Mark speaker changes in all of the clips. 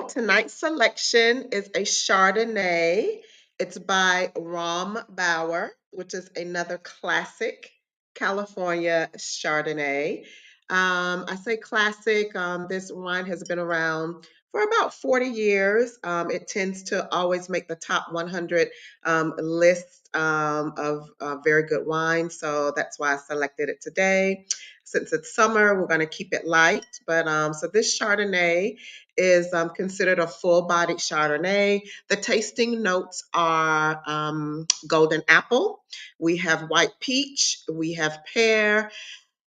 Speaker 1: tonight's selection is a Chardonnay. It's by Rom Bauer, which is another classic California Chardonnay. I say classic, this wine has been around for about 40 years. It tends to always make the top 100 list of very good wine. So that's why I selected it today. Since it's summer, we're going to keep it light. But so this Chardonnay is considered a full-bodied Chardonnay. The tasting notes are golden apple. We have white peach. We have pear,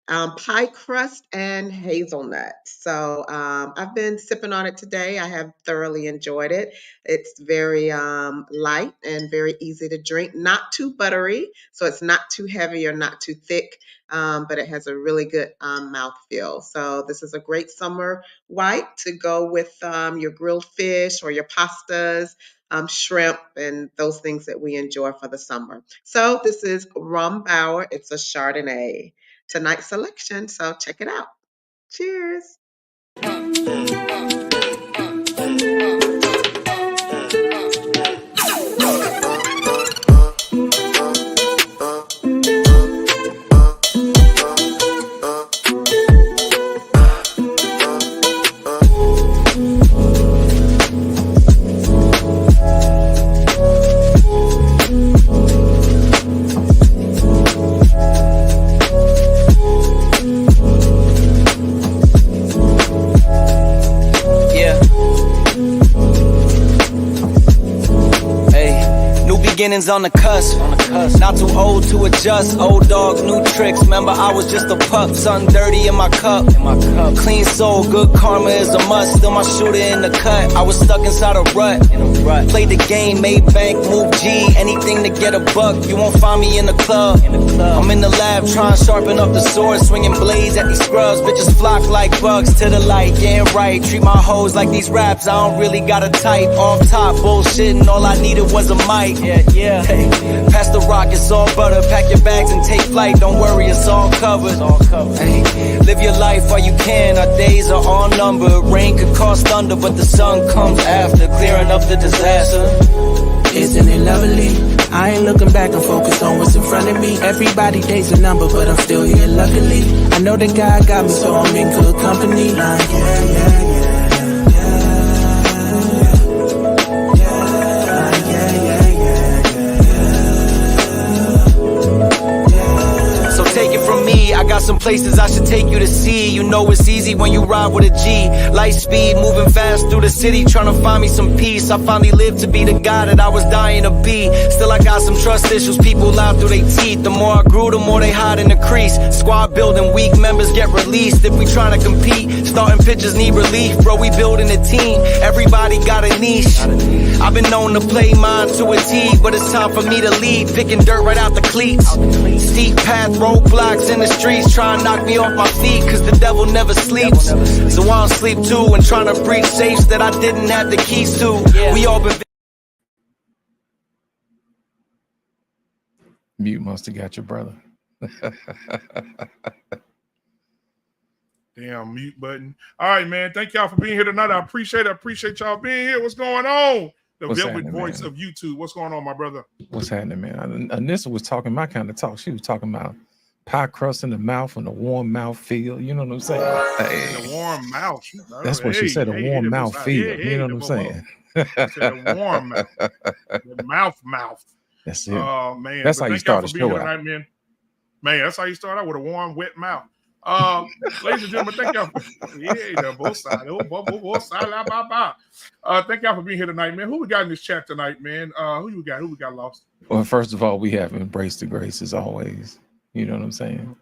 Speaker 1: pie crust, and hazelnut. So I've been sipping on it today. I have thoroughly enjoyed it. It's very light and very easy to drink, not too buttery, so it's not too heavy or not too thick, but it has a really good mouthfeel. So this is a great summer white to go with your grilled fish or your pastas. Shrimp and those things that we enjoy for the summer. So this is Rum Bauer. It's a Chardonnay tonight's selection. So check it out. Cheers.
Speaker 2: Beginnings on the cusp. Not too old to adjust. Old dogs, new tricks. Remember, I was just a pup. Something dirty in my cup. Clean soul, good karma is a must. Still my shooter in the cut. I was stuck inside a rut. Played the game, made bank, move G. Anything to get a buck. You won't find me in the club. I'm in the lab trying to sharpen up the sword. Swinging blades at these scrubs. Bitches flock like bugs to the light. Getting right. Treat my hoes like these raps. I don't really got a type. Off top, bullshitting. All I needed was a mic. Yeah. Hey, pass the rock, it's all butter. Pack your bags and take flight. Don't worry, it's all covered. Hey, live your life while you can. Our days are all numbered. Rain could cause thunder, but the sun comes after, clearing up the disaster.
Speaker 3: Isn't it lovely? I ain't looking back, I'm focused on what's in front of me. Everybody days a number, but I'm still here luckily. I know that God got me, so I'm in good company. Yeah.
Speaker 2: I got some places I should take you to see. You know it's easy when you ride with a G. Light speed, moving fast through the city, trying to find me some peace. I finally lived to be the guy that I was dying to be. Still I got some trust issues, people lie through their teeth. The more I grew, the more they hide in the crease. Squad building, weak members get released. If we trying to compete, starting pitchers need relief. Bro, we building a team, everybody got a niche. I've been known to play mine to a T, but it's time for me to lead. Picking dirt right out the cleats. Steep path, roadblocks in the streets, trying to knock me off my feet, cause the devil never sleeps. So I don't sleep too, and trying to breach safes that I didn't have the keys to. We all been...
Speaker 4: Mute must have got your brother.
Speaker 5: Damn mute button. All right, man. Thank y'all for being here tonight. I appreciate it. I appreciate y'all being here. What's going on? The velvet voice of YouTube. What's going on, my brother?
Speaker 4: What's happening, man? Anissa was talking my kind of talk. She was talking about pie crust in the mouth and a warm mouth feel. You know what I'm saying?
Speaker 5: Hey. A warm mouth.
Speaker 4: That's what she said, a warm mouth feel. You know what I'm saying?
Speaker 5: A warm mouth. Mouth.
Speaker 4: That's it.
Speaker 5: Oh, man.
Speaker 4: That's how you start a show out.
Speaker 5: Man, that's how you start out, with a warm, wet mouth. Ladies and gentlemen, thank y'all. Both sides. Both sides. Thank y'all for being here tonight, man. Who we got in this chat tonight, man? Who we got lost?
Speaker 4: Well, first of all, we have Embraced the Grace as always. You know what I'm saying?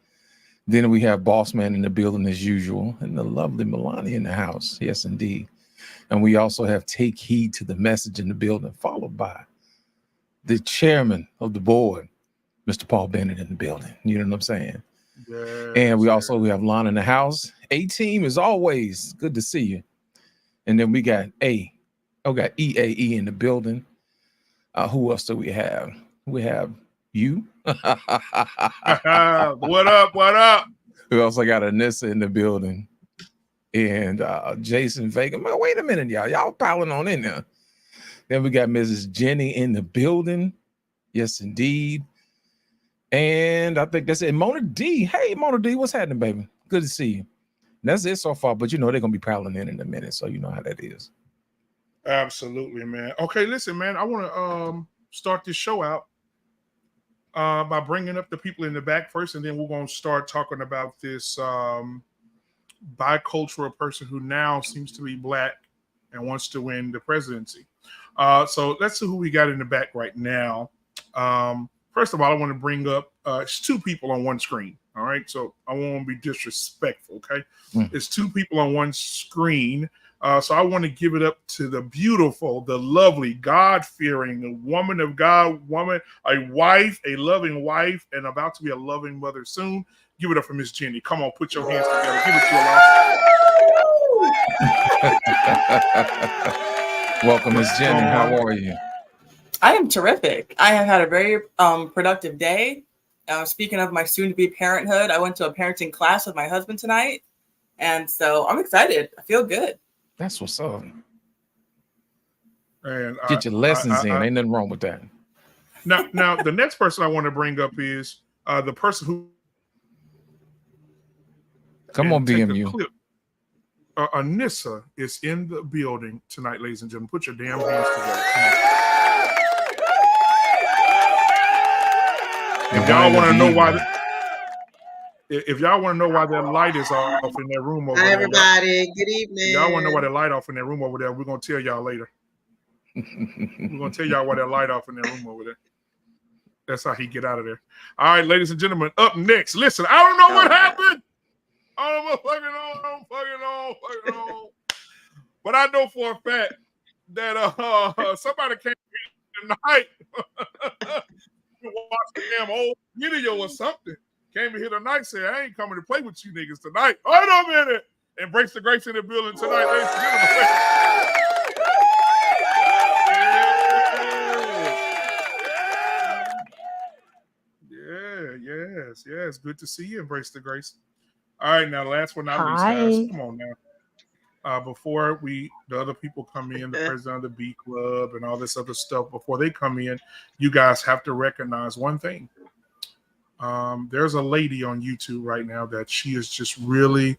Speaker 4: Then we have Boss Man in the building as usual, and the lovely Melania in the house. Yes, indeed. And we also have Take Heed to the Message in the building, followed by the chairman of the board, Mr. Paul Bennett in the building. You know what I'm saying? Yes, and we have Lana in the house. A-Team as always. Good to see you. And then we got got EAE in the building. Who else do we have? We have you.
Speaker 5: What up?
Speaker 4: We also got Anissa in the building. and Jason Vega. Man, wait a minute, y'all piling on in there. Then we got Mrs. Ginny in the building. Yes, indeed. And I think that's it. Mona D. Hey, Mona D, what's happening, baby? Good to see you. That's it so far, but you know they're gonna be piling in a minute, so you know how that is.
Speaker 5: Absolutely, man. Okay, listen, man. I want to start this show out by bringing up the people in the back first, and then we're going to start talking about this bicultural person who now seems to be black and wants to win the presidency. So let's see who we got in the back right now. First of all, I want to bring up it's two people on one screen. All right, so I won't be disrespectful. Okay, It's two people on one screen. So I want to give it up to the beautiful, the lovely, God-fearing woman of God, a wife, a loving wife, and about to be a loving mother soon. Give it up for Miss Ginny. Come on, put your hands together. Give it to her.
Speaker 4: Welcome, Miss Ginny. How are you?
Speaker 6: I am terrific. I have had a very productive day. Speaking of my soon-to-be parenthood, I went to a parenting class with my husband tonight, and so I'm excited. I feel good.
Speaker 4: That's what's up.
Speaker 5: And
Speaker 4: get your lessons in. Ain't nothing wrong with that.
Speaker 5: Now, the next person I want to bring up is the person who.
Speaker 4: Come on, BMU.
Speaker 5: Anissa is in the building tonight, ladies and gentlemen. Put your damn hands together. If y'all want to know why. If y'all want to know why that light is off in that room over there.
Speaker 1: Hi, everybody. Good evening.
Speaker 5: Y'all want to know why that light off in that room over there? We're going to tell y'all later. We're going to tell y'all why that light off in that room over there. That's how he get out of there. All right, ladies and gentlemen, up next. Listen, I don't know what happened. I don't know fucking on. But I know for a fact that somebody came here tonight to watch the damn old video or something. Came in here tonight and said, I ain't coming to play with you niggas tonight. Hold on a minute. Embrace the grace in the building tonight, ladies and gentlemen. Yes. Good to see you. Embrace the grace. All right, now last but not least, guys, come on now. Before the other people come in, the president of the B Club and all this other stuff, before they come in, you guys have to recognize one thing. There's a lady on YouTube right now that she is just really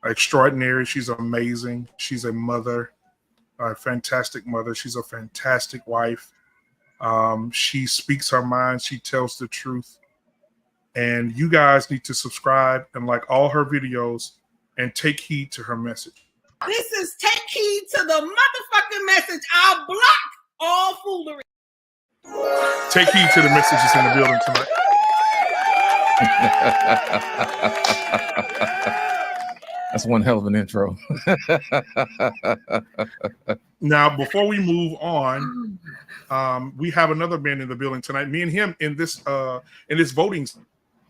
Speaker 5: extraordinary. She's amazing. She's a mother, a fantastic mother. She's a fantastic wife. She speaks her mind. She tells the truth. And you guys need to subscribe and like all her videos and take heed to her message.
Speaker 7: This is take heed to the motherfucking message. I'll block all foolery.
Speaker 5: Take heed to the messages in the building tonight.
Speaker 4: That's one hell of an intro.
Speaker 5: Now, before we move on, we have another man in the building tonight. Me and him in this voting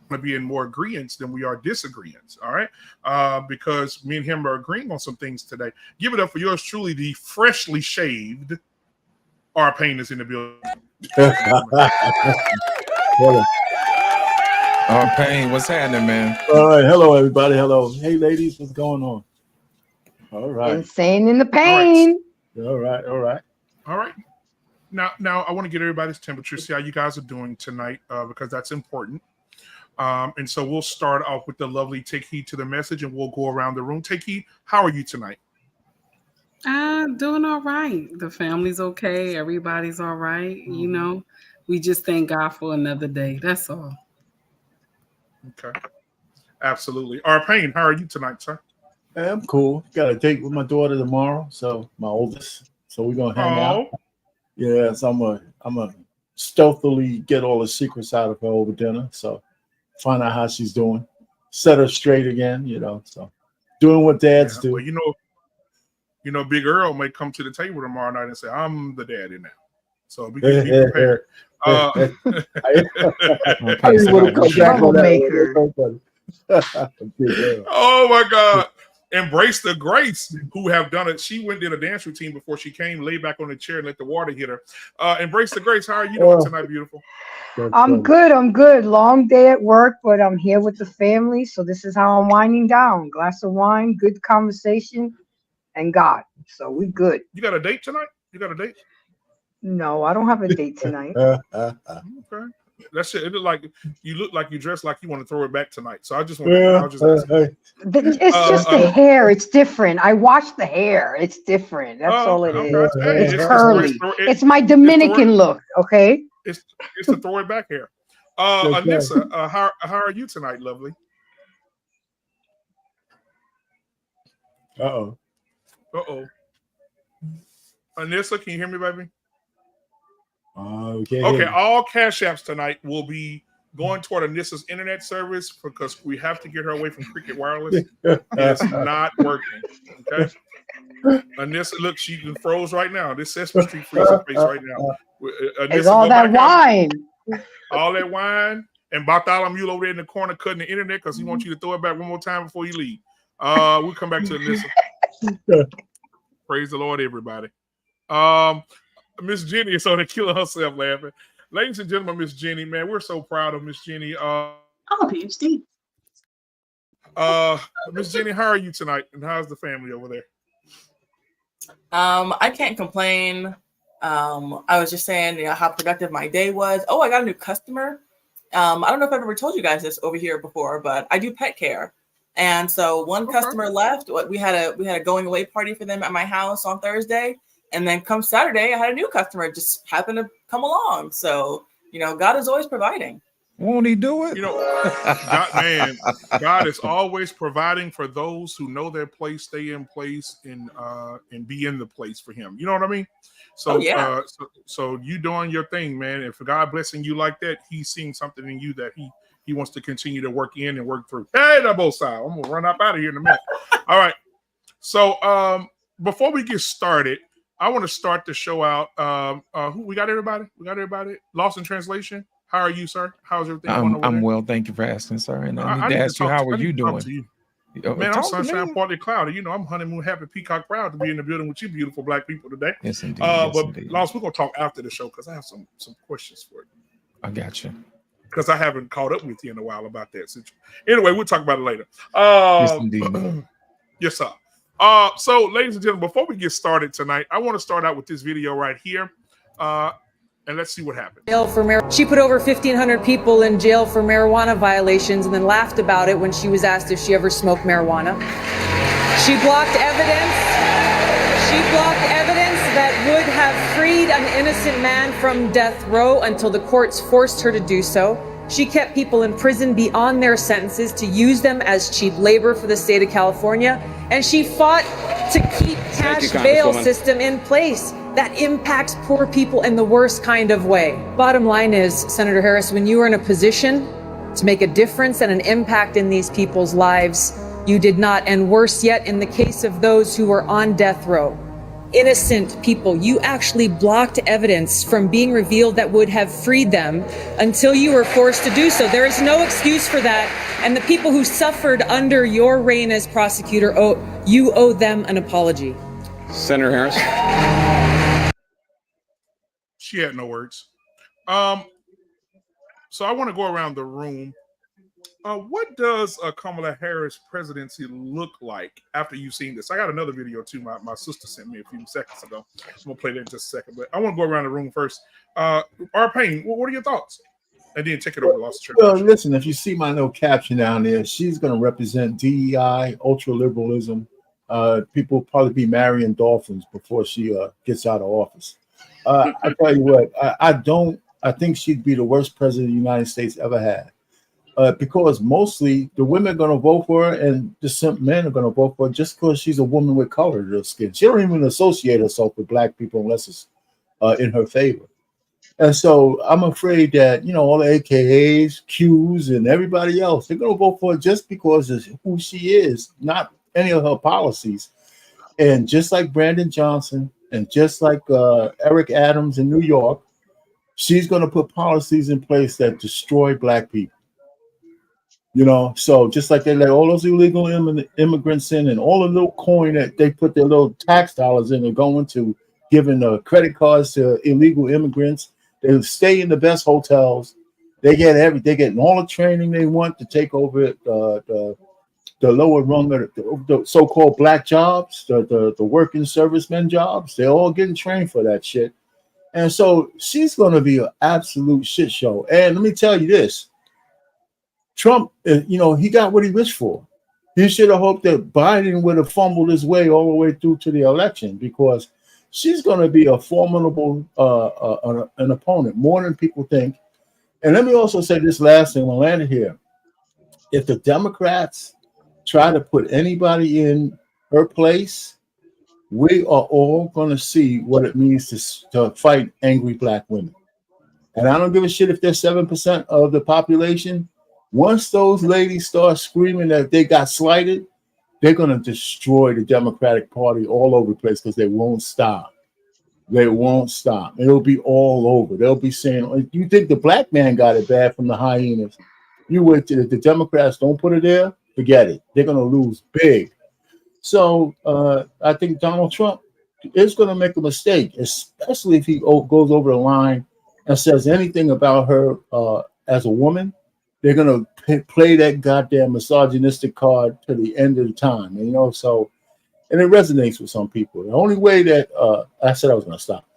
Speaker 5: going to be in more agreements than we are disagreements. All right, because me and him are agreeing on some things today. Give it up for yours truly, the freshly shaved R-Pain is in the building.
Speaker 4: R-Pain, what's happening, man?
Speaker 8: All right, hello everybody. Hello, hey ladies, what's going on? All right,
Speaker 9: insane in the pain.
Speaker 8: All right.
Speaker 5: Now I want to get everybody's temperature, see how you guys are doing tonight, because that's important. And so we'll start off with the lovely Take Heed to the message, and we'll go around the room. Take Heed, how are you tonight?
Speaker 10: Doing all right. The family's okay. Everybody's all right. Mm-hmm. You know, we just thank God for another day. That's all.
Speaker 5: Okay. Absolutely. R-Pain, how are you tonight, sir?
Speaker 8: I'm cool. Got a date with my daughter tomorrow, so my oldest. So we're gonna hang out. Yes, I'm a stealthily get all the secrets out of her over dinner. So find out how she's doing, set her straight again, you know. So doing what dads do.
Speaker 5: Well, you know, Big Earl may come to the table tomorrow night and say, "I'm the daddy now." So be prepared.
Speaker 8: I would have come back on that.
Speaker 5: Oh my God! Embrace the Grace, who have done it. She went did a dance routine before she came, lay back on the chair and let the water hit her. Embrace the Grace. How are you doing tonight, beautiful?
Speaker 9: I'm good. I'm good. Long day at work, but I'm here with the family. So this is how I'm winding down. Glass of wine, good conversation, and God. So we good.
Speaker 5: You got a date tonight? You got a date?
Speaker 9: No, I don't have a date tonight.
Speaker 5: Okay. That's it. It look like you dress like you want to throw it back tonight. So I just want to
Speaker 9: It's just the hair. It's different. I wash the hair. It's different. That's all it is.
Speaker 5: Hey,
Speaker 9: it's curly. It's my Dominican look. Okay.
Speaker 5: It's the throw it back hair. Anissa, how are you tonight, lovely?
Speaker 8: Uh-oh.
Speaker 5: Anissa, can you hear me, baby?
Speaker 8: Okay.
Speaker 5: All cash apps tonight will be going toward Anissa's internet service because we have to get her away from Cricket Wireless. It's not working. Okay. Anissa, look, she froze right now. This Sesame Street freezing face right now.
Speaker 9: It's all that wine.
Speaker 5: All that wine. And Bartholomew over there in the corner cutting the internet because he wants you to throw it back one more time before you leave. We'll come back to Anissa. Praise the Lord, everybody. Miss Ginny is on there killing herself laughing. Ladies and gentlemen, Miss Ginny, man, we're so proud of Miss Ginny.
Speaker 11: I'm a PhD.
Speaker 5: Miss Ginny, how are you tonight? And how's the family over there?
Speaker 6: I can't complain. I was just saying, how productive my day was. Oh, I got a new customer. I don't know if I've ever told you guys this over here before, but I do pet care. And so one customer left. We had a going away party for them at my house on Thursday. And then come Saturday, I had a new customer just happened to come along. So, God is always providing.
Speaker 4: Won't he do it?
Speaker 5: God is always providing for those who know their place, stay in place, and be in the place for him. You know what I mean? So, so you doing your thing, man. If God blessing you like that, he's seeing something in you that he wants to continue to work in and work through. Hey, that both sides. I'm gonna run up out of here in a minute. All right. So, before we get started, I want to start the show out. Who we got? Everybody? We got everybody. Lost in translation. How are you, sir? How's everything going over
Speaker 4: I'm
Speaker 5: there?
Speaker 4: well. Thank you for asking, sir. And I need to ask you, how are you doing?
Speaker 5: Man, I'm sunshine, partly cloudy. I'm honeymoon happy, peacock proud to be in the building with you beautiful black people today.
Speaker 4: Yes, indeed.
Speaker 5: Lost, we're gonna talk after the show because I have some questions for you.
Speaker 4: I got you.
Speaker 5: Because I haven't caught up with you in a while about that situation. Anyway, we'll talk about it later.
Speaker 4: Yes, indeed.
Speaker 5: Yes, sir. So, ladies and gentlemen, before we get started tonight, I want to start out with this video right here. And let's see what happens.
Speaker 12: She put over 1,500 people in jail for marijuana violations and then laughed about it when she was asked if she ever smoked marijuana. She blocked evidence. That would have freed an innocent man from death row until the courts forced her to do so. She kept people in prison beyond their sentences to use them as cheap labor for the state of California. And she fought to keep cash bail system in place that impacts poor people in the worst kind of way. Bottom line is, Senator Harris, when you are in a position to make a difference and an impact in these people's lives, you did not. And worse yet, in the case of those who were on death row, innocent people, you actually blocked evidence from being revealed that would have freed them until you were forced to do so. There is no excuse for that. And the people who suffered under your reign as prosecutor, you owe them an apology.
Speaker 13: Senator Harris.
Speaker 5: She had no words. So I want to go around the room. What does Kamala Harris presidency look like after you've seen this? I got another video too. My sister sent me a few seconds ago. I'm gonna play that in just a second, but I want to go around the room first. R. Payne, what are your thoughts? And then take it over.
Speaker 8: Well, listen, if you see my little caption down there, she's going to represent DEI, ultra-liberalism. People will probably be marrying dolphins before she gets out of office. I tell you what, I think she'd be the worst president the United States ever had. Because mostly the women are going to vote for her and the simp men are going to vote for her just because she's a woman with color to her skin. She don't even associate herself with black people unless it's in her favor. And so I'm afraid that, all the AKAs, Qs, and everybody else, they're going to vote for her just because of who she is, not any of her policies. And just like Brandon Johnson and just like Eric Adams in New York, she's going to put policies in place that destroy black people. You know, so just like they let all those illegal immigrants in, and all the little coin that they put their little tax dollars in, are going to giving credit cards to illegal immigrants. They stay in the best hotels. They get all the training they want to take over the lower rung of the so-called black jobs, the working servicemen jobs. They're all getting trained for that shit. And so she's going to be an absolute shit show. And let me tell you this. Trump, he got what he wished for. He should have hoped that Biden would have fumbled his way all the way through to the election, because she's going to be a formidable an opponent, more than people think. And let me also say this last thing, we'll land it here. If the Democrats try to put anybody in her place, we are all going to see what it means to fight angry black women. And I don't give a shit if they're 7% of the population. Once those ladies start screaming that they got slighted, they're going to destroy the Democratic Party all over the place, because they won't stop. They won't stop. It'll be all over. They'll be saying, you think the black man got it bad from the hyenas? You wait till the Democrats don't put it there, forget it. They're going to lose big. So I think Donald Trump is going to make a mistake, especially if he goes over the line and says anything about her as a woman. They're going to play that goddamn misogynistic card to the end of the time. And, and it resonates with some people. The only way that I said I was going to stop.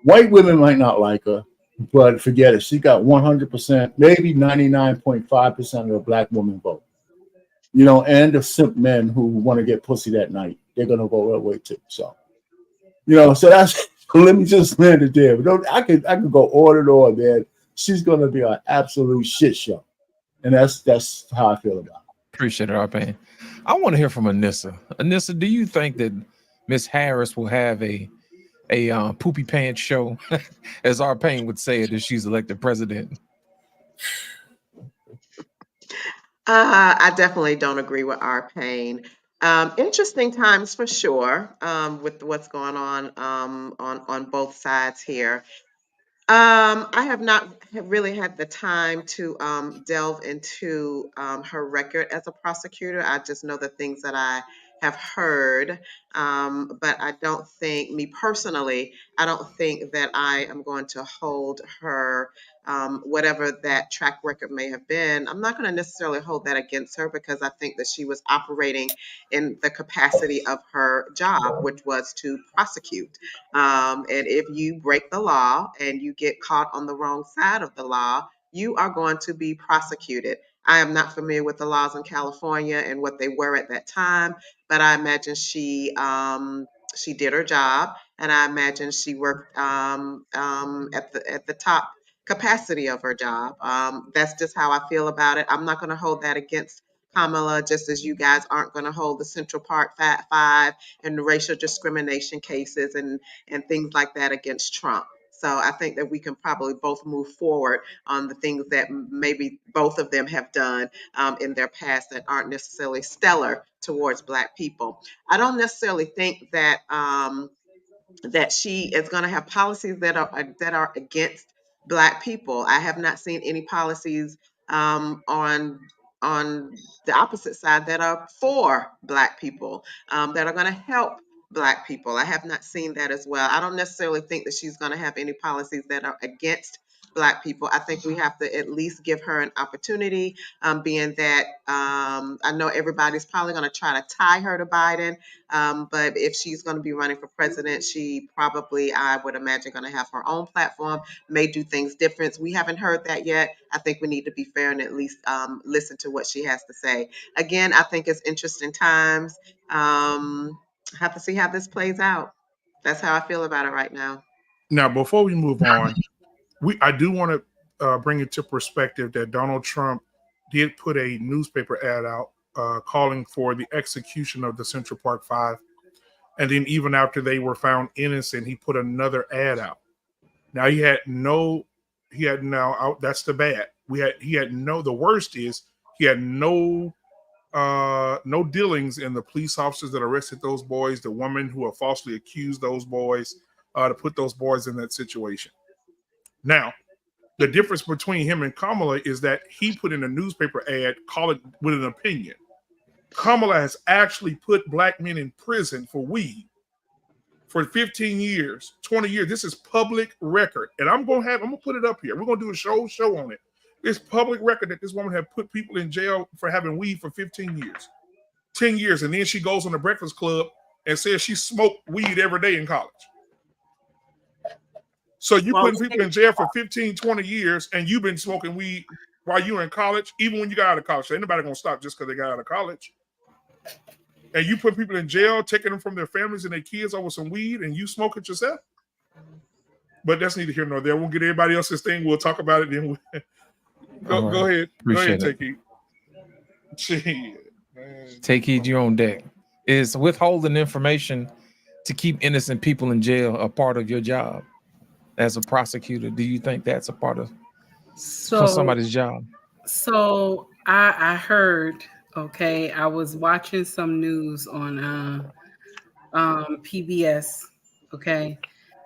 Speaker 8: White women might not like her, but forget it. She got 100%, maybe 99.5% of the black woman vote. And the simp men who want to get pussy that night, they're going to vote that way too. So, so that's, let me just land it there. But I could go on and on, man. She's going to be an absolute shit show. And that's how I feel about it.
Speaker 4: Appreciate it, R-Pain. I want to hear from Anissa. Anissa, do you think that Miss Harris will have a poopy pants show, as R-Pain would say it, if she's elected president?
Speaker 1: I definitely don't agree with R-Pain. Interesting times for sure, with what's going on both sides here. I have not really had the time to delve into her record as a prosecutor. I just know the things that I have heard, but I don't think, me personally, I don't think that I am going to hold her, whatever that track record may have been. I'm not going to necessarily hold that against her, because I think that she was operating in the capacity of her job, which was to prosecute. And if you break the law and you get caught on the wrong side of the law, you are going to be prosecuted. I am not familiar with the laws in California and what they were at that time, but I imagine she did her job, and I imagine she worked at the top capacity of her job. That's just how I feel about it. I'm not going to hold that against Kamala, just as you guys aren't going to hold the Central Park Five and the racial discrimination cases and things like that against Trump. So I think that we can probably both move forward on the things that maybe both of them have done in their past that aren't necessarily stellar towards Black people. I don't necessarily think that that she is going to have policies that are against Black people. I have not seen any policies on the opposite side that are for Black people, that are going to help Black people. I have not seen that as well. I don't necessarily think that she's going to have any policies that are against Black people. I think we have to at least give her an opportunity, being that I know everybody's probably going to try to tie her to Biden, but if she's going to be running for president, she probably, I would imagine, going to have her own platform, may do things different. We haven't heard that yet. I think we need to be fair and at least listen to what she has to say. Again, I think it's interesting times. Have to see how this plays out. That's how I feel about it right now.
Speaker 5: Now, before we move on, I do want to bring it to perspective that Donald Trump did put a newspaper ad out calling for the execution of the Central Park Five. And then even after they were found innocent, he put another ad out. Now that's the bad. The worst is he had no dealings in the police officers that arrested those boys, the woman who have falsely accused those boys, to put those boys in that situation. Now, The difference between him and Kamala is that he put in a newspaper ad, call it with an opinion. Kamala has actually put black men in prison for weed for 15 years, 20 years. This is public record. And I'm gonna put it up here. We're gonna do a show on it. It's public record that this woman had put people in jail for having weed for 15 years, 10 years. And then she goes on the Breakfast Club and says she smoked weed every day in college. So you putting people in jail for 15, 20 years, and you've been smoking weed while you were in college, even when you got out of college. So ain't nobody gonna stop just because they got out of college. And you put people in jail, taking them from their families and their kids over some weed, and you smoke it yourself. But that's neither here nor there. We'll get everybody else's thing. We'll talk about it. Then go ahead.
Speaker 4: Appreciate
Speaker 5: go ahead,
Speaker 4: it.
Speaker 5: Take heed.
Speaker 4: Take heed, you're on deck. Is withholding information to keep innocent people in jail a part of your job as a prosecutor? Do you think that's a part of for somebody's job?
Speaker 10: So I heard, okay, I was watching some news on PBS, okay,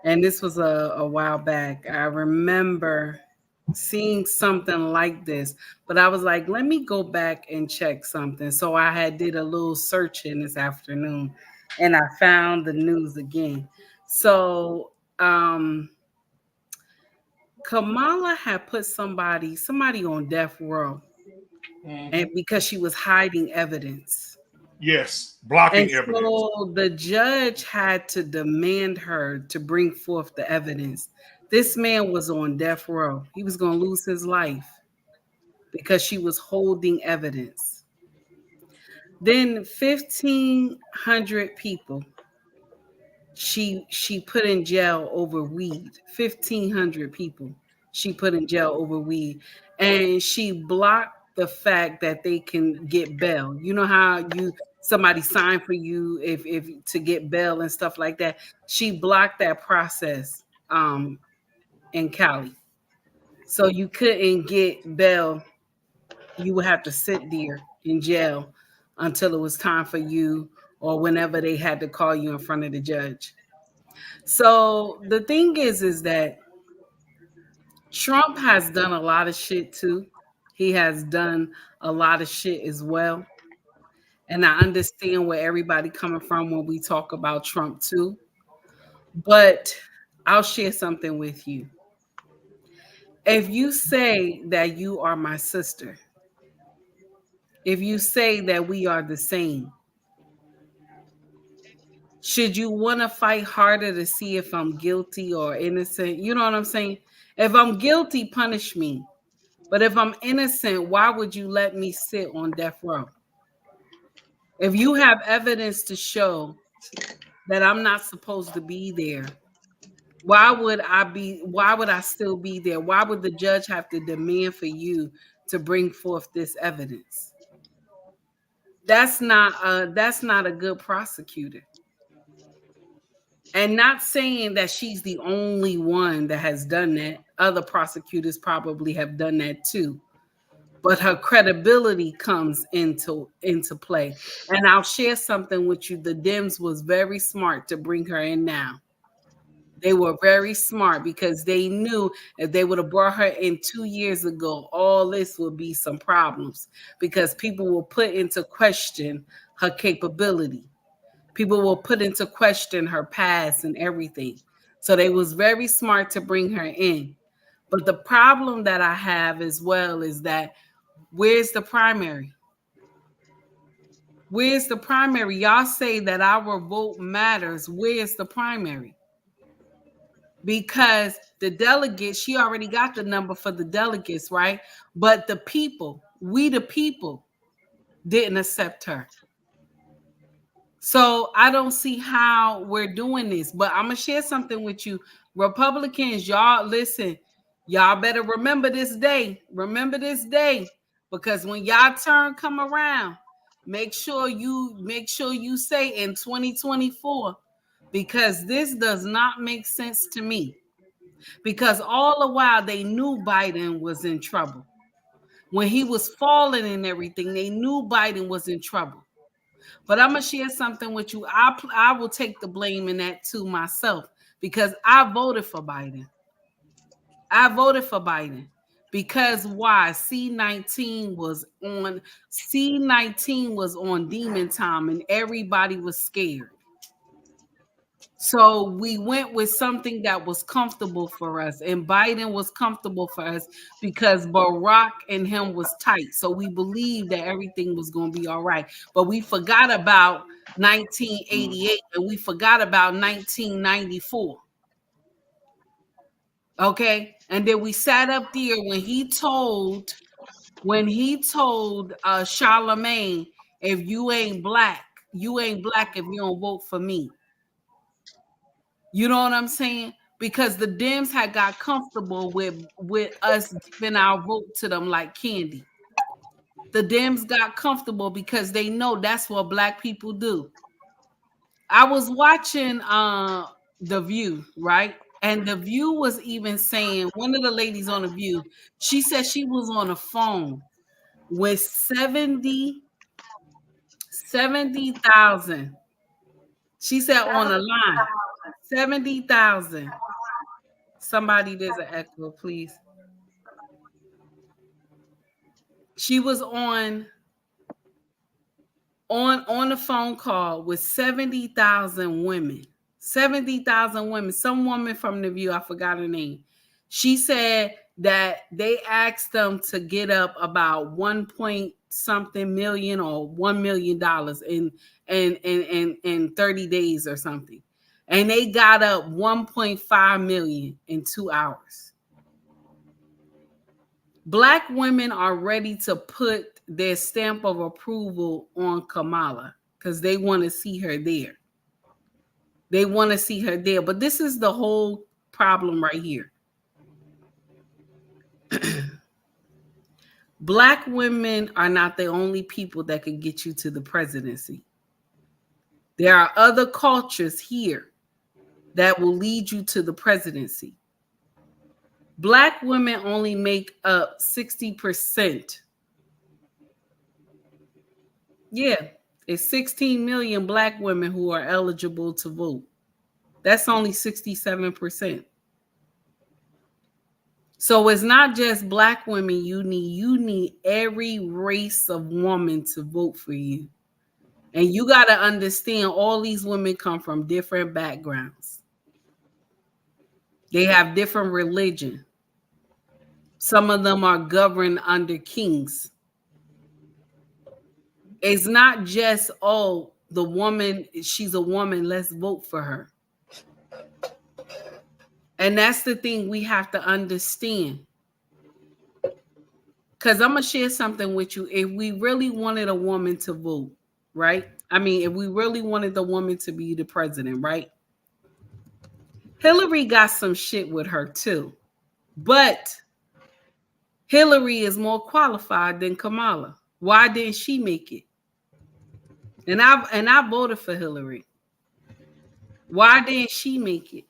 Speaker 10: and this was a while back. I remember seeing something like this, but I was like, let me go back and check something. So I did a little searching this afternoon, and I found the news again. So Kamala had put somebody on death row, and because she was hiding evidence.
Speaker 5: Yes, blocking evidence.
Speaker 10: So the judge had to demand her to bring forth the evidence. This man was on death row. He was going to lose his life because she was holding evidence. Then 1,500 people she put in jail over weed. 1,500 people she put in jail over weed, and she blocked the fact that they can get bail. You know how somebody signed for you if to get bail and stuff like that. She blocked that process in Cali, so you couldn't get bail. You would have to sit there in jail until it was time for you, or whenever they had to call you in front of the judge. So the thing is that Trump has done a lot of shit too. He has done a lot of shit as well. And I understand where everybody coming from when we talk about Trump too. But I'll share something with you. If you say that you are my sister, if you say that we are the same, should you want to fight harder to see if I'm guilty or innocent? You know what I'm saying? If I'm guilty, punish me. But if I'm innocent, why would you let me sit on death row? If you have evidence to show that I'm not supposed to be there, why would I still be there? Why would the judge have to demand for you to bring forth this evidence? That's not a good prosecutor. And not saying that she's the only one that has done that. Other prosecutors probably have done that too. But her credibility comes into play. And I'll share something with you. The Dems was very smart to bring her in now. They were very smart because they knew if they would have brought her in 2 years ago, all this would be some problems because people will put into question her capability. People will put into question her past and everything. So they was very smart to bring her in. But the problem that I have as well is that where's the primary? Where's the primary? Y'all say that our vote matters. Where's the primary? Because the delegates, she already got the number for the delegates, right? But the people, we the people, didn't accept her. So I don't see how we're doing this, but I'm gonna share something with you. Republicans, y'all listen, y'all better remember this day. Remember this day, because when y'all turn come around, make sure you say in 2024, because this does not make sense to me. Because all the while they knew Biden was in trouble. When he was falling and everything, they knew Biden was in trouble. But I'm going to share something with you. I will take the blame in that too myself because I voted for Biden. I voted for Biden because why? C19 was on demon time and everybody was scared. So we went with something that was comfortable for us, and Biden was comfortable for us because Barack and him was tight. So we believed that everything was going to be all right. But we forgot about 1988 and we forgot about 1994. Okay. And then we sat up there when he told Charlemagne, if you ain't black if you don't vote for me. You know what I'm saying? Because the Dems had got comfortable with us giving our vote to them like candy. The Dems got comfortable because they know that's what black people do. I was watching The View, right? And The View was even saying, one of the ladies on The View, she said she was on a phone with 70,000. She said on a line, 70,000. Somebody, there's an echo, please. She was on a phone call with 70,000 women. 70,000 women. Some woman from The View, I forgot her name. She said that they asked them to get up about 1 point something million or $1 million in 30 days or something. And they got up 1.5 million in 2 hours. Black women are ready to put their stamp of approval on Kamala because they want to see her there. They want to see her there. But this is the whole problem right here. Black women are not the only people that can get you to the presidency. There are other cultures here that will lead you to the presidency. Black women only make up 60%. Yeah, it's 16 million black women who are eligible to vote. That's only 67%. So it's not just black women you need every race of woman to vote for you. And you got to understand all these women come from different backgrounds. They have different religion. Some of them are governed under kings. It's not just, oh, the woman, she's a woman, let's vote for her. And that's the thing we have to understand. Because I'm going to share something with you. If we really wanted a woman to vote, right? I mean, if we really wanted the woman to be the president, right? Hillary got some shit with her too. But Hillary is more qualified than Kamala. Why didn't she make it? And I voted for Hillary. Why didn't she make it?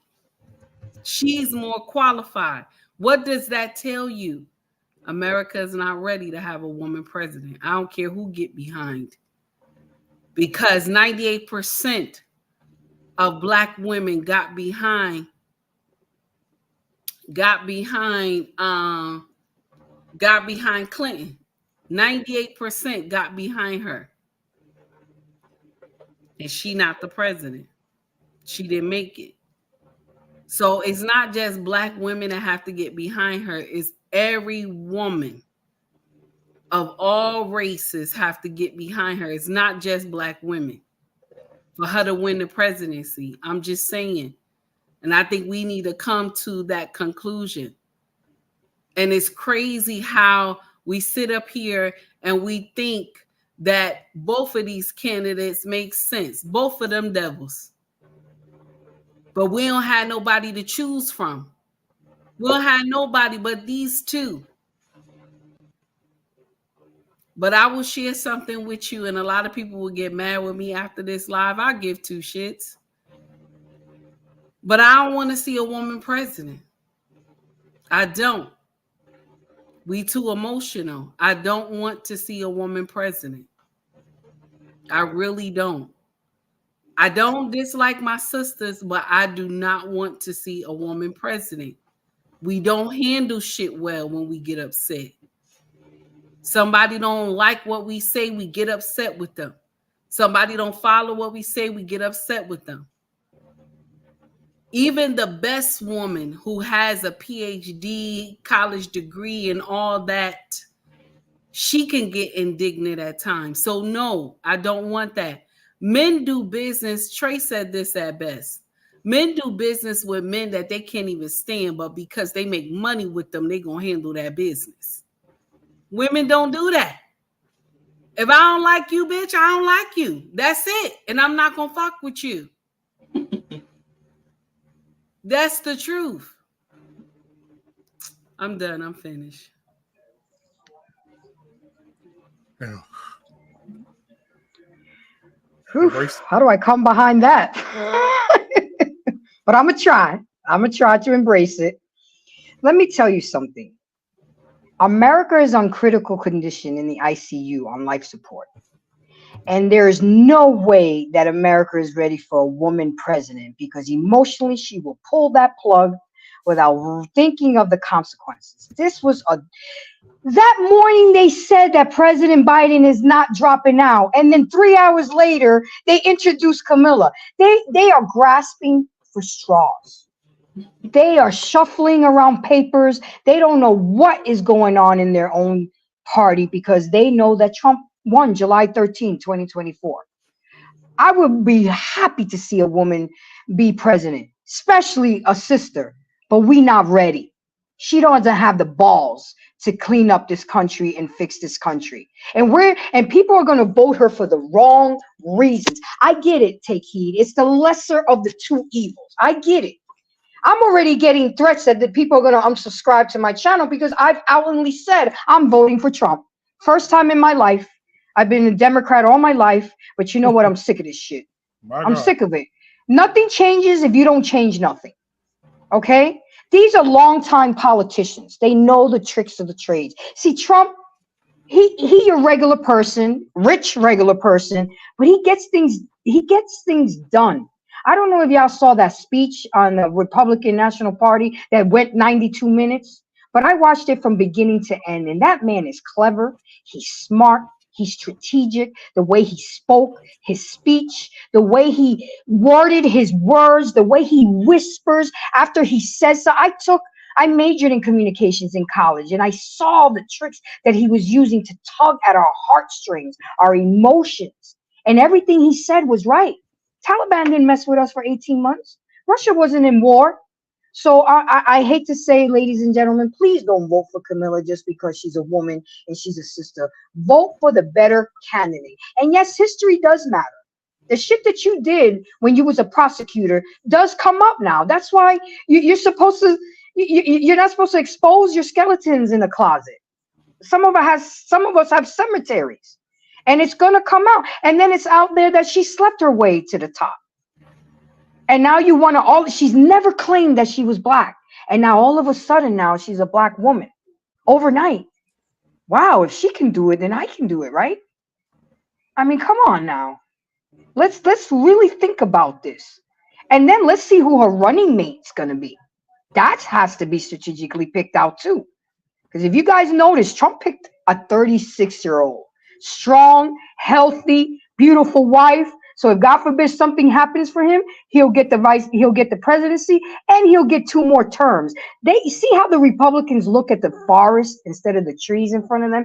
Speaker 10: She's more qualified. What does that tell you? America is not ready to have a woman president. I don't care who get behind. Because 98% of black women got behind Clinton. 98% got behind her. And she not the president. She didn't make it. So it's not just black women that have to get behind her. It's every woman of all races have to get behind her. It's not just black women for her to win the presidency. I'm just saying. And I think we need to come to that conclusion. And it's crazy how we sit up here and we think that both of these candidates make sense. Both of them devils. But we don't have nobody to choose from. We don't have nobody but these two. But I will share something with you, and a lot of people will get mad with me after this live. I give two shits. But I don't want to see a woman president. I don't. We too emotional. I don't want to see a woman president. I really don't. I don't dislike my sisters, but I do not want to see a woman president. We don't handle shit well when we get upset. Somebody don't like what we say, we get upset with them. Somebody don't follow what we say, we get upset with them. Even the best woman who has a PhD, college degree, and all that, she can get indignant at times. So no, I don't want that. Men do business. Trey said this at best. Men do business with men that they can't even stand, but because they make money with them, they gonna handle that business. Women don't do that. If I don't like you, bitch, I don't like you. That's it. And I'm not gonna fuck with you. That's the truth. I'm done. I'm finished.
Speaker 5: Yeah.
Speaker 9: How do I come behind that? But I'm gonna try. I'm gonna try to embrace it. Let me tell you something. America is on critical condition in the ICU on life support. And there is no way that America is ready for a woman president, because emotionally she will pull that plug without thinking of the consequences. That morning they said that President Biden is not dropping out. And then 3 hours later, they introduced Camilla. They are grasping for straws. They are shuffling around papers. They don't know what is going on in their own party, because they know that Trump won July 13, 2024. I would be happy to see a woman be president, especially a sister, but we not ready. She doesn't have the balls to clean up this country and fix this country. And people are going to vote her for the wrong reasons. I get it, take heed. It's the lesser of the two evils. I get it. I'm already getting threats that the people are going to unsubscribe to my channel because I've outwardly said I'm voting for Trump. First time in my life. I've been a Democrat all my life, but you know what? I'm sick of this shit. I'm sick of it. Nothing changes if you don't change nothing. Okay? These are longtime politicians. They know the tricks of the trades. See, Trump, he a regular person, rich regular person, but he gets things done. I don't know if y'all saw that speech on the Republican National Party that went 92 minutes, but I watched it from beginning to end, and that man is clever. He's smart. He's strategic. The way he spoke, his speech, the way he worded his words, the way he whispers after he says so. I majored in communications in college, and I saw the tricks that he was using to tug at our heartstrings, our emotions, and everything he said was right. Taliban didn't mess with us for 18 months. Russia wasn't in war. So I hate to say, ladies and gentlemen, please don't vote for Camilla just because she's a woman and she's a sister. Vote for the better candidate. And yes, history does matter. The shit that you did when you was a prosecutor does come up now. That's why you're supposed to. You're not supposed to expose your skeletons in the closet. Some of us have cemeteries, and it's gonna come out. And then it's out there that she slept her way to the top. And now you want to she's never claimed that she was black. And now all of a sudden now she's a black woman overnight. Wow, if she can do it, then I can do it, right? I mean, come on now. Let's really think about this. And then let's see who her running mate's going to be. That has to be strategically picked out too. Because if you guys notice, Trump picked a 36-year-old, strong, healthy, beautiful wife. So if God forbid something happens for him, he'll get the presidency, and he'll get 2 more terms. They see how the Republicans look at the forest instead of the trees in front of them.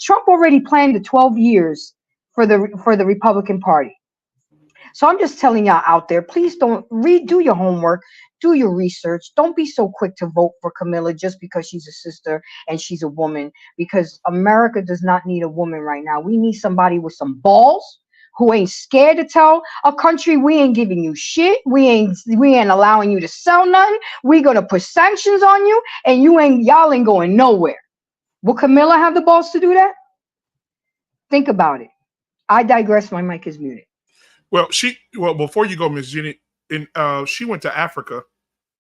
Speaker 9: Trump already planned the 12 years for the Republican Party. So I'm just telling y'all out there, please don't do your homework, do your research. Don't be so quick to vote for Camilla just because she's a sister and she's a woman, because America does not need a woman right now. We need somebody with some balls, who ain't scared to tell a country, we ain't giving you shit. We ain't allowing you to sell nothing. We gonna put sanctions on you, and y'all ain't going nowhere. Will Camilla have the balls to do that? Think about it. I digress. My mic is muted.
Speaker 5: Well, before you go, Miss Ginny, she went to Africa.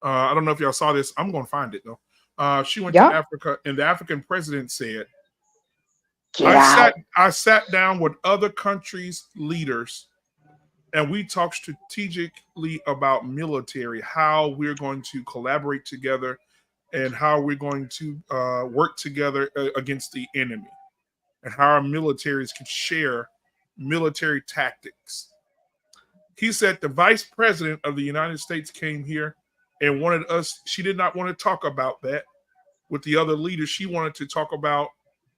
Speaker 5: I don't know if y'all saw this. I'm gonna find it though. She went to Africa, and the African president said, I sat down with other countries' leaders, and we talked strategically about military, how we're going to collaborate together and how we're going to work together against the enemy, and how our militaries can share military tactics. He said the vice president of the United States came here and wanted us, she did not want to talk about that with the other leaders. She wanted to talk about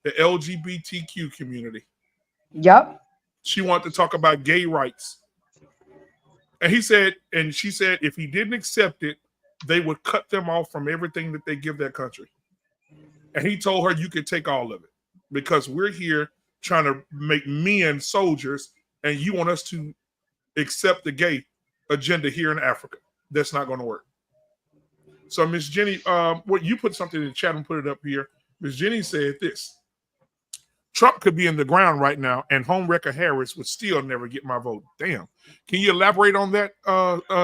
Speaker 5: the LGBTQ community.
Speaker 9: Yep.
Speaker 5: She wanted to talk about gay rights. And he said, and she said, if he didn't accept it, they would cut them off from everything that they give their country. And he told her, you could take all of it because we're here trying to make men soldiers, and you want us to accept the gay agenda here in Africa. That's not going to work. So Miss Jenny, what you put something in the chat and put it up here. Miss Jenny said this: Trump could be in the ground right now, and Homewrecker Harris would still never get my vote. Damn. Can you elaborate on that,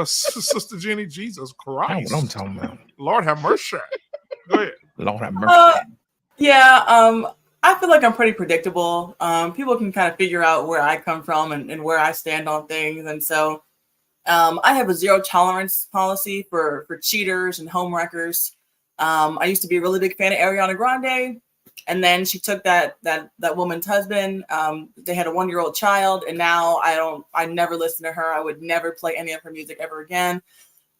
Speaker 5: Sister Jenny? Jesus Christ.
Speaker 4: That's what I'm talking about.
Speaker 5: Lord have mercy. Go ahead.
Speaker 4: Lord have mercy.
Speaker 6: Yeah, I feel like I'm pretty predictable. People can kind of figure out where I come from and where I stand on things. And so I have a zero tolerance policy for cheaters and homewreckers. I used to be a really big fan of Ariana Grande. And then she took that woman's husband. They had a 1-year-old child, and now I never listen to her. I would never play any of her music ever again.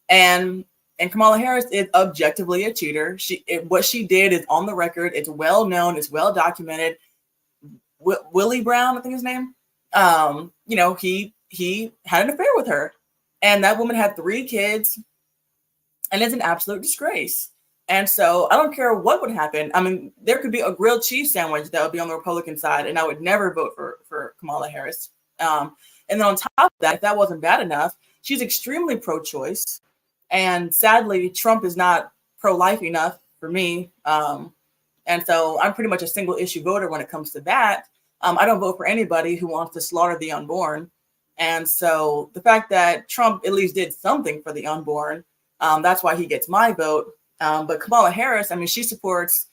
Speaker 6: And Kamala Harris is objectively a cheater. What she did is on the record. It's well known. It's well documented. Willie Brown, I think his name. He had an affair with her, and that woman had 3 kids, and it's an absolute disgrace. And so I don't care what would happen. I mean, there could be a grilled cheese sandwich that would be on the Republican side, and I would never vote for Kamala Harris. And then on top of that, if that wasn't bad enough, she's extremely pro-choice. And sadly, Trump is not pro-life enough for me. And so I'm pretty much a single issue voter when it comes to that. I don't vote for anybody who wants to slaughter the unborn. And so the fact that Trump at least did something for the unborn, that's why he gets my vote. But Kamala Harris, I mean, she supports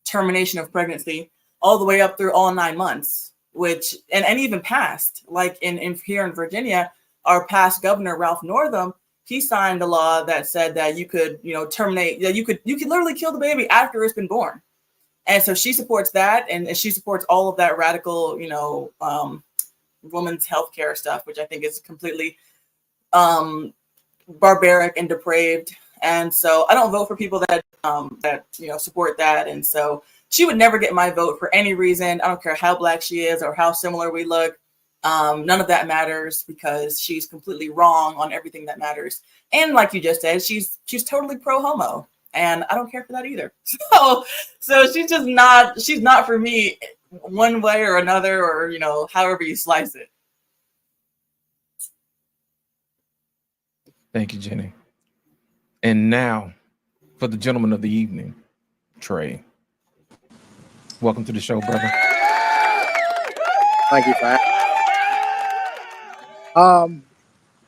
Speaker 6: termination of pregnancy all the way up through all 9 months, which and even past, like in here in Virginia, our past governor, Ralph Northam, he signed a law that said that you could, terminate, that you could literally kill the baby after it's been born. And so she supports that, and she supports all of that radical, women's healthcare stuff, which I think is completely barbaric and depraved. And so I don't vote for people that support that. And so she would never get my vote for any reason. I don't care how black she is or how similar we look. None of that matters because she's completely wrong on everything that matters. And like you just said, she's totally pro homo, and I don't care for that either. So she's just not, she's not for me one way or another, or, however you slice it.
Speaker 4: Thank you, Jenny. And now for the gentleman of the evening, Trey. Welcome to the show, brother.
Speaker 13: Thank you, Pat.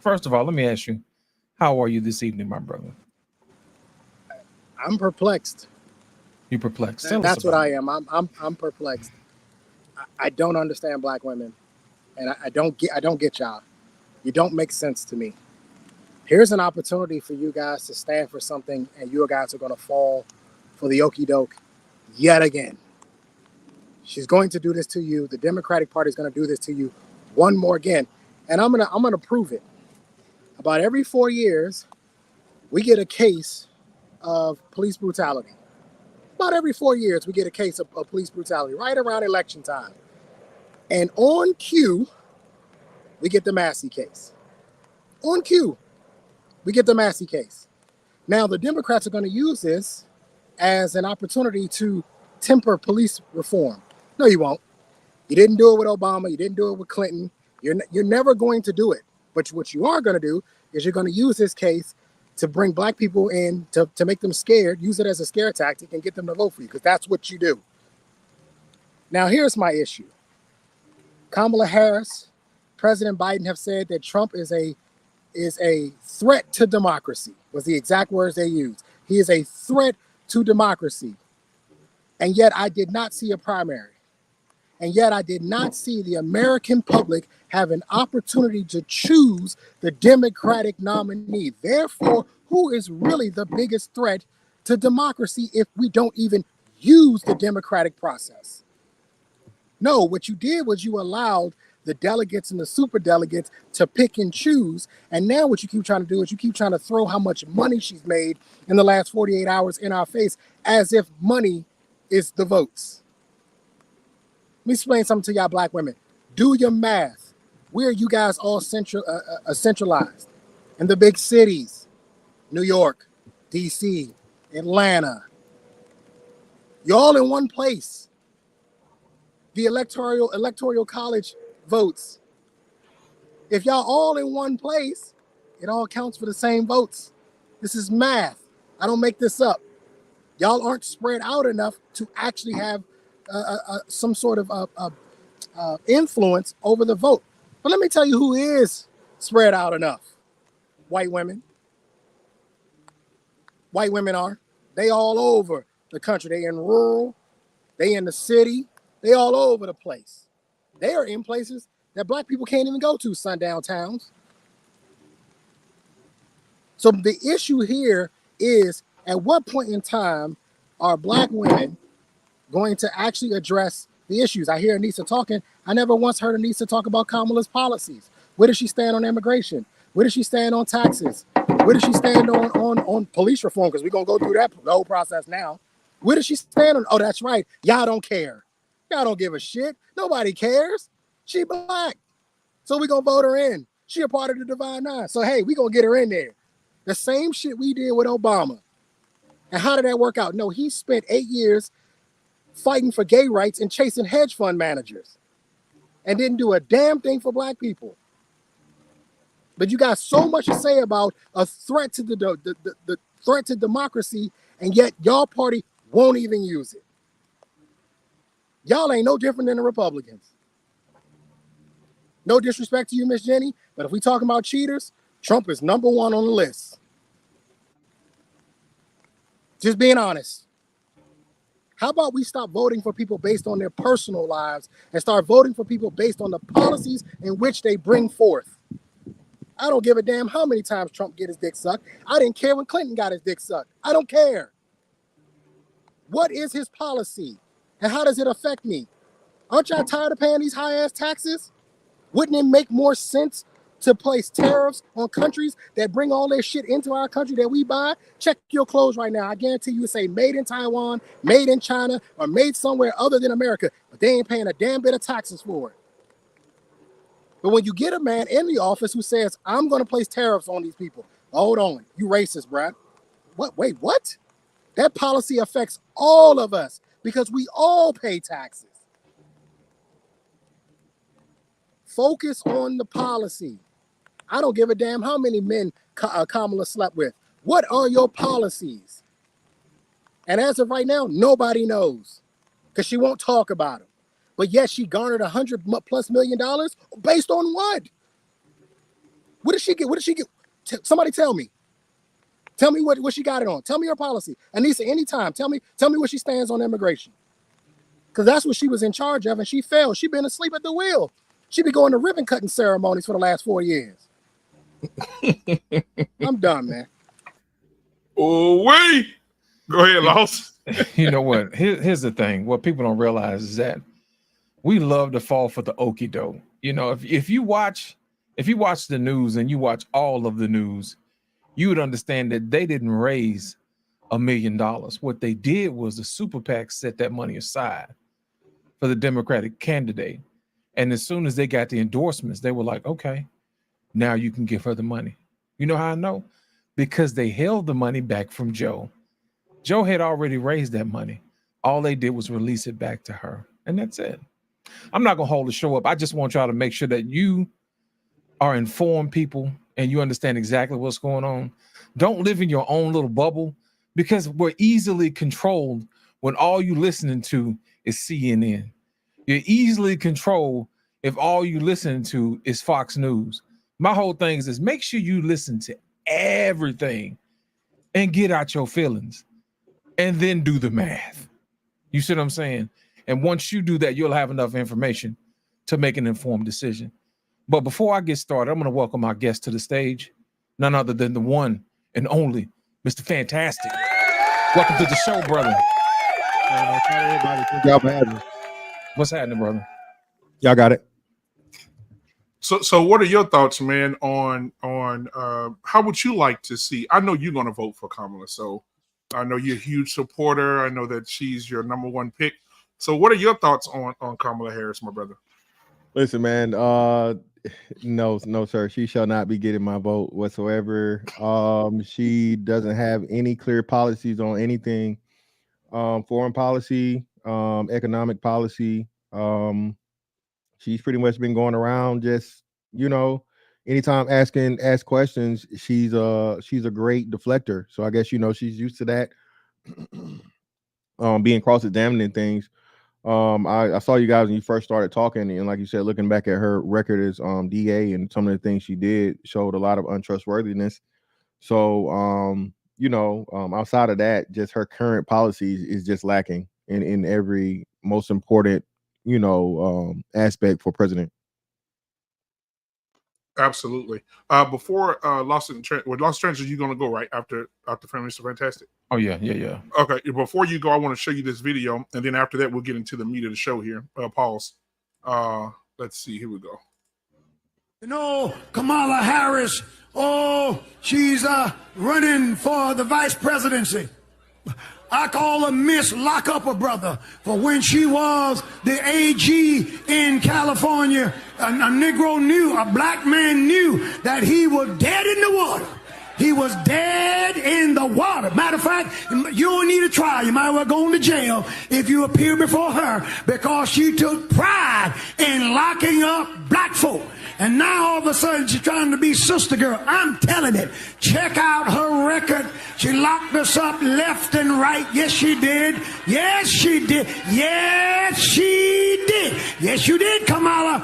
Speaker 4: First of all, let me ask you, how are you this evening, my brother?
Speaker 13: I'm perplexed.
Speaker 4: You perplexed?
Speaker 13: That's what I am. I'm perplexed. I don't understand black women, and I don't get y'all. You don't make sense to me. Here's an opportunity for you guys to stand for something, and you guys are going to fall for the okie doke yet again. She's going to do this to you. The Democratic Party is going to do this to you one more again, and I'm gonna prove it. About every 4 years, we get a case of police brutality. About every 4 years, we get a case of police brutality right around election time, and on cue, we get the Massey case. On cue. We get the Massey case. Now, the Democrats are going to use this as an opportunity to temper police reform. No, you won't. You didn't do it with Obama. You didn't do it with Clinton. You're never going to do it. But what you are going to do is you're going to use this case to bring black people in, to make them scared, use it as a scare tactic, and get them to vote for you, because that's what you do. Now, here's my issue. Kamala Harris, President Biden have said that Trump is a threat to democracy, was the exact words they used. He is a threat to democracy. And yet I did not see a primary. And yet I did not see the American public have an opportunity to choose the Democratic nominee. Therefore, who is really the biggest threat to democracy if we don't even use the democratic process? No, what you did was you allowed the delegates and the super delegates to pick and choose. And now what you keep trying to do is you keep trying to throw how much money she's made in the last 48 hours in our face as if money is the votes. Let me explain something to y'all black women. Do your math. Where are you guys all centralized? In the big cities, New York, DC, Atlanta. You're all in one place. The electoral college votes. If y'all all in one place, it all counts for the same votes. This is math. I don't make this up. Y'all aren't spread out enough to actually have some sort of influence over the vote. But let me tell you who is spread out enough. White women. White women are. They all over the country. They in rural. They in the city. They all over the place. They are in places that black people can't even go to, sundown towns. So the issue here is, at what point in time are black women going to actually address the issues? I hear Anissa talking. I never once heard Anissa talk about Kamala's policies. Where does she stand on immigration? Where does she stand on taxes? Where does she stand on police reform? Because we're going to go through that the whole process now. Where does she stand on? Oh, that's right. Y'all don't care. Y'all don't give a shit. Nobody cares. She black. So we're going to vote her in. She a part of the Divine Nine. So, hey, we're going to get her in there. The same shit we did with Obama. And how did that work out? No, he spent 8 years fighting for gay rights and chasing hedge fund managers and didn't do a damn thing for black people. But you got so much to say about a threat to the threat to democracy, and yet y'all party won't even use it. Y'all ain't no different than the Republicans. No disrespect to you, Miss Jenny, but if we talking about cheaters, Trump is number one on the list. Just being honest. How about we stop voting for people based on their personal lives and start voting for people based on the policies in which they bring forth? I don't give a damn how many times Trump get his dick sucked. I didn't care when Clinton got his dick sucked. I don't care. What is his policy? And how does it affect me? Aren't y'all tired of paying these high-ass taxes? Wouldn't it make more sense to place tariffs on countries that bring all their shit into our country that we buy? Check your clothes right now. I guarantee you say made in Taiwan, made in China, or made somewhere other than America, but they ain't paying a damn bit of taxes for it. But when you get a man in the office who says, I'm going to place tariffs on these people, hold on, you racist, bruh. What? Wait, what? That policy affects all of us because we all pay taxes. Focus on the policy. I don't give a damn how many men Kamala slept with. What are your policies? And as of right now, nobody knows because she won't talk about them. But yet she garnered $100+ million based on what? What did she get? What did she get? Somebody tell me. Tell me what she got it on. Tell me her policy. Anissa, anytime. Tell me where she stands on immigration. Because that's what she was in charge of, and she failed. She been asleep at the wheel. She be going to ribbon cutting ceremonies for the last 4 years. I'm done, man.
Speaker 5: Oh, wait. Go ahead, Loss.
Speaker 4: You know what? Here's the thing. What people don't realize is that we love to fall for the okie doke. You know, if you watch the news and you watch all of the news, you would understand that they didn't raise $1 million. What they did was the super PAC set that money aside for the Democratic candidate. And as soon as they got the endorsements, they were like, okay, now you can give her the money. You know how I know? Because they held the money back from Joe. Joe had already raised that money. All they did was release it back to her. And that's it. I'm not going to hold the show up. I just want y'all to make sure that you are informed people and you understand exactly what's going on. Don't live in your own little bubble because we're easily controlled when all you listening to is CNN. You're easily controlled if all you listen to is Fox News. My whole thing is make sure you listen to everything and get out your feelings and then do the math. You see what I'm saying? And once you do that, you'll have enough information to make an informed decision. But before I get started, I'm going to welcome our guest to the stage, none other than the one and only Mr. Fantastic. Welcome to the show, brother.
Speaker 14: Thank y'all for having me.
Speaker 4: What's happening, brother?
Speaker 14: Y'all got it.
Speaker 5: So what are your thoughts, man, on how would you like to see? I know you're going to vote for Kamala, so I know you're a huge supporter. I know that she's your number one pick. So what are your thoughts on Kamala Harris, my brother?
Speaker 14: Listen, man, no, sir. She shall not be getting my vote whatsoever. She doesn't have any clear policies on anything. Foreign policy, economic policy. She's pretty much been going around just, anytime ask questions, she's a great deflector. So I guess, she's used to that. Being cross-examining things. I saw you guys when you first started talking, and like you said, looking back at her record as DA and some of the things she did showed a lot of untrustworthiness. So outside of that, just her current policies is just lacking in every most important aspect for president.
Speaker 5: Absolutely. Before Lost Trenches, you're going to go right after Family Mr. Fantastic.
Speaker 4: Oh yeah.
Speaker 5: Okay. Before you go, I want to show you this video, and then after that, we'll get into the meat of the show here. Pause. Let's see. Here we go.
Speaker 15: Kamala Harris. She's running for the vice presidency. I call her Miss Lock Up a Brother, for when she was the AG in California, a Negro knew, a black man knew that he was dead in the water. He was dead in the water. Matter of fact, you don't need a trial. You might as well go to jail if you appear before her, because she took pride in locking up black folk. And now all of a sudden she's trying to be sister girl. I'm telling it. Check out her record. She locked us up left and right. Yes, she did. Yes, she did. Yes, she did. Yes, you did, Kamala,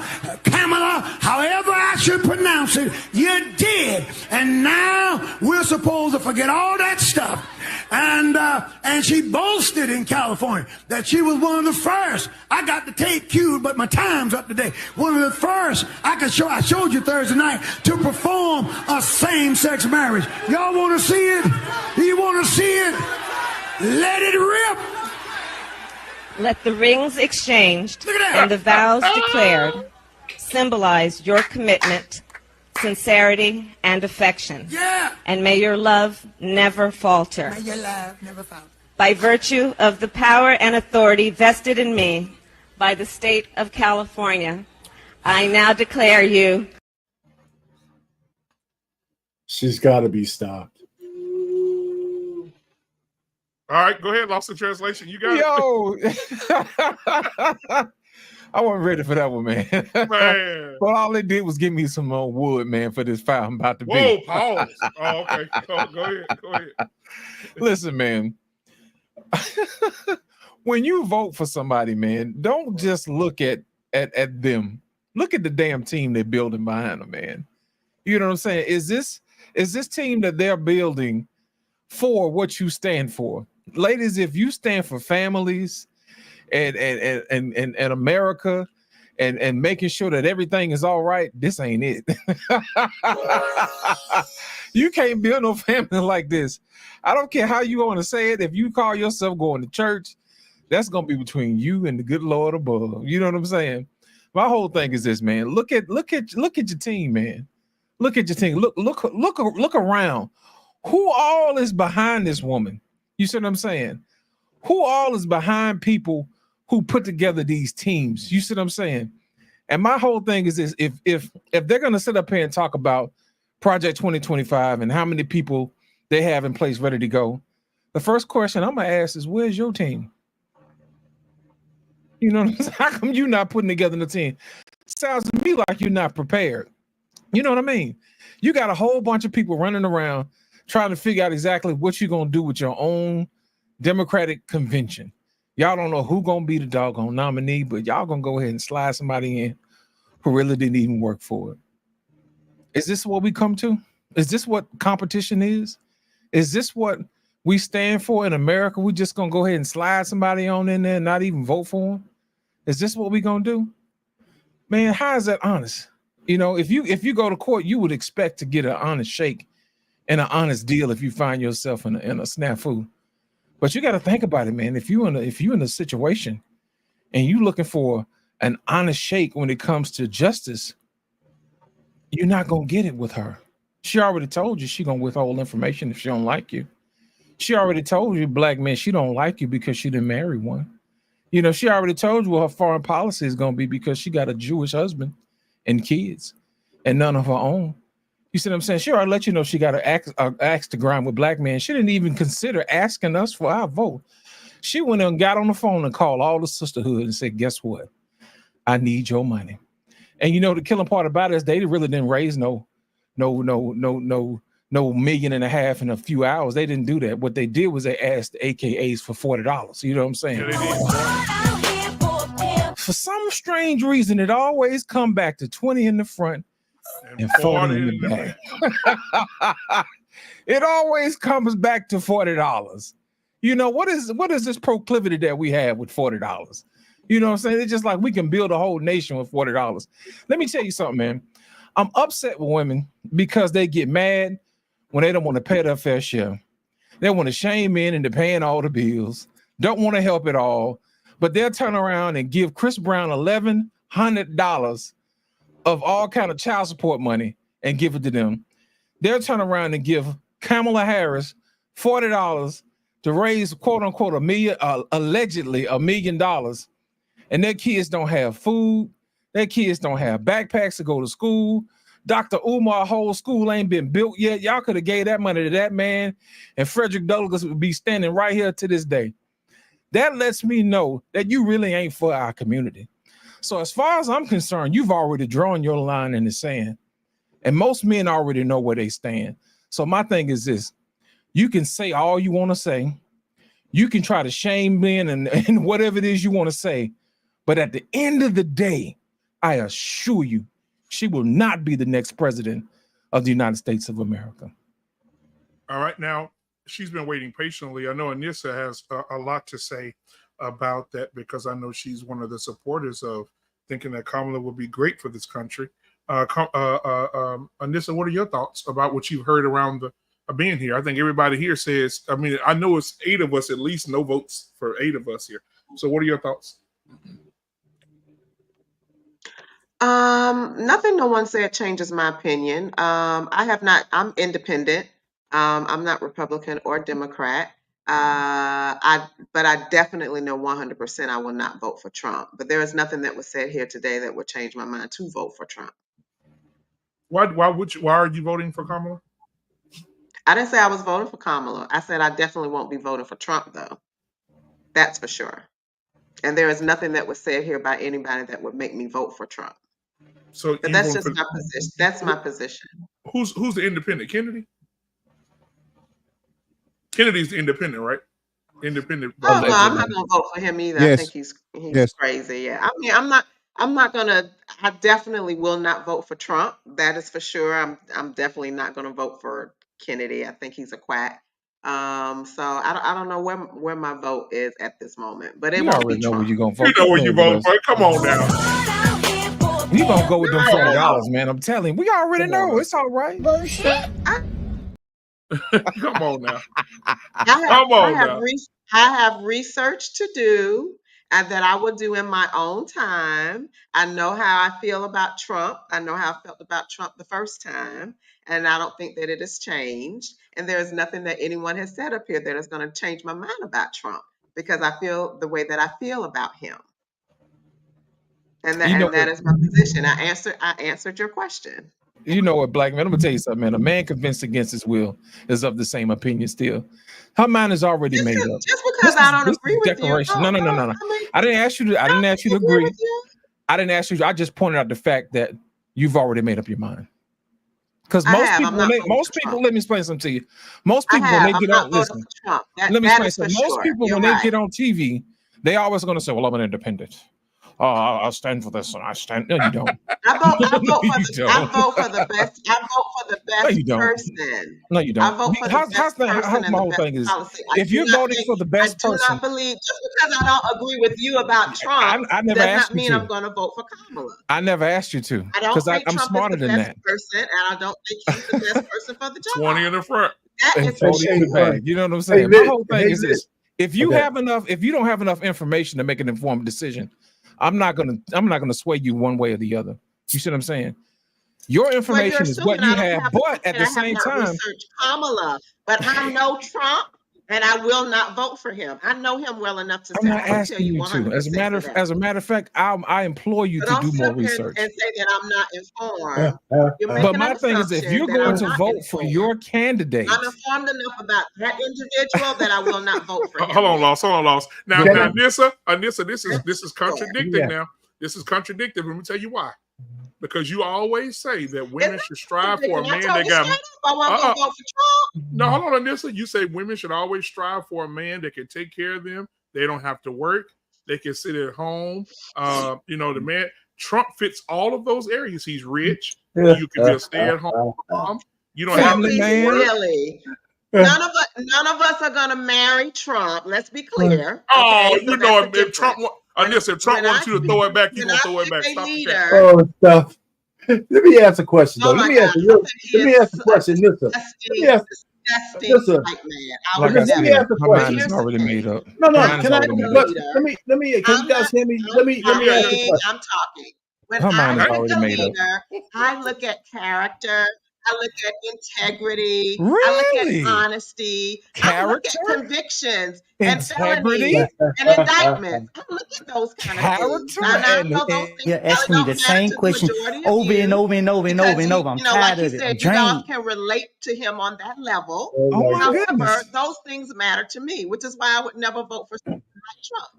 Speaker 15: however I should pronounce it, you did. And now we're supposed to forget all that stuff. And she boasted in California that she was one of the first. I got the tape queued, but my time's up today. One of the first I showed you Thursday night to perform a same-sex marriage. Y'all want to see it? You want to see it? Let it rip.
Speaker 16: Let the rings exchanged and the vows declared symbolize your commitment, sincerity, and affection.
Speaker 15: Yeah.
Speaker 16: And may your love never falter.
Speaker 15: May your love never falter.
Speaker 16: By virtue of the power and authority vested in me by the state of California, I now declare you.
Speaker 8: She's got to be stopped.
Speaker 5: All right, go ahead. Lost in translation. You got
Speaker 4: it. I wasn't ready for that one, man.
Speaker 5: Man.
Speaker 4: But all it did was give me some more wood, man, for this file I'm about to be.
Speaker 5: Whoa, pause. Oh, okay. Go ahead.
Speaker 4: Listen, man. When you vote for somebody, man, don't just look at them. Look at the damn team they're building behind them, man. You know what I'm saying? Is this team that they're building for what you stand for? Ladies, if you stand for families and America and making sure that everything is all right, this ain't it. You can't build no family like this. I don't care how you want to say it. If you call yourself going to church, that's gonna be between you and the good Lord above. You know what I'm saying? My whole thing is this, man. Look at your team, man. Look at your team. Look around. Who all is behind this woman? You see what I'm saying? Who all is behind people who put together these teams? You see what I'm saying? And my whole thing is this: if they're gonna sit up here and talk about Project 2025 and how many people they have in place ready to go, the first question I'm gonna ask is, where's your team? You know what I'm saying? How come you're not putting together the team? Sounds to me like you're not prepared. You know what I mean? You got a whole bunch of people running around trying to figure out exactly what you're going to do with your own Democratic convention. Y'all don't know who going to be the doggone nominee, but y'all going to go ahead and slide somebody in who really didn't even work for it. Is this what we come to? Is this what competition is? Is this what we stand for in America? We just going to go ahead and slide somebody on in there and not even vote for them? Is this what we gonna do? Man, how is that honest? You know, if you go to court, you would expect to get an honest shake and an honest deal if you find yourself in a snafu. But you got to think about it, man. If you in a situation and you looking for an honest shake when it comes to justice, you're not gonna get it with her. She already told you she gonna withhold information if she don't like you. She already told you, black man, she don't like you because she didn't marry one. You know, she already told you what her foreign policy is going to be because she got a Jewish husband and kids and none of her own. You see what I'm saying? She already let you know she got an axe to grind with black men. She didn't even consider asking us for our vote. She went and got on the phone and called all the sisterhood and said, guess what? I need your money. And you know, the killing part about it is they really didn't raise no $1.5 million in a few hours. They didn't do that. What they did was they asked the AKAs for $40. You know what I'm saying? For some strange reason, it always come back to 20 in the front and 40 in the back. It always comes back to $40. You know, what is this proclivity that we have with $40? You know what I'm saying? It's just like we can build a whole nation with $40. Let me tell you something, man. I'm upset with women because they get mad when they don't want to pay their fair share. They want to shame men into paying all the bills, don't want to help at all, but they'll turn around and give Chris Brown $1,100 of all kind of child support money and give it to them. They'll turn around and give Kamala Harris $40 to raise, quote unquote, allegedly $1 million, and their kids don't have food. Their kids don't have backpacks to go to school. Dr. Umar whole school ain't been built yet. Y'all could have gave that money to that man, and Frederick Douglass would be standing right here to this day. That lets me know that you really ain't for our community. So as far as I'm concerned, you've already drawn your line in the sand, and most men already know where they stand. So my thing is this: you can say all you want to say. You can try to shame men and whatever it is you want to say. But at the end of the day, I assure you, she will not be the next president of the United States of America.
Speaker 5: All right. Now, she's been waiting patiently. I know Anissa has a lot to say about that because I know she's one of the supporters of thinking that Kamala would be great for this country. Anissa, what are your thoughts about what you've heard around being here? I think everybody here says, I mean, I know it's 8 of us, at least no votes for 8 of us here. So what are your thoughts?
Speaker 1: Nothing no one said changes my opinion. I'm independent. I'm not Republican or Democrat. But I definitely know 100% I will not vote for Trump. But there is nothing that was said here today that would change my mind to vote for Trump.
Speaker 5: Why are you voting for Kamala?
Speaker 1: I didn't say I was voting for Kamala. I said I definitely won't be voting for Trump, though. That's for sure. And there is nothing that was said here by anybody that would make me vote for Trump.
Speaker 5: So
Speaker 1: but that's just my position. That's my position.
Speaker 5: Who's the independent? Kennedy? Kennedy's the independent, right? Independent.
Speaker 1: Oh, no, I'm not gonna vote for him either.
Speaker 14: Yes.
Speaker 1: I think he's crazy. Yeah. I mean, I'm not gonna. I definitely will not vote for Trump. That is for sure. I'm definitely not gonna vote for Kennedy. I think he's a quack. So I don't know where my vote is at this moment, but it
Speaker 4: You
Speaker 1: won't
Speaker 4: already
Speaker 1: be
Speaker 4: know where
Speaker 1: Trump.
Speaker 4: you're gonna vote.
Speaker 5: You know where you vote for. Come on now.
Speaker 4: You gonna go with them $40, man. I'm telling you. We already know. It's all right.
Speaker 1: Bullshit.
Speaker 5: Come on now.
Speaker 1: I have research to do and that I will do in my own time. I know how I feel about Trump. I know how I felt about Trump the first time, and I don't think that it has changed. And there is nothing that anyone has said up here that is going to change my mind about Trump because I feel the way that I feel about him. And that is my position. I answered your question.
Speaker 4: You know what, black man? I'm gonna tell you something, man. A man convinced against his will is of the same opinion still. Her mind is already made up.
Speaker 1: Just because I don't agree with you.
Speaker 4: No. I didn't ask you to agree. I didn't ask you. I just pointed out the fact that you've already made up your mind. Because most people, let me explain something to you. Most people when they get on, listen. Let me explain something. Most people when they get on TV, they always gonna say, "Well, I'm an independent," oh, I'll stand for this, and I stand. No, you don't.
Speaker 1: I vote for
Speaker 4: You
Speaker 1: the I
Speaker 4: don't.
Speaker 1: vote for the best. I vote for the
Speaker 4: No,
Speaker 1: best
Speaker 4: you don't.
Speaker 1: person.
Speaker 4: No, you
Speaker 1: I
Speaker 4: don't.
Speaker 1: vote for the
Speaker 4: How's
Speaker 1: best person
Speaker 4: how's
Speaker 1: and
Speaker 4: my
Speaker 1: the
Speaker 4: whole
Speaker 1: best
Speaker 4: thing is,
Speaker 1: policy.
Speaker 4: if you're voting for the
Speaker 1: I
Speaker 4: best
Speaker 1: do
Speaker 4: person,
Speaker 1: not believe just because I don't agree with you about Trump
Speaker 4: I never
Speaker 1: does
Speaker 4: asked
Speaker 1: not
Speaker 4: you
Speaker 1: mean I'm
Speaker 4: to.
Speaker 1: going to vote for Kamala.
Speaker 4: I never asked you to,
Speaker 1: I don't
Speaker 4: because
Speaker 1: think
Speaker 4: I'm
Speaker 1: Trump is
Speaker 4: smarter
Speaker 1: the
Speaker 4: than
Speaker 1: best
Speaker 4: that.
Speaker 1: person, and I don't think he's the best person for the job.
Speaker 5: 20 in the front.
Speaker 1: That
Speaker 4: And
Speaker 1: is for
Speaker 4: 40 in the
Speaker 1: sure.
Speaker 4: bag. You know what I'm
Speaker 8: Hey,
Speaker 4: saying? My
Speaker 8: Lit.
Speaker 4: whole thing
Speaker 8: Hey,
Speaker 4: is
Speaker 8: Lit.
Speaker 4: this: if you
Speaker 8: Okay.
Speaker 4: if you don't have enough information to make an informed decision, I'm not gonna sway you one way or the other. You see what I'm saying? Your
Speaker 1: Well, you're
Speaker 4: information is what
Speaker 1: assuming
Speaker 4: you
Speaker 1: I don't
Speaker 4: have,
Speaker 1: have
Speaker 4: but at
Speaker 1: and
Speaker 4: the
Speaker 1: I have
Speaker 4: same
Speaker 1: not
Speaker 4: time,
Speaker 1: researched Kamala, but I know Trump, and I will not vote for him. I know him well enough to
Speaker 4: I'm
Speaker 1: say
Speaker 4: not
Speaker 1: I can tell
Speaker 4: asking
Speaker 1: you
Speaker 4: you to.
Speaker 1: 100% for that.
Speaker 4: As a matter of fact, I implore you
Speaker 1: So
Speaker 4: to
Speaker 1: don't
Speaker 4: do
Speaker 1: sit
Speaker 4: more
Speaker 1: up here
Speaker 4: research.
Speaker 1: and say that I'm not informed. You're
Speaker 4: But
Speaker 1: making
Speaker 4: my
Speaker 1: an
Speaker 4: thing is, if
Speaker 1: assumption
Speaker 4: you're
Speaker 1: that
Speaker 4: going
Speaker 1: I'm
Speaker 4: to
Speaker 1: not
Speaker 4: vote for
Speaker 1: informed.
Speaker 4: your candidate,
Speaker 1: I'm informed enough about that individual that I will not vote for him.
Speaker 5: Hold on,
Speaker 1: yet.
Speaker 5: Lost. Hold on, Lost. Now,
Speaker 4: Go
Speaker 5: now,
Speaker 4: ahead.
Speaker 5: Nissa, this is contradicting
Speaker 8: Yeah.
Speaker 5: now. This is contradicting. Let me tell you why. Because you always say that
Speaker 1: It's
Speaker 5: women
Speaker 1: not
Speaker 5: should strive for a
Speaker 1: contradicting. I
Speaker 5: man
Speaker 1: told
Speaker 5: that
Speaker 1: you
Speaker 5: got.
Speaker 1: straight up I wasn't going to vote for Trump.
Speaker 5: No, hold on, Nissa. You say women should always strive for a man that can take care of them. They don't have to work. They can sit at home. The man Trump fits all of those areas. He's rich. You can be a stay-at-home mom. You don't have
Speaker 4: family
Speaker 5: to
Speaker 4: man.
Speaker 5: work.
Speaker 1: Silly. None of us are going to marry Trump. Let's be clear.
Speaker 5: Oh,
Speaker 1: Okay, so
Speaker 5: you know,
Speaker 1: that's the
Speaker 5: if Trump,
Speaker 1: difference.
Speaker 5: if Trump
Speaker 1: When I
Speaker 5: wants you to
Speaker 1: pick,
Speaker 5: throw it back, you're
Speaker 1: when
Speaker 5: gonna
Speaker 1: I
Speaker 5: throw it
Speaker 1: pick
Speaker 5: back.
Speaker 1: a
Speaker 5: Stop the cat.
Speaker 1: leader,
Speaker 8: Oh, stuff. Let me ask a question, though.
Speaker 1: oh my God, I think he
Speaker 8: Let me
Speaker 1: is
Speaker 8: ask a question, Nissa.
Speaker 1: disgusting
Speaker 8: Nissa.
Speaker 1: white man. I
Speaker 4: Like
Speaker 1: would
Speaker 4: I
Speaker 8: Let me
Speaker 1: never.
Speaker 4: said,
Speaker 8: ask a
Speaker 4: my
Speaker 1: But
Speaker 8: question.
Speaker 4: mind is
Speaker 1: here's the
Speaker 4: already
Speaker 1: thing.
Speaker 4: made up.
Speaker 8: No,
Speaker 4: My
Speaker 8: no.
Speaker 4: mind is
Speaker 8: Can I ask
Speaker 4: already
Speaker 8: a
Speaker 4: made up.
Speaker 8: question?
Speaker 1: Leader.
Speaker 8: Can you guys hear me?
Speaker 1: I'm
Speaker 8: Let me ask a
Speaker 1: talking.
Speaker 8: question.
Speaker 1: I'm talking. When
Speaker 4: Her
Speaker 1: I
Speaker 4: mind is
Speaker 1: pick
Speaker 4: already
Speaker 1: a
Speaker 4: made up.
Speaker 1: leader, I look at character, I look at integrity, I look at
Speaker 4: Really?
Speaker 1: honesty, I look
Speaker 4: Character?
Speaker 1: at convictions and
Speaker 4: Integrity?
Speaker 1: felonies and indictments. I look at those kind of things.
Speaker 4: Character?
Speaker 1: Now I
Speaker 4: And
Speaker 1: know those things
Speaker 17: You're
Speaker 1: probably
Speaker 17: asking me the
Speaker 1: don't matter
Speaker 17: same
Speaker 1: to the
Speaker 17: question
Speaker 1: majority of
Speaker 17: over and
Speaker 1: you
Speaker 17: over and over and over
Speaker 1: because
Speaker 17: and over. I'm
Speaker 1: like
Speaker 17: tired
Speaker 1: he
Speaker 17: of it. I'm
Speaker 1: said, you all
Speaker 17: drained.
Speaker 1: can relate to him on that level.
Speaker 8: Oh
Speaker 4: oh
Speaker 8: my
Speaker 4: my
Speaker 8: God.
Speaker 1: However,
Speaker 4: goodness.
Speaker 1: those things matter to me, which is why I would never vote for someone like Trump.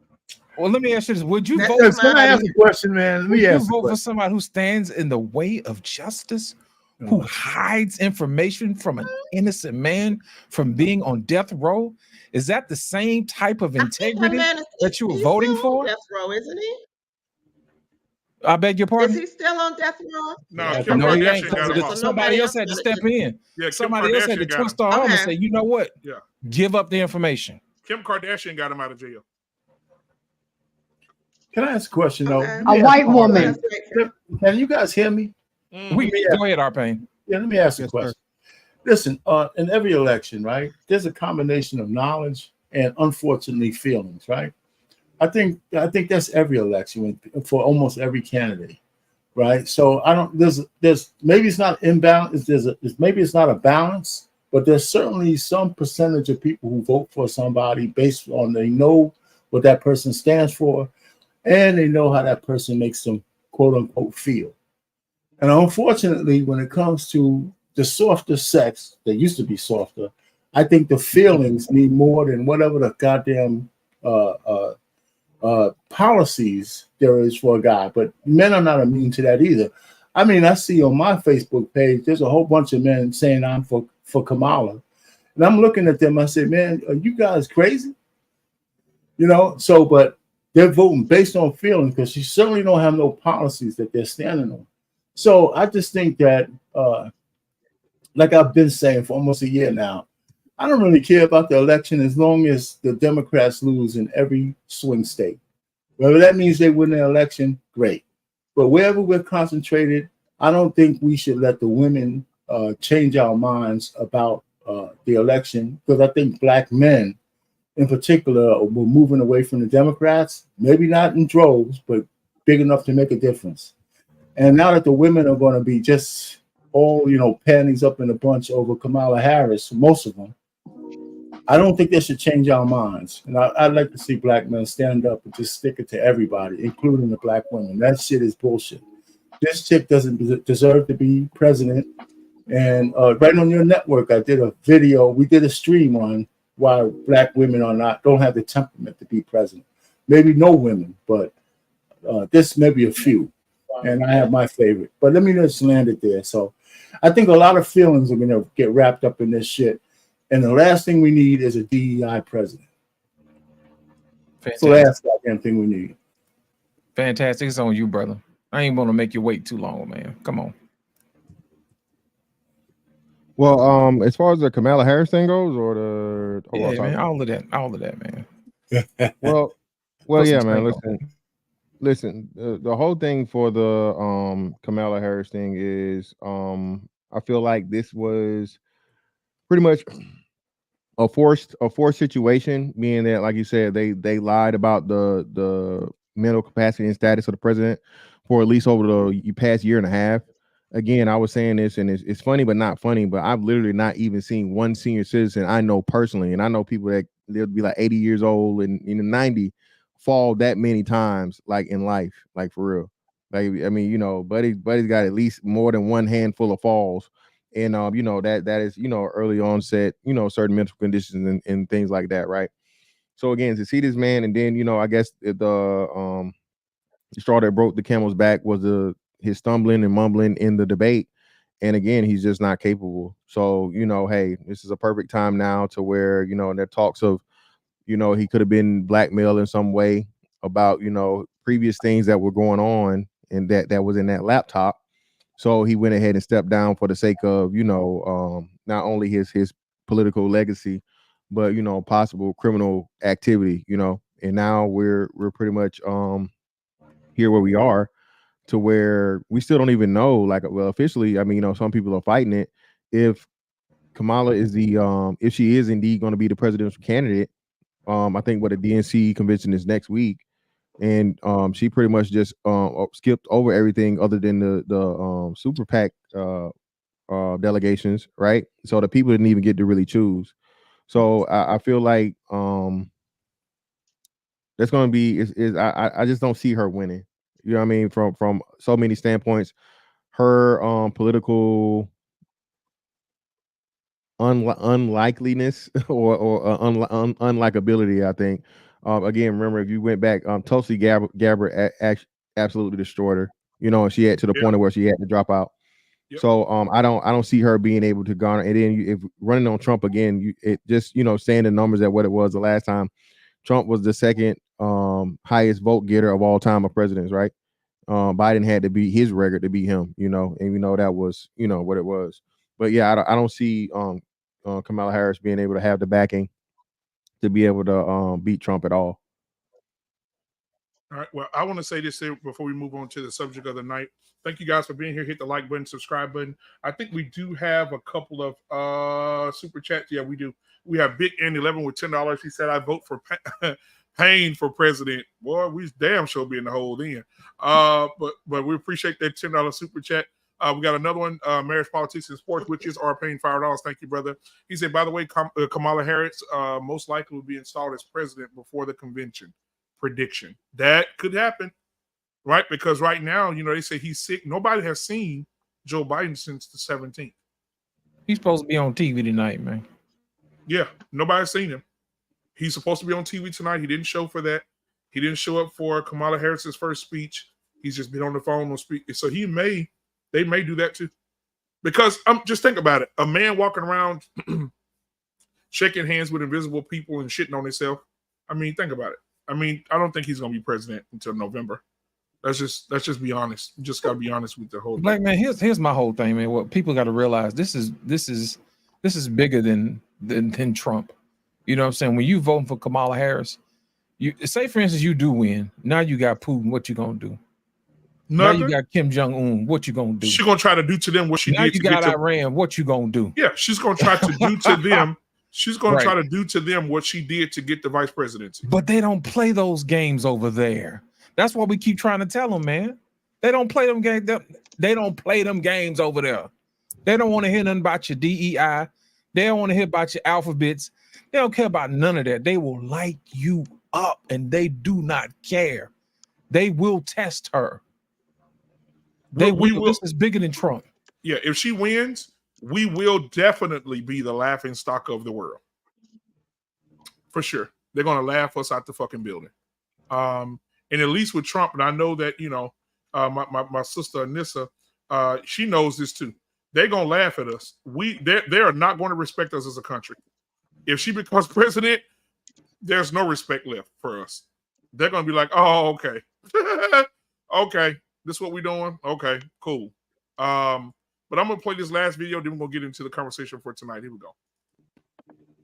Speaker 4: Well, let me ask you this: Would you
Speaker 1: That's
Speaker 4: vote for
Speaker 1: just
Speaker 8: Can
Speaker 1: my
Speaker 8: I
Speaker 4: somebody?
Speaker 8: ask a question, man? Let
Speaker 4: Would
Speaker 8: me
Speaker 4: you
Speaker 8: ask a
Speaker 4: vote for
Speaker 8: question.
Speaker 4: somebody who stands in the way of justice, who hides information from an innocent man from being on death row? Is that the same type of
Speaker 1: I think that
Speaker 4: integrity
Speaker 1: man
Speaker 4: that you were
Speaker 1: he's
Speaker 4: voting
Speaker 1: still on
Speaker 4: for?
Speaker 1: death row, isn't he?
Speaker 4: I beg your
Speaker 1: Is
Speaker 4: pardon?
Speaker 1: he still on death row?
Speaker 5: No, Kim
Speaker 4: No, he ain't.
Speaker 5: Kardashian got him
Speaker 1: Okay,
Speaker 5: off.
Speaker 1: so
Speaker 4: Somebody
Speaker 1: nobody
Speaker 4: else
Speaker 1: else
Speaker 4: had to
Speaker 1: got
Speaker 4: step
Speaker 1: it.
Speaker 4: in.
Speaker 5: Yeah, Kim
Speaker 4: Somebody else had to
Speaker 5: Kardashian got him.
Speaker 4: twist our arm and
Speaker 1: Okay.
Speaker 4: say, you know what?
Speaker 5: Yeah,
Speaker 4: Give up the information.
Speaker 5: Kim Kardashian got him out of jail.
Speaker 8: Can I ask a question, though?
Speaker 1: Okay.
Speaker 8: Let me
Speaker 9: A
Speaker 8: ask
Speaker 9: white
Speaker 8: you,
Speaker 9: woman.
Speaker 1: That's great for him.
Speaker 8: Can you guys hear me?
Speaker 4: We go ahead, Arpane.
Speaker 8: Yeah, let me ask a
Speaker 14: Yes,
Speaker 8: question.
Speaker 14: sir.
Speaker 8: Listen, in every election, right, there's a combination of knowledge and unfortunately feelings, right? I think that's every election for almost every candidate, right? So I don't there's maybe it's not imbalance, maybe it's not a balance, but there's certainly some percentage of people who vote for somebody based on they know what that person stands for and they know how that person makes them quote unquote feel. And unfortunately, when it comes to the softer sex, that used to be softer, I think the feelings need more than whatever the goddamn policies there is for a guy. But men are not immune to that either. I mean, I see on my Facebook page, there's a whole bunch of men saying I'm for Kamala. And I'm looking at them, I say, man, are you guys crazy? You know, so, but they're voting based on feelings because you certainly don't have no policies that they're standing on. So I just think that, like I've been saying for almost a year now, I don't really care about the election as long as the Democrats lose in every swing state. Whether that means they win the election, great. But wherever we're concentrated, I don't think we should let the women change our minds about the election, because I think black men in particular were moving away from the Democrats, maybe not in droves, but big enough to make a difference. And now that the women are going to be just all, panties up in a bunch over Kamala Harris, most of them, I don't think they should change our minds. And I'd like to see black men stand up and just stick it to everybody, including the black women. That shit is bullshit. This chick doesn't deserve to be president. And right on your network, I did a video. We did a stream on why black women don't have the temperament to be president. Maybe no women, but this may be a few. And I have my favorite. But let me just land it there. So I think a lot of feelings are going to get wrapped up in this shit. And the last thing we need is a DEI president. It's the last goddamn thing we need.
Speaker 4: Fantastic. It's on you, brother. I ain't gonna make you wait too long, man. Come on.
Speaker 14: Well, as far as the Kamala Harris thing goes, or the
Speaker 4: yeah, man, all of that, man.
Speaker 14: well,
Speaker 4: Put some
Speaker 14: yeah, man.
Speaker 4: tank on.
Speaker 14: Listen. The whole thing for the Kamala Harris thing is, I feel like this was pretty much a forced situation, meaning that, like you said, they lied about the mental capacity and status of the president for at least over the past year and a half. Again, I was saying this, and it's funny but not funny, but I've literally not even seen one senior citizen I know personally, and I know people that they'll be like 80 years old and in the 90 fall that many times, like in life, like for real. Like, I mean, you know, buddy's got at least more than one handful of falls, and you know, that is, you know, early onset, you know, certain mental conditions and things like that, right? So again, to see this man, and then, you know, I guess the straw that broke the camel's back was his stumbling and mumbling in the debate. And again, he's just not capable. So, you know, hey, this is a perfect time now to where, you know, there talks of, you know, he could have been blackmailed in some way about, you know, previous things that were going on, and that was in that laptop. So he went ahead and stepped down for the sake of, you know, not only his political legacy, but, you know, possible criminal activity, you know. And now we're pretty much here where we are, to where we still don't even know, like, well, officially, I mean, you know, some people are fighting it, if Kamala is if she is indeed going to be the presidential candidate. I think what the DNC convention is next week, and she pretty much just skipped over everything other than the super PAC delegations, right? So the people didn't even get to really choose. So I feel like that's going to be I just don't see her winning. You know what I mean? From so many standpoints, her political unlikeliness or unlikability, I think. Again, remember, if you went back, Tulsi Gabbard absolutely destroyed her. You know, she had to the point of where she had to drop out. Yep. So I don't see her being able to garner. And then if running on Trump again, it just, you know, saying the numbers at what it was the last time, Trump was the second highest vote getter of all time of presidents, right? Biden had to beat his record to beat him, you know, and we know that was, you know, what it was. But yeah, I don't see Kamala Harris being able to have the backing to be able to beat Trump at all.
Speaker 5: All right. Well, I want to say this here before we move on to the subject of the night. Thank you guys for being here. Hit the like button, subscribe button. I think we do have a couple of super chats. Yeah, we do. We have Big N11 with $10. He said, "I vote for Payne for president." Boy, we damn sure be in the hole then. But we appreciate that $10 super chat. We got another one, Marriage, Politics, and Sports, which is our Payne $5. Thank you, brother. He said, by the way, Kamala Harris most likely will be installed as president before the convention. Prediction. That could happen, right? Because right now, you know, they say he's sick. Nobody has seen Joe Biden since the 17th.
Speaker 4: He's supposed to be on TV tonight, man.
Speaker 5: Yeah, nobody's seen him. He's supposed to be on TV tonight. He didn't show for that. He didn't show up for Kamala Harris's first speech. He's just been on the phone on speak. So they may do that too. Because just think about it. A man walking around shaking hands with invisible people and shitting on himself. I mean, think about it. I mean, I don't think he's going to be president until November. Let's just be honest. You just got to be honest with the whole
Speaker 4: Black man, here's my whole thing, man. What people got to realize, this is bigger than Trump. You know what I'm saying? When you voting for Kamala Harris, you say, for instance, you do win. Now you got Putin. What you gonna do?
Speaker 5: Nothing.
Speaker 4: Now you got Kim Jong-un. What you gonna do?
Speaker 5: She's gonna try to do to them what she
Speaker 4: now
Speaker 5: did.
Speaker 4: You got Iran. What you gonna do?
Speaker 5: Yeah, she's gonna try to do to them. She's gonna try to do to them what she did to get the vice presidency.
Speaker 4: But they don't play those games over there. That's what we keep trying to tell them, man. They don't play them games. They don't play them games over there. They don't want to hear nothing about your DEI. They don't want to hear about your alphabets. They don't care about none of that. They will light you up, and they do not care. They will test her. They will. This is bigger than Trump.
Speaker 5: Yeah, if she wins, we will definitely be the laughing stock of the world. For sure. They're going to laugh us out the fucking building. And at least with Trump, and I know that, you know, my sister Anissa, she knows this too. They're going to laugh at us. They are not going to respect us as a country. If she becomes president, there's no respect left for us. they're gonna be like, oh, okay. Okay, this is what we're doing. Okay, cool. But I'm gonna play this last video, then we're gonna get into the conversation for tonight. Here we go.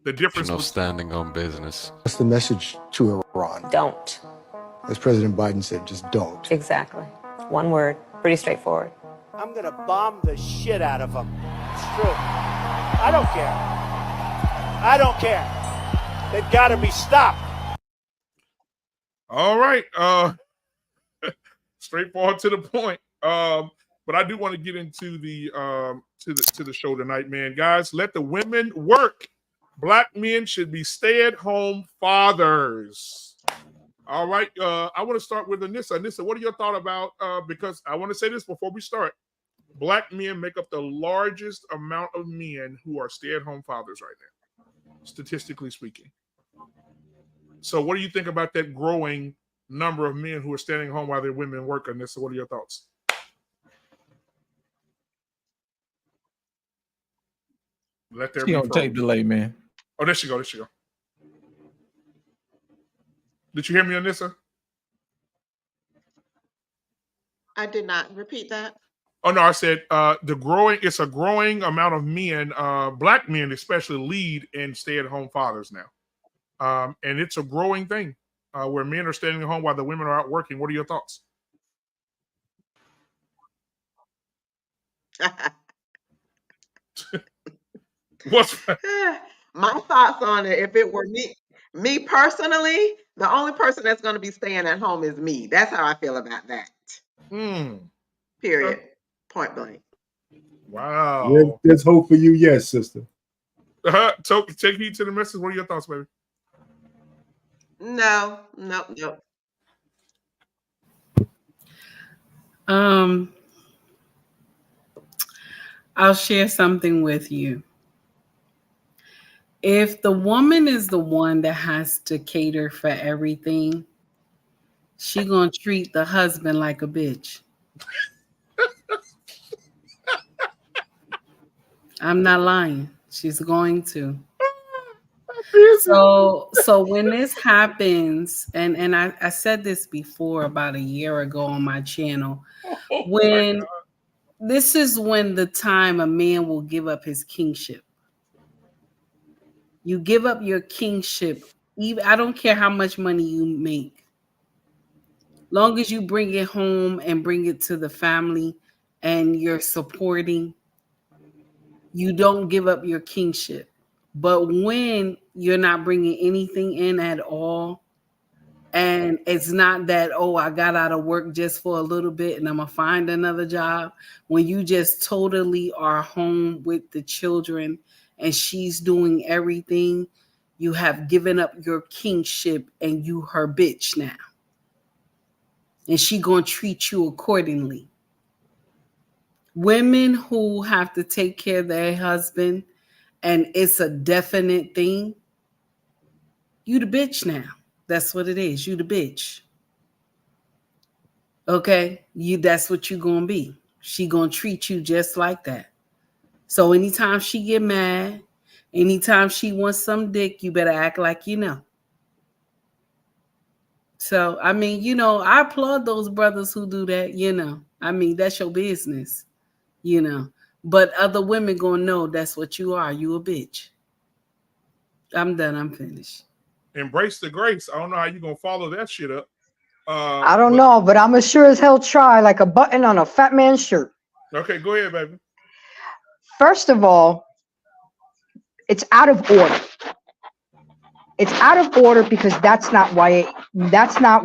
Speaker 5: The difference
Speaker 17: of standing on business.
Speaker 18: What's the message to Iran?
Speaker 19: Don't.
Speaker 18: As President Biden said, just don't.
Speaker 19: Exactly. One word. Pretty straightforward.
Speaker 20: I'm gonna bomb the shit out of them. It's true. I don't care. I don't care. They've got to be stopped.
Speaker 5: All right. Straightforward to the point. But I do want to get into the to the show tonight, man. Guys, let the women work. Black men should be stay-at-home fathers. All right. I want to start with Anissa. Anissa, what are your thoughts about because I want to say this before we start. Black men make up the largest amount of men who are stay-at-home fathers right now, statistically speaking. So what do you think about that growing number of men who are staying home while their women work? Anissa, what are your thoughts? Let there
Speaker 4: She
Speaker 5: be
Speaker 4: on tape delay, man.
Speaker 5: Oh, there she go. There she go. Did you hear me, Anissa?
Speaker 1: I did not. Repeat that.
Speaker 5: Oh no, I said it's a growing amount of men, black men especially, lead in stay-at-home fathers now. And it's a growing thing where men are staying at home while the women are out working. What are your thoughts? What's
Speaker 1: my thoughts on it? If it were me personally, the only person that's going to be staying at home is me. That's how I feel about that. Period. Point blank.
Speaker 5: Wow.
Speaker 8: There's hope for you, yes, sister.
Speaker 5: Take heed to the message. What are your thoughts, baby?
Speaker 1: No.
Speaker 10: I'll share something with you. If the woman is the one that has to cater for everything, she gonna treat the husband like a bitch. I'm not lying. She's going to. So when this happens, and I said this before about a year ago on my channel, when this is when the time a man will give up his kingship. You give up your kingship. Even I don't care how much money you make. Long as you bring it home and bring it to the family and you're supporting, you don't give up your kingship. But when you're not bringing anything in at all, and it's not that, oh, I got out of work just for a little bit and I'm going to find another job. When you just totally are home with the children and she's doing everything, you have given up your kingship and you her bitch now. And she going to treat you accordingly. Women who have to take care of their husband and it's a definite thing, you the bitch now. That's what it is. You the bitch. Okay? That's what you gonna be. She gonna treat you just like that. So anytime she get mad, anytime she wants some dick, you better act like you know. So, I mean, I applaud those brothers who do that, I mean, that's your business, But other women gonna know that's what you are. You a bitch. I'm done. I'm finished.
Speaker 5: Embrace the grace. I don't know how you're gonna follow that shit up.
Speaker 9: I don't know, but I'm sure as hell try like a button on a fat man's shirt.
Speaker 5: Okay, go ahead, baby.
Speaker 9: First of all, it's out of order. It's out of order because that's not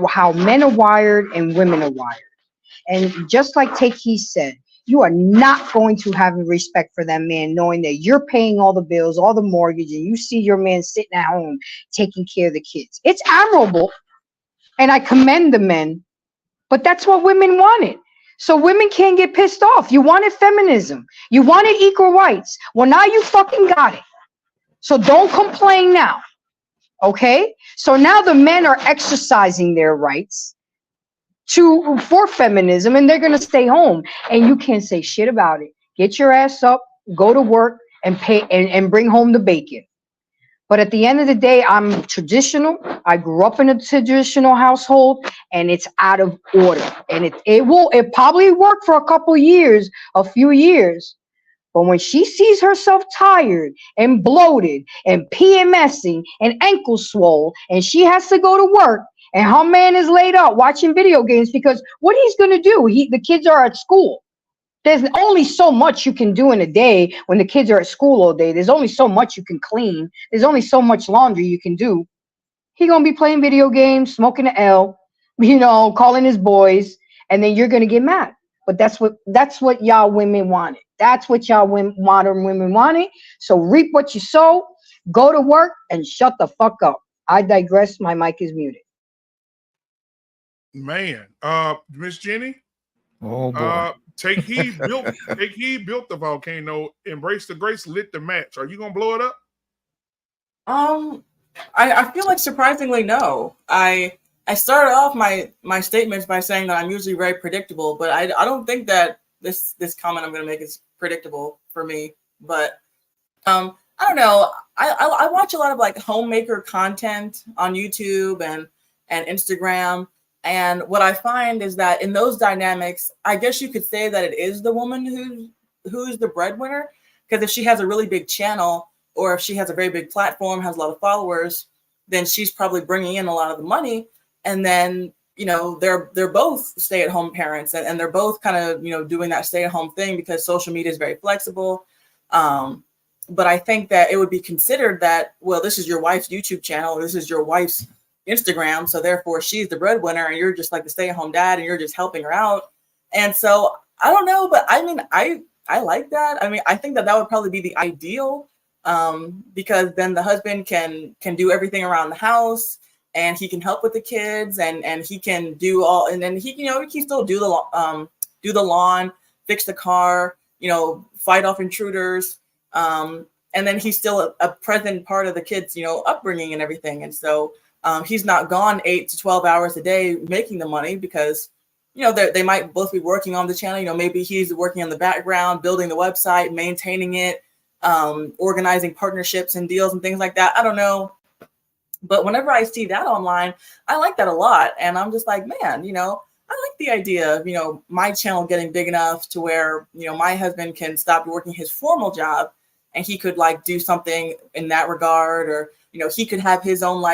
Speaker 9: how men are wired and women are wired. And just like Takey said, you are not going to have respect for that man knowing that you're paying all the bills, all the mortgage, and you see your man sitting at home taking care of the kids. It's admirable, and I commend the men, but that's what women wanted. So women can't get pissed off. You wanted feminism. You wanted equal rights. Well, now you fucking got it. So don't complain now, okay? So now the men are exercising their rights for feminism, and they're gonna stay home, and you can't say shit about it. Get your ass up, go to work, and pay and bring home the bacon. But at the end of the day, I'm traditional. I grew up in a traditional household, and it's out of order. And it probably work for a few years. But when she sees herself tired and bloated and PMSing and ankle swole, and she has to go to work, and her man is laid up watching video games, because what he's gonna do? The kids are at school. There's only so much you can do in a day when the kids are at school all day. There's only so much you can clean. There's only so much laundry you can do. He gonna be playing video games, smoking an L, calling his boys, and then you're gonna get mad. But that's what y'all women wanted. That's what y'all modern women wanted. So reap what you sow, go to work, and shut the fuck up. I digress. My mic is muted.
Speaker 5: Man, Miss Jenny.
Speaker 4: Oh boy.
Speaker 5: Take heed, built the volcano, embrace the grace, lit the match. Are you gonna blow it up?
Speaker 6: I feel like surprisingly no. I started off my statements by saying that I'm usually very predictable, but I don't think that this comment I'm gonna make is predictable for me. But I don't know. I watch a lot of like homemaker content on YouTube and Instagram. And what I find is that in those dynamics, I guess you could say that it is the woman who's the breadwinner, because if she has a really big channel, or if she has a very big platform, has a lot of followers, then she's probably bringing in a lot of the money. And then, they're both stay-at-home parents, and they're both kind of, doing that stay-at-home thing because social media is very flexible. But I think that it would be considered that, well, this is your wife's YouTube channel, or this is your wife's Instagram, so therefore she's the breadwinner and you're just like the stay-at-home dad and you're just helping her out. And so I don't know, but I mean, I like that. I mean, I think that would probably be the ideal, because then the husband can do everything around the house, and he can help with the kids, and he can do all, and then he can still do the lawn, fix the car, fight off intruders, and then he's still a present part of the kids, upbringing and everything. And so he's not gone 8 to 12 hours a day making the money, because, they might both be working on the channel. Maybe he's working on the background, building the website, maintaining it, organizing partnerships and deals and things like that. I don't know. But whenever I see that online, I like that a lot. And I'm just like, man, I like the idea of, my channel getting big enough to where, my husband can stop working his formal job and he could like do something in that regard, or, he could have his own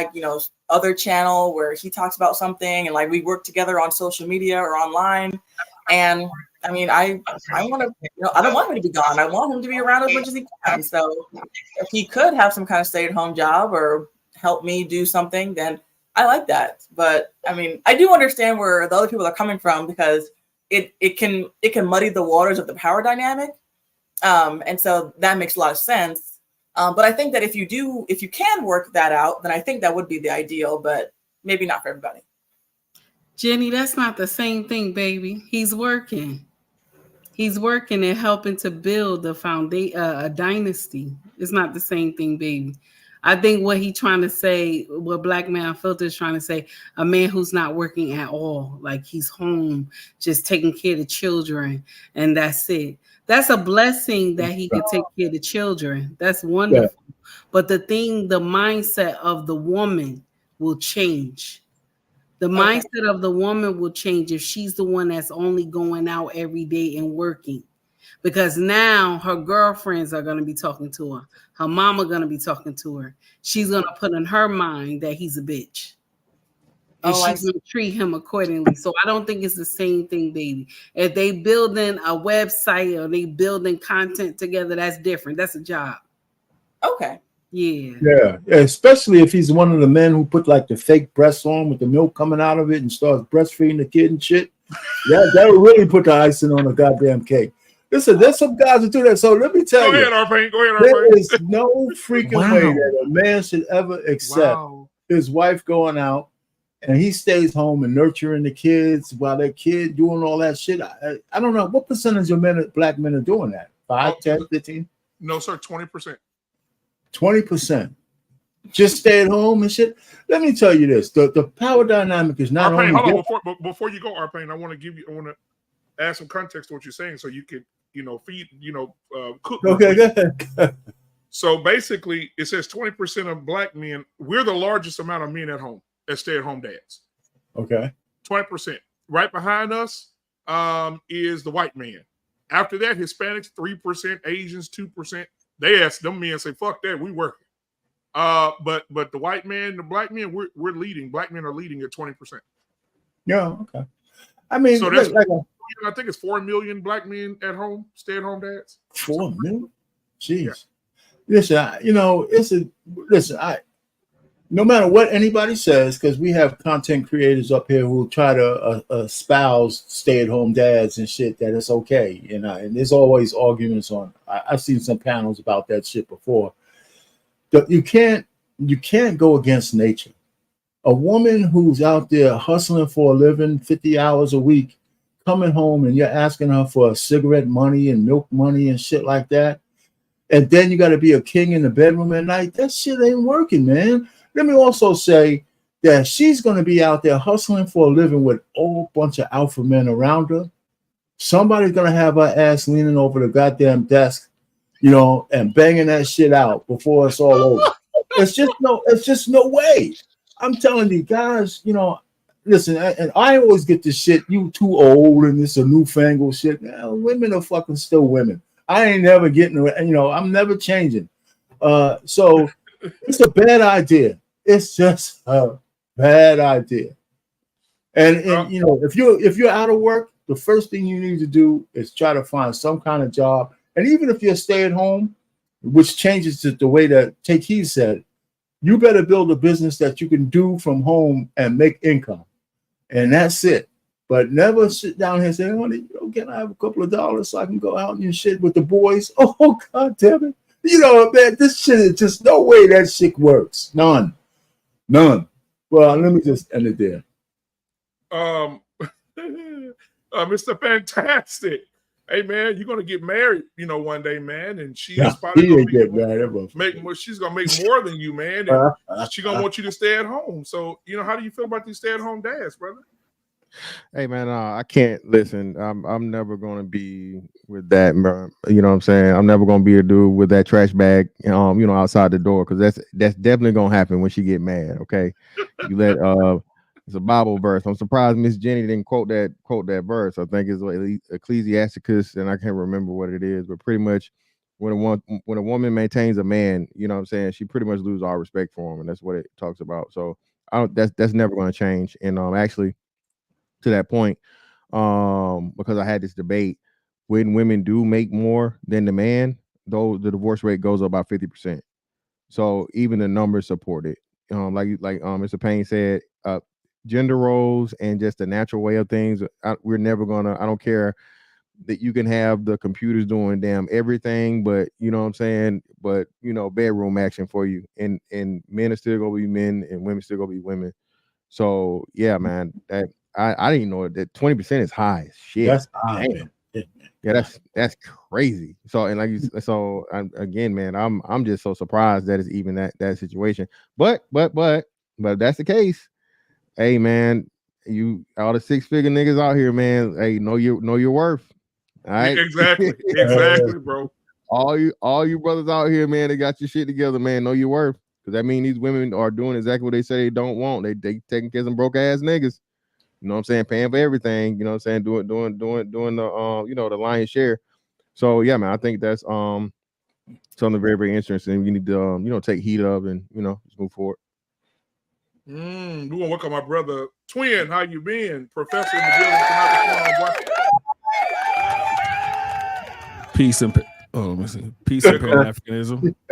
Speaker 6: other channel where he talks about something, and like we work together on social media or online. And I mean, I want to, I don't want him to be gone. I want him to be around as much as he can. So if he could have some kind of stay-at-home job or help me do something, then I like that. But I mean, I do understand where the other people are coming from, because it can muddy the waters of the power dynamic. And so that makes a lot of sense. But I think that if you can work that out, then I think that would be the ideal, but maybe not for everybody.
Speaker 10: Jenny, that's not the same thing, baby. He's working and helping to build a dynasty. It's not the same thing, baby. I think what he's trying to say, what Black Man Filter is trying to say, a man who's not working at all, like he's home, just taking care of the children, and that's it. That's a blessing that he could take care of the children. That's wonderful. Yeah. But the mindset of the woman will change. The mindset of the woman will change if she's the one that's only going out every day and working. Because now her girlfriends are going to be talking to her. Her mama going to be talking to her. She's going to put in her mind that he's a bitch. And she's going to treat him accordingly. So I don't think it's the same thing, baby. If they building a website or they building content together, that's different. That's a job.
Speaker 6: Okay.
Speaker 10: Yeah.
Speaker 8: Yeah. Especially if he's one of the men who put like the fake breasts on with the milk coming out of it and starts breastfeeding the kid and shit. Yeah, that would really put the icing on a goddamn cake. Listen, there's some guys who do that. So let me tell you.
Speaker 5: Go ahead,
Speaker 8: there is no freaking way that a man should ever accept his wife going out and he stays home and nurturing the kids while their kid doing all that shit. I don't know. What percentage of black men are doing that? 5, 10, 15?
Speaker 5: No, sir, 20%.
Speaker 8: 20%. Just stay at home and shit. Let me tell you this. The power dynamic is not
Speaker 5: Arpain,
Speaker 8: only...
Speaker 5: hold on, before you go, Arpain, I want to add some context to what you're saying so you could, feed, cook.
Speaker 8: Okay, go ahead.
Speaker 5: So basically, it says 20% of black men. We're the largest amount of men at home as stay-at-home dads.
Speaker 8: Okay.
Speaker 5: 20%. Right behind us is the white man. After that, Hispanics 3%, Asians 2%. They ask them men say, "Fuck that, we working." But the white man, the black men, we're leading. Black men are leading at 20%.
Speaker 8: Yeah. Okay. I mean,
Speaker 5: so that's
Speaker 8: like
Speaker 5: I think it's 4 million black men at home, stay-at-home dads.
Speaker 8: 4 million. Jeez. Yeah. Listen, no matter what anybody says, because we have content creators up here who try to espouse stay-at-home dads and shit that it's okay, and there's always arguments on. I've seen some panels about that shit before. You can't go against nature. A woman who's out there hustling for a living, 50 hours a week, coming home and you're asking her for cigarette money and milk money and shit like that, and then you got to be a king in the bedroom at night. That shit ain't working, man. Let me also say that she's going to be out there hustling for a living with a whole bunch of alpha men around her. Somebody's going to have her ass leaning over the goddamn desk, and banging that shit out before it's all over. It's just no way. I'm telling you guys, listen, and I always get this shit, you too old and this a newfangled shit. Women are fucking still women. I ain't never getting, I'm never changing. So it's a bad idea. It's just a bad idea. And if you're out of work, the first thing you need to do is try to find some kind of job. And even if you're staying home, which changes to the way that Take Heed said, you better build a business that you can do from home and make income. And that's it. But never sit down here and say, honey, can I have a couple of dollars so I can go out and shit with the boys? Oh, God damn it. Man, this shit is just no way that shit works. None. Well, let me just end it there.
Speaker 5: Mr. Fantastic. Hey man, you're gonna get married, one day, man, and she's probably gonna she's gonna make more than you, man, and she's gonna want you to stay at home. So, how do you feel about these stay-at-home dads, brother?
Speaker 14: Hey man, I can't listen. I'm never gonna be with that, bro. You know what I'm saying? I'm never gonna be a dude with that trash bag, outside the door, because that's definitely gonna happen when she get mad. Okay, you let it's a Bible verse. I'm surprised Miss Ginny didn't quote that verse. I think it's Ecclesiasticus, and I can't remember what it is, but pretty much when a woman maintains a man, you know what I'm saying, she pretty much loses all respect for him, and that's what it talks about. So that's never going to change. And actually, to that point, because I had this debate, when women do make more than the man, though, the divorce rate goes up by 50%. So even the numbers support it. Like Mr. Payne said, gender roles and just the natural way of things, we're never gonna, I don't care that you can have the computers doing damn everything, but you know what I'm saying, but bedroom action for you, and men are still gonna be men and women still gonna be women. So yeah, man, that I didn't know that 20% is high as shit.
Speaker 8: That's high, man.
Speaker 14: Yeah, that's crazy. So, and again, man, I'm just so surprised that it's even that situation. But if that's the case, hey man, you all the 6-figure niggas out here, man. Hey, know your worth. All right,
Speaker 5: exactly, bro.
Speaker 14: All you brothers out here, man, they got your shit together, man. Know your worth, because that means these women are doing exactly what they say they don't want. They taking care of some broke ass niggas. You know what I'm saying? Paying for everything. You know what I'm saying? Doing the the lion's share. So yeah, man, I think that's something very, very interesting. You need to take heed of and just move forward.
Speaker 5: We want to welcome my brother Twin. How you been, Professor in the building tonight?
Speaker 17: Peace and Pan-Africanism.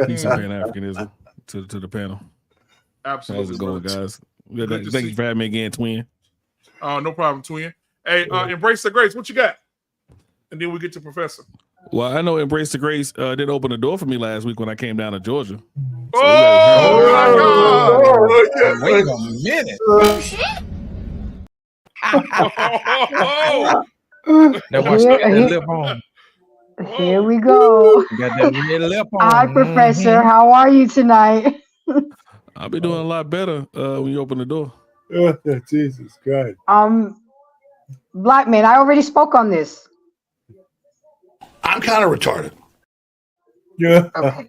Speaker 17: Peace and Pan-Africanism to the panel.
Speaker 5: Absolutely.
Speaker 17: How's it going, guys? Thank you for having me again, Twin.
Speaker 5: No problem, Twin. Hey, Embrace the Grace. What you got? And then we get to Professor.
Speaker 17: Well, I know Embrace the Grace did open the door for me last week when I came down to Georgia. So
Speaker 4: wait a minute.
Speaker 9: Here we go.
Speaker 4: Got that red lip on.
Speaker 9: Hi, Professor. How are you tonight?
Speaker 17: I'll be doing a lot better when you open the door.
Speaker 8: Oh, Jesus Christ.
Speaker 9: Black man, I already spoke on this.
Speaker 15: I'm kind of retarded.
Speaker 8: Yeah.
Speaker 9: Okay.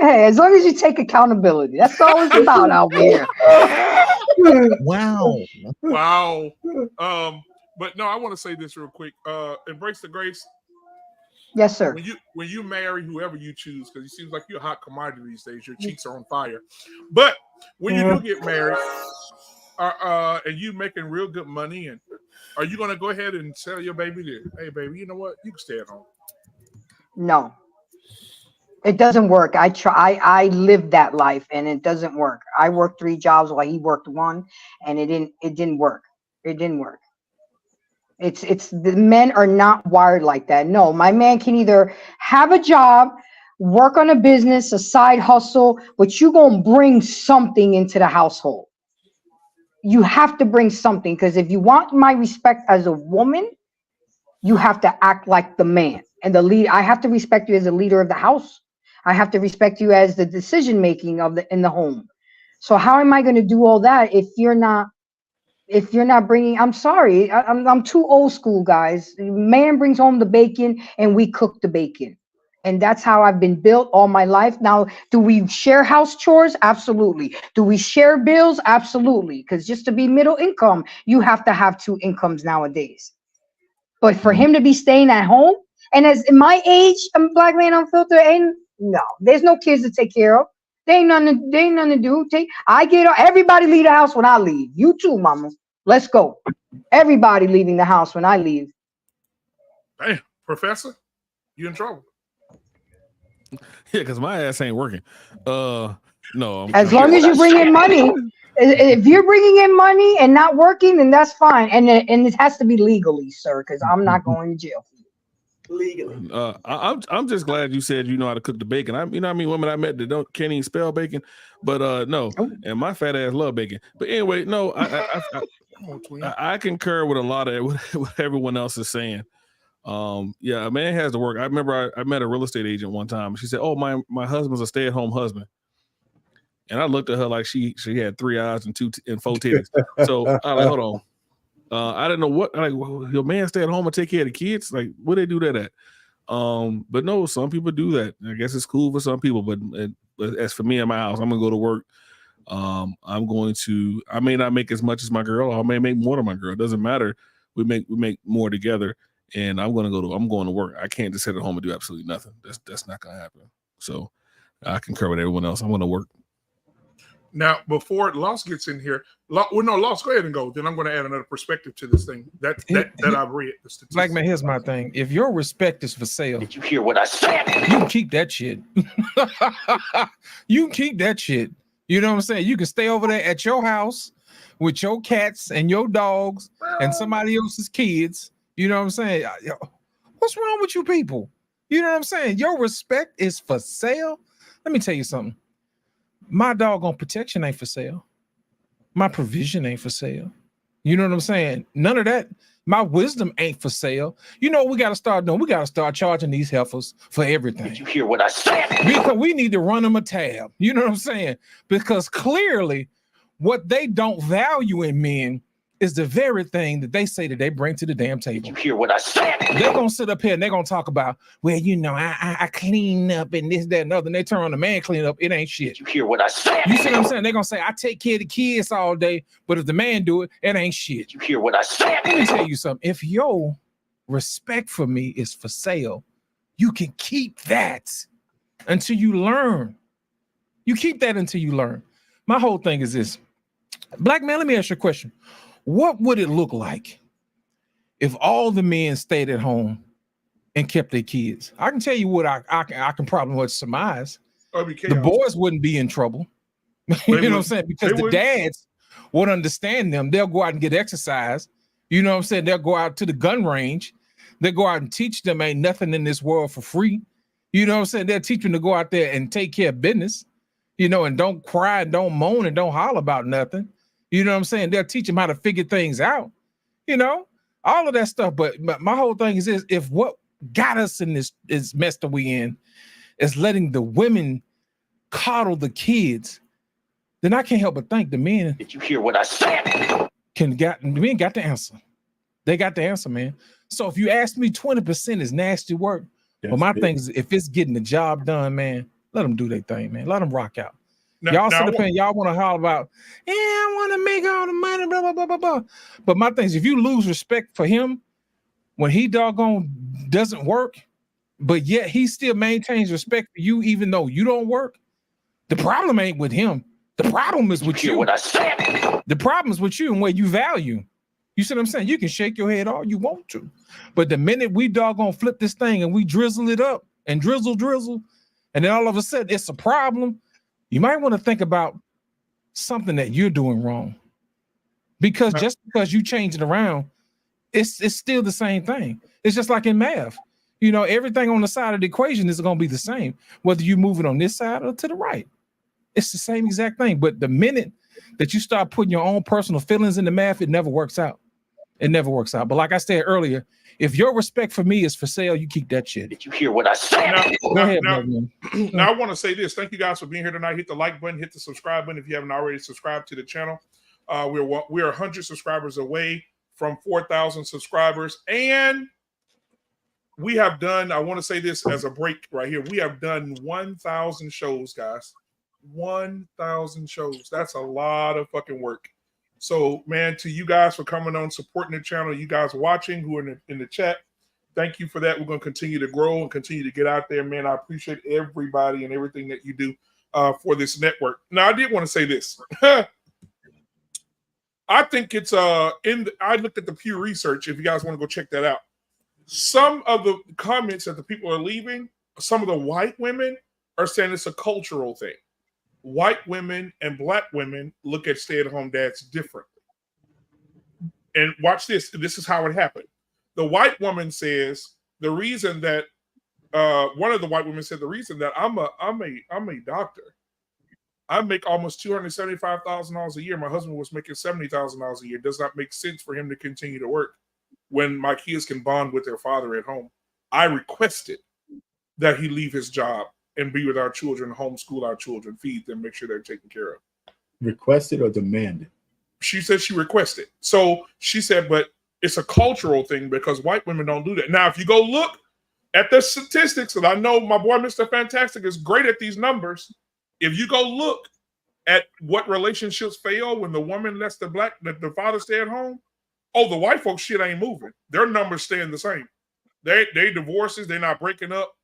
Speaker 9: Hey, as long as you take accountability, that's all it's about out here.
Speaker 14: Wow.
Speaker 5: Wow. But no, I want to say this real quick. Embrace the grace.
Speaker 9: Yes, sir.
Speaker 5: When you marry whoever you choose, because it seems like you're a hot commodity these days, your cheeks are on fire. But when you do get married, and you making real good money, and are you going to go ahead and tell your baby that, hey, baby, you know what, you can stay at home?
Speaker 9: No, it doesn't work. I lived that life, and it doesn't work. I worked 3 jobs while he worked 1, and it didn't work. It didn't work. It's the men are not wired like that. No, my man can either have a job, work on a business, a side hustle, but you're gonna bring something into the household. You have to bring something, because if you want my respect as a woman, you have to act like the man and the lead. I have to respect you as a leader of the house. I have to respect you as the decision making in the home. So how am I going to do all that if you're not bringing? I'm sorry, I'm too old school, guys. Man brings home the bacon and we cook the bacon, and that's how I've been built all my life. Now, do we share house chores? Absolutely. Do we share bills? Absolutely. Because just to be middle income, you have to have 2 incomes nowadays. But for him to be staying at home, and as in my age, I'm Black Man Unfiltered, there's no kids to take care of. They ain't nothing to do. Everybody leave the house when I leave. You too, mama. Let's go. Everybody leaving the house when I leave.
Speaker 5: Damn, Professor, you in trouble.
Speaker 17: Yeah, because my ass ain't working. No.
Speaker 9: As long as you bring in money. If you're bringing in money and not working, then that's fine. And it has to be legally, sir, because I'm not going to jail for you.
Speaker 6: Legally.
Speaker 17: I'm just glad you said you know how to cook the bacon. Women I met that can't even spell bacon, but no, and my fat ass love bacon. But anyway, no, I concur with a lot of what everyone else is saying. Yeah, a man has to work. I remember I met a real estate agent one time. She said, "Oh, my husband's a stay-at-home husband." And I looked at her like she had 3 eyes and 4 titties. So I like, hold on. I didn't know what, like, your man stay at home and take care of the kids. Like, where they do that at? But no, some people do that. I guess it's cool for some people, but as for me in my house, I'm gonna go to work. I may not make as much as my girl, or I may make more than my girl. It doesn't matter. We make more together, and I'm going to work. I can't just sit at home and do absolutely nothing. That's not gonna happen. So I concur with everyone else. I'm going to work.
Speaker 5: Now, before Lost gets in here, Lost, go ahead and go. Then I'm going to add another perspective to this thing that I've read.
Speaker 4: Black Man, here's my thing. If your respect is for sale,
Speaker 20: Did you hear what I said?
Speaker 4: you can keep that shit. You can keep that shit. You know what I'm saying? You can stay over there at your house with your cats and your dogs and somebody else's kids. You know what I'm saying? What's wrong with you people? You know what I'm saying? Your respect is for sale. Let me tell you something. My doggone protection ain't for sale. My provision ain't for sale. You know what I'm saying? None of that. My wisdom ain't for sale. You know what we got to start doing? We got to start charging these heifers for everything.
Speaker 20: Did you hear what I said?
Speaker 4: Because we need to run them a tab. You know what I'm saying? Because clearly what they don't value in men is the very thing that they say that they bring to the damn table.
Speaker 20: Did you hear what I said?
Speaker 4: They're going to sit up here and they're going to talk about, well, you know, I clean up and this, that, and other. And they turn on the man clean up. It ain't shit.
Speaker 20: Did you hear what I said?
Speaker 4: You see what I'm saying? They're going to say, I take care of the kids all day, but if the man do it, it ain't shit.
Speaker 20: Did you hear what I said?
Speaker 4: Let me tell you something. If your respect for me is for sale, you can keep that until you learn. You keep that until you learn. My whole thing is this. Black Man, let me ask you a question. What would it look like if all the men stayed at home and kept their kids? I can tell you what I can probably surmise. The boys wouldn't be in trouble. You know what I'm saying? Because the dads would understand them. They'll go out and get exercise. You know what I'm saying? They'll go out to the gun range. They'll go out and teach them ain't nothing in this world for free. You know what I'm saying? They'll teach them to go out there and take care of business, you know, and don't cry and don't moan and don't holler about nothing. You know what I'm saying? They'll teach them how to figure things out, you know, all of that stuff. But my whole thing is this: if what got us in this mess that we in is letting the women coddle the kids, then I can't help but think the men.
Speaker 20: Did you hear what I said?
Speaker 4: The men got the answer. They got the answer, man. So if you ask me, 20% is nasty work. But my thing is, if it's getting the job done, man, let them do their thing, man. Let them rock out. Y'all sit up here and y'all want to holler about, yeah, I want to make all the money, blah, blah, blah, blah, blah. But my thing is, if you lose respect for him when he doggone doesn't work, but yet he still maintains respect for you even though you don't work, the problem ain't with him. The problem is with you. What I said. The problem is with you and what you value. You see what I'm saying? You can shake your head all you want to. But the minute we doggone flip this thing and we drizzle it up and drizzle, and then all of a sudden it's a problem, you might want to think about something that you're doing wrong. Because just because you change it around, it's still the same thing. It's just like in math. You know, everything on the side of the equation is going to be the same, whether you move it on this side or to the right. It's the same exact thing. But the minute that you start putting your own personal feelings in the math, it never works out. It never works out. But like I said earlier, if your respect for me is for sale, you keep that shit. Did you hear what I said?
Speaker 5: Now I want to say this. Thank you guys for being here tonight. Hit the like button, hit the subscribe button if you haven't already subscribed to the channel. We're 100 subscribers away from 4,000 subscribers. And we have done, I want to say this as a break right here. We have done 1,000 shows, guys. 1,000 shows. That's a lot of fucking work. So, man, to you guys for coming on, supporting the channel, you guys watching who are in the chat, thank you for that. We're going to continue to grow and continue to get out there, man. I appreciate everybody and everything that you do for this network. Now, I did want to say this. I think it's I looked at the Pew Research, if you guys want to go check that out. Some of the comments that the people are leaving, some of the white women are saying it's a cultural thing. White women and black women look at stay-at-home dads differently. And watch this. This is how it happened. The white woman says the reason that one of the white women said the reason that I'm a doctor. I make almost $275,000 a year. My husband was making $70,000 a year. It does not make sense for him to continue to work when my kids can bond with their father at home. I requested that he leave his job and be with our children, homeschool our children, feed them, make sure they're taken care of.
Speaker 8: Requested or demanded?
Speaker 5: She said she requested. So she said, but it's a cultural thing because white women don't do that. Now, if you go look at the statistics, and I know my boy Mr. Fantastic is great at these numbers. If you go look at what relationships fail when the woman lets the father stay at home, the white folks shit ain't moving. Their numbers staying the same. They divorces, they're not breaking up.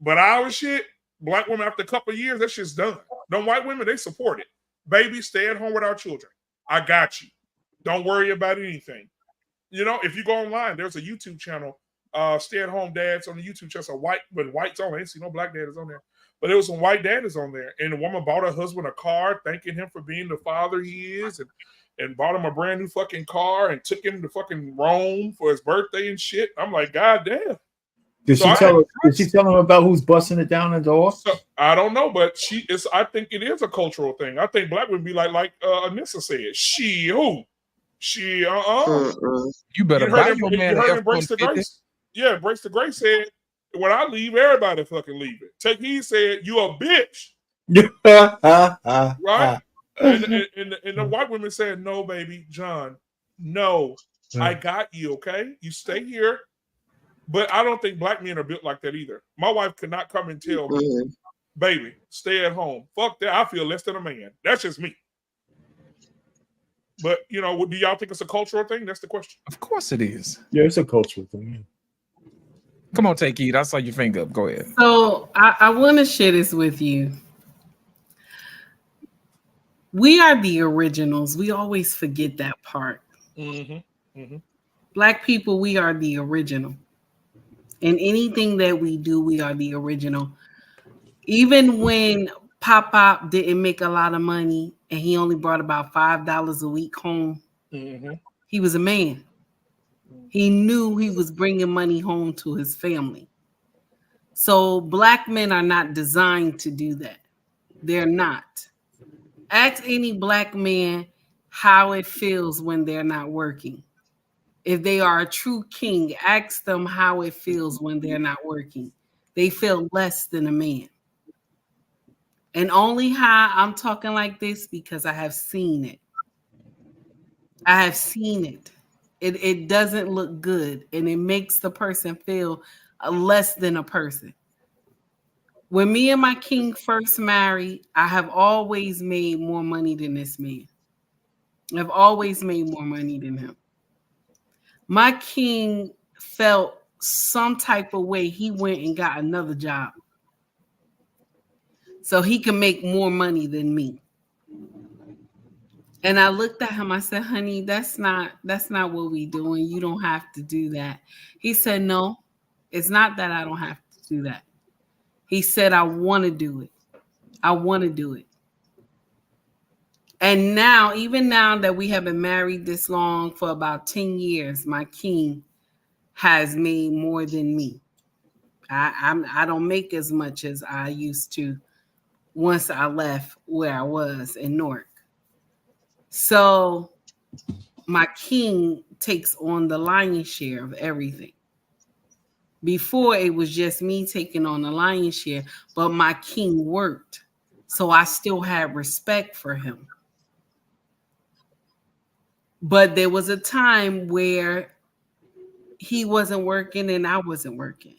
Speaker 5: But our shit, black women after a couple of years, that shit's done. Them white women, they support it. Baby, stay at home with our children. I got you. Don't worry about anything. You know, if you go online, there's a YouTube channel, Stay at Home Dads on the YouTube channel. So whites only. I ain't see no black daddies on there. But there was some white daddies on there. And the woman bought her husband a car, thanking him for being the father he is, and bought him a brand new fucking car and took him to fucking Rome for his birthday and shit. I'm like, God damn.
Speaker 8: Did she tell him about who's busting it down the door?
Speaker 5: So, I don't know, but I think it is a cultural thing. I think black would be like Anissa said. She who? She
Speaker 4: You better buy your man an
Speaker 5: Embrace the Grace. Yeah, Embrace the Grace said, when I leave, everybody fucking leave it. Take Heed said, you a bitch. Right? And the white women said, no, baby, John, no, I got you, okay? You stay here. But I don't think black men are built like that either. My wife could not come and tell me, baby, stay at home. Fuck that. I feel less than a man. That's just me. But, you know, do y'all think it's a cultural thing? That's the question.
Speaker 4: Of course it is.
Speaker 8: Yeah, it's a cultural thing.
Speaker 4: Come on, take it. I saw your finger up. Go ahead.
Speaker 10: So I want to share this with you. We are the originals. We always forget that part. Black people, we are the original. In anything that we do, we are the original. Even when Pop didn't make a lot of money and he only brought about $5 a week home, he was a man. He knew he was bringing money home to his family. So black men are not designed to do that. They're not. Ask any black man how it feels when they're not working. If they are a true king, ask them how it feels when they're not working. They feel less than a man. And only how I'm talking like this because I have seen it. I have seen it. It doesn't look good, and it makes the person feel less than a person. When me and my king first married, I have always made more money than this man. I've always made more money than him. My king felt some type of way. He went and got another job so he can make more money than me. And I looked at him. I said, honey, that's not what we doing. You don't have to do that. He said, no, it's not that I don't have to do that. He said, I want to do it. I want to do it. And now, even now that we have been married this long, for about 10 years, my king has made more than me. I don't make as much as I used to once I left where I was in Newark. So my king takes on the lion's share of everything. Before, it was just me taking on the lion's share, but my king worked. So I still had respect for him. But there was a time where he wasn't working and I wasn't working.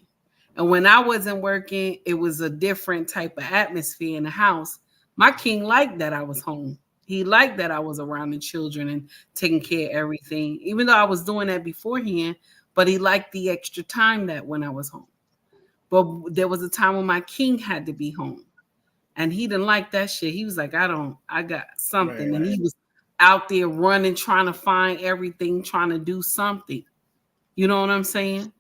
Speaker 10: And when I wasn't working, it was a different type of atmosphere in the house. My king liked that I was home. He liked that I was around the children and taking care of everything, even though I was doing that beforehand, but he liked the extra time that when I was home. But there was a time when my king had to be home and he didn't like that shit. He was like, I got something. Right. And he was out there running, trying to find everything, trying to do something. You know what I'm saying?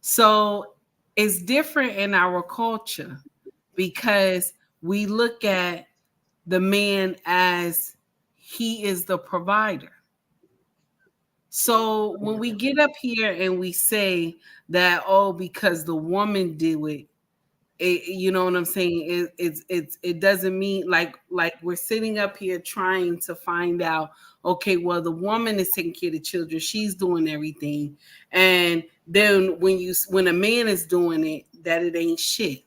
Speaker 10: So it's different in our culture because we look at the man as he is the provider. So when we get up here and we say that, oh, because the woman did it, you know what I'm saying? It doesn't mean like we're sitting up here trying to find out, okay, well, the woman is taking care of the children, she's doing everything, and then when a man is doing it, that it ain't shit.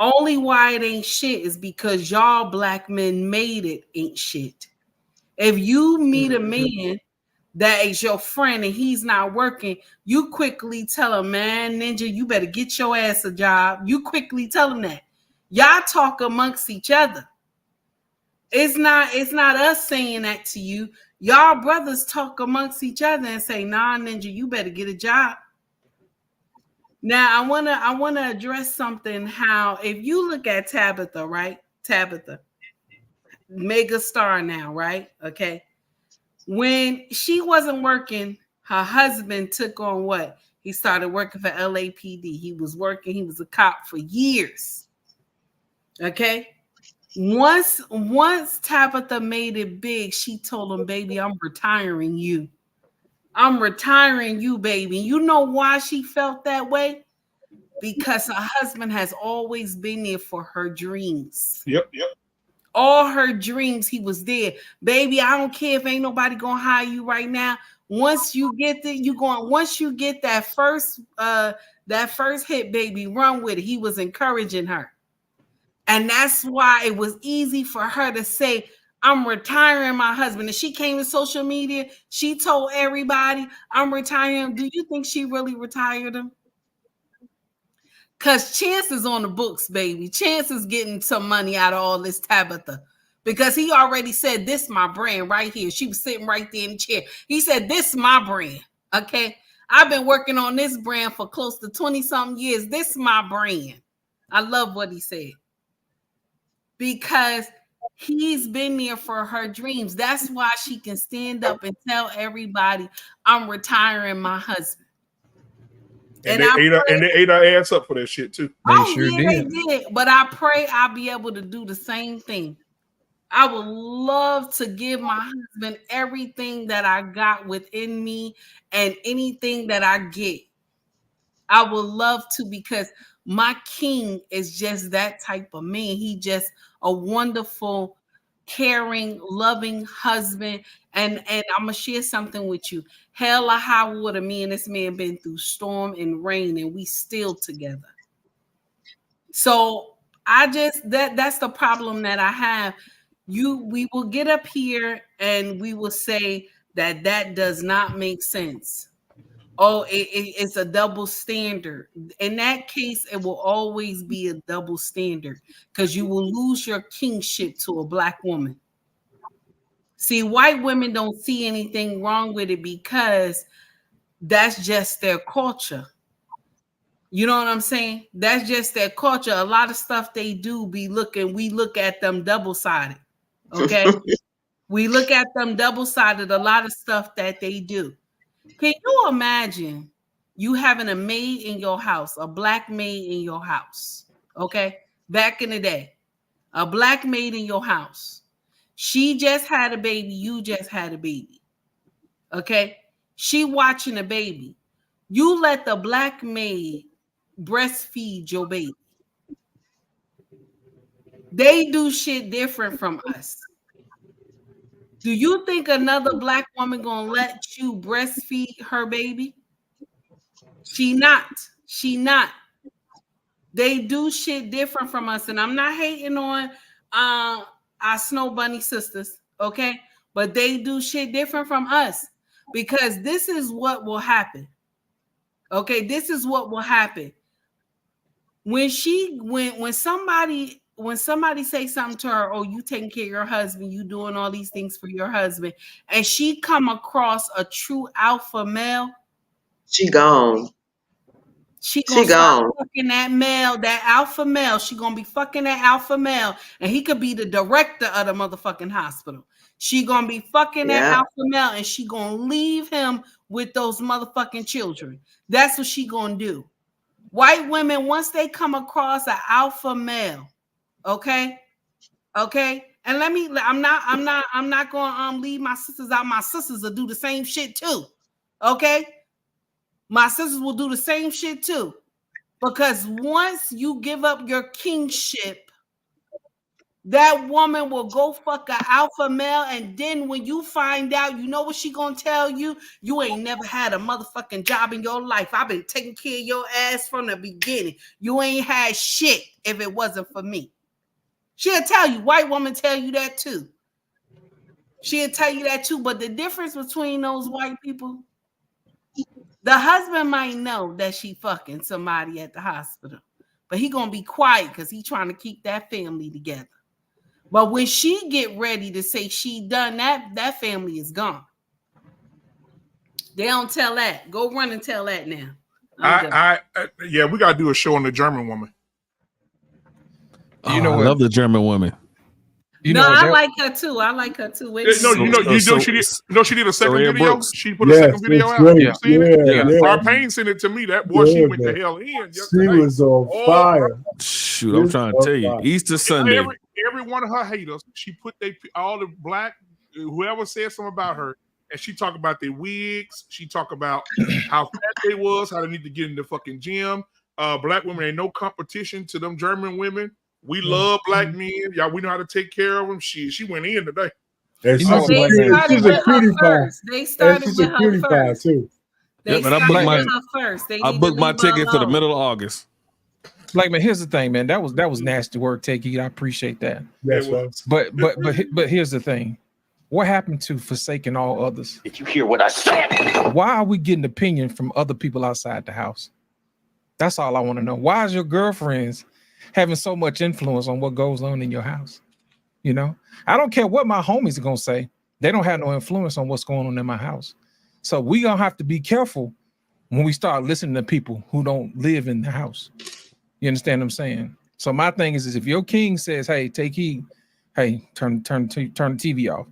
Speaker 10: Only why it ain't shit is because y'all black men made it ain't shit. If you meet a man that is your friend and he's not working, you quickly tell him, man, Ninja, you better get your ass a job. You quickly tell him that. Y'all talk amongst each other. It's not us saying that to you. Y'all brothers talk amongst each other and say, nah, Ninja, you better get a job. Now, I wanna address something. How if you look at Tabitha, right? Tabitha, mega star now, right? Okay. When she wasn't working, her husband took on what? He started working for LAPD. He was working, he was a cop for years. Okay. Once Tabitha made it big, she told him, baby, I'm retiring you. I'm retiring you, baby. You know why she felt that way? Because her husband has always been there for her dreams.
Speaker 5: Yep.
Speaker 10: All her dreams, he was there. Baby, I don't care if ain't nobody gonna hire you right now. Once you get once you get that first hit, baby, run with it. He was encouraging her. And that's why it was easy for her to say, I'm retiring my husband. And she came to social media, she told everybody, I'm retiring. Do you think she really retired him? Because Chance is on the books, baby. Chance is getting some money out of all this Tabitha. Because he already said, this is my brand right here. She was sitting right there in the chair. He said, this is my brand. Okay. I've been working on this brand for close to 20-something years. This is my brand. I love what he said. Because he's been there for her dreams. That's why she can stand up and tell everybody, I'm retiring my husband.
Speaker 5: And they ate our ass up for that shit too.
Speaker 10: They did. But I pray I'll be able to do the same thing. I would love to give my husband everything that I got within me and anything that I get. I would love to, because my king is just that type of man. He just a wonderful, caring, loving husband. And I'm gonna share something with you. Hell or high water, me and this man been through storm and rain, and we still together. So that's the problem that I have. We will get up here and we will say that does not make sense. oh, it's a double standard. In that case, it will always be a double standard because you will lose your kingship to a black woman. See, white women don't see anything wrong with it because that's just their culture. You know what I'm saying? That's just their culture. A lot of stuff they do we look at them double-sided. Okay? We look at them double-sided, a lot of stuff that they do. Can you imagine you having a maid in your house, a black maid in your house? Okay? Back in the day, a black maid in your house. She just had a baby, you just had a baby. Okay? She watching a baby. You let the black maid breastfeed your baby. They do shit different from us. Do you think another black woman gonna let you breastfeed her baby? She not. They do shit different from us, and I'm not hating on our Snow Bunny sisters, okay? But they do shit different from us because this is what will happen. Okay, this is what will happen. When somebody say something to her, oh, you taking care of your husband, you doing all these things for your husband, and she come across a true alpha male,
Speaker 1: she gone.
Speaker 10: She gonna start fucking that male, that alpha male. She gonna be fucking that alpha male, and he could be the director of the motherfucking hospital. She gonna be fucking that alpha male, and she gonna leave him with those motherfucking children. That's what she gonna do. White women, once they come across an alpha male, okay, and I'm not gonna leave my sisters out. My sisters will do the same shit too, okay. My sisters will do the same shit too. Because once you give up your kingship, that woman will go fuck an alpha male. And then when you find out, you know what she gonna tell you? You ain't never had a motherfucking job in your life. I've been taking care of your ass from the beginning. You ain't had shit if it wasn't for me. She'll tell you. White woman tell you that too. She'll tell you that too. But the difference between those white people, the husband might know that she fucking somebody at the hospital, but he gonna be quiet because he trying to keep that family together. But when she get ready to say she done that family is gone. They don't tell that. Go run and tell that now.
Speaker 5: Yeah, we gotta do a show on the German woman.
Speaker 17: I love the German woman.
Speaker 10: I like her too. I like her too.
Speaker 5: She did a second video. Brooks. She put a second video out.
Speaker 8: Great.
Speaker 5: You seen it?
Speaker 8: Yeah.
Speaker 5: Our Payne sent it to me. That boy, she went to hell in.
Speaker 8: She was on fire.
Speaker 17: Shoot, I'm trying to tell you, Easter Sunday.
Speaker 5: Every one of her haters, she put all the black whoever said something about her, and she talk about their wigs. She talk about how fat they was, how they need to get in the fucking gym. Black women ain't no competition to them German women. We love black men. Y'all, we know how to take care of them. She went in today.
Speaker 8: And she's a cutie pie.
Speaker 10: They started with her first.
Speaker 8: Too.
Speaker 10: They started with her first.
Speaker 17: I booked my ticket for the middle of August.
Speaker 4: Like, man, here's the thing, man. That was nasty work, Take It. I appreciate that.
Speaker 8: That's right.
Speaker 4: But here's the thing. What happened to forsaking all others?
Speaker 21: Did you hear what I said?
Speaker 4: Why are we getting opinion from other people outside the house? That's all I want to know. Why is your girlfriends having so much influence on what goes on in your house? You know, I don't care what my homies are gonna say. They don't have no influence on what's going on in my house. So we gonna have to be careful when we start listening to people who don't live in the house. You understand what I'm saying? So my thing is if your king says, "Hey, take heed," hey, turn the TV off.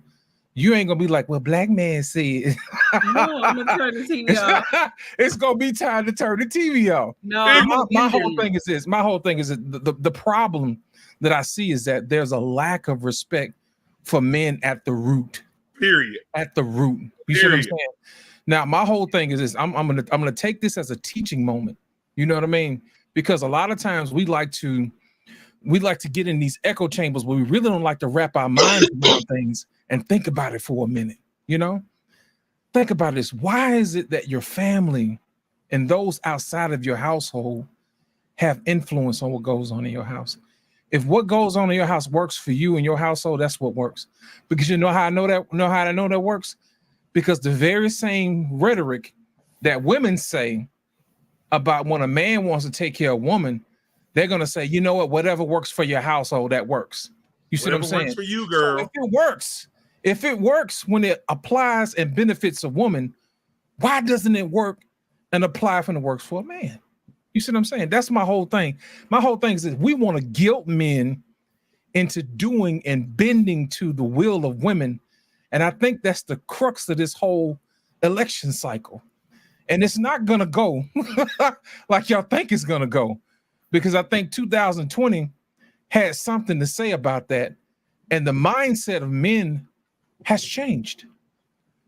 Speaker 4: You ain't gonna be like, "Well, black man said."
Speaker 10: No, I'm gonna turn the TV off.
Speaker 4: It's gonna be time to turn the TV off.
Speaker 10: No,
Speaker 4: my whole thing is this. My whole thing is that the problem that I see is that there's a lack of respect for men at the root.
Speaker 5: Period.
Speaker 4: At the root. You see what I'm saying? Now, my whole thing is this. I'm gonna take this as a teaching moment. You know what I mean? Because a lot of times we like to get in these echo chambers where we really don't like to wrap our minds around things and think about it for a minute. You know, think about this. Why is it that your family and those outside of your household have influence on what goes on in your house? If what goes on in your house works for you and your household, that's what works. Because you know how I know that works? Because the very same rhetoric that women say about when a man wants to take care of a woman, they're going to say, you know what, whatever works for your household, that works. You see what I'm saying?
Speaker 5: Works for you, girl.
Speaker 4: So if it works when it applies and benefits a woman, why doesn't it work and apply when it works for a man? You see what I'm saying? That's my whole thing. My whole thing is that we want to guilt men into doing and bending to the will of women. And I think that's the crux of this whole election cycle. And it's not going to go like y'all think it's going to go, because I think 2020 had something to say about that. And the mindset of men has changed.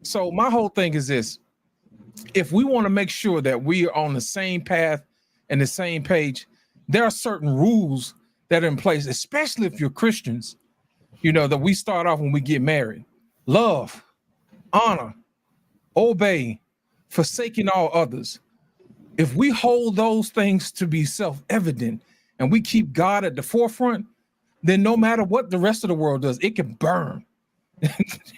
Speaker 4: So my whole thing is this. If we want to make sure that we are on the same path and the same page, there are certain rules that are in place, especially if you're Christians, you know, that we start off when we get married. Love, honor, obey, forsaking all others. If we hold those things to be self-evident and we keep God at the forefront, then no matter what the rest of the world does, it can burn.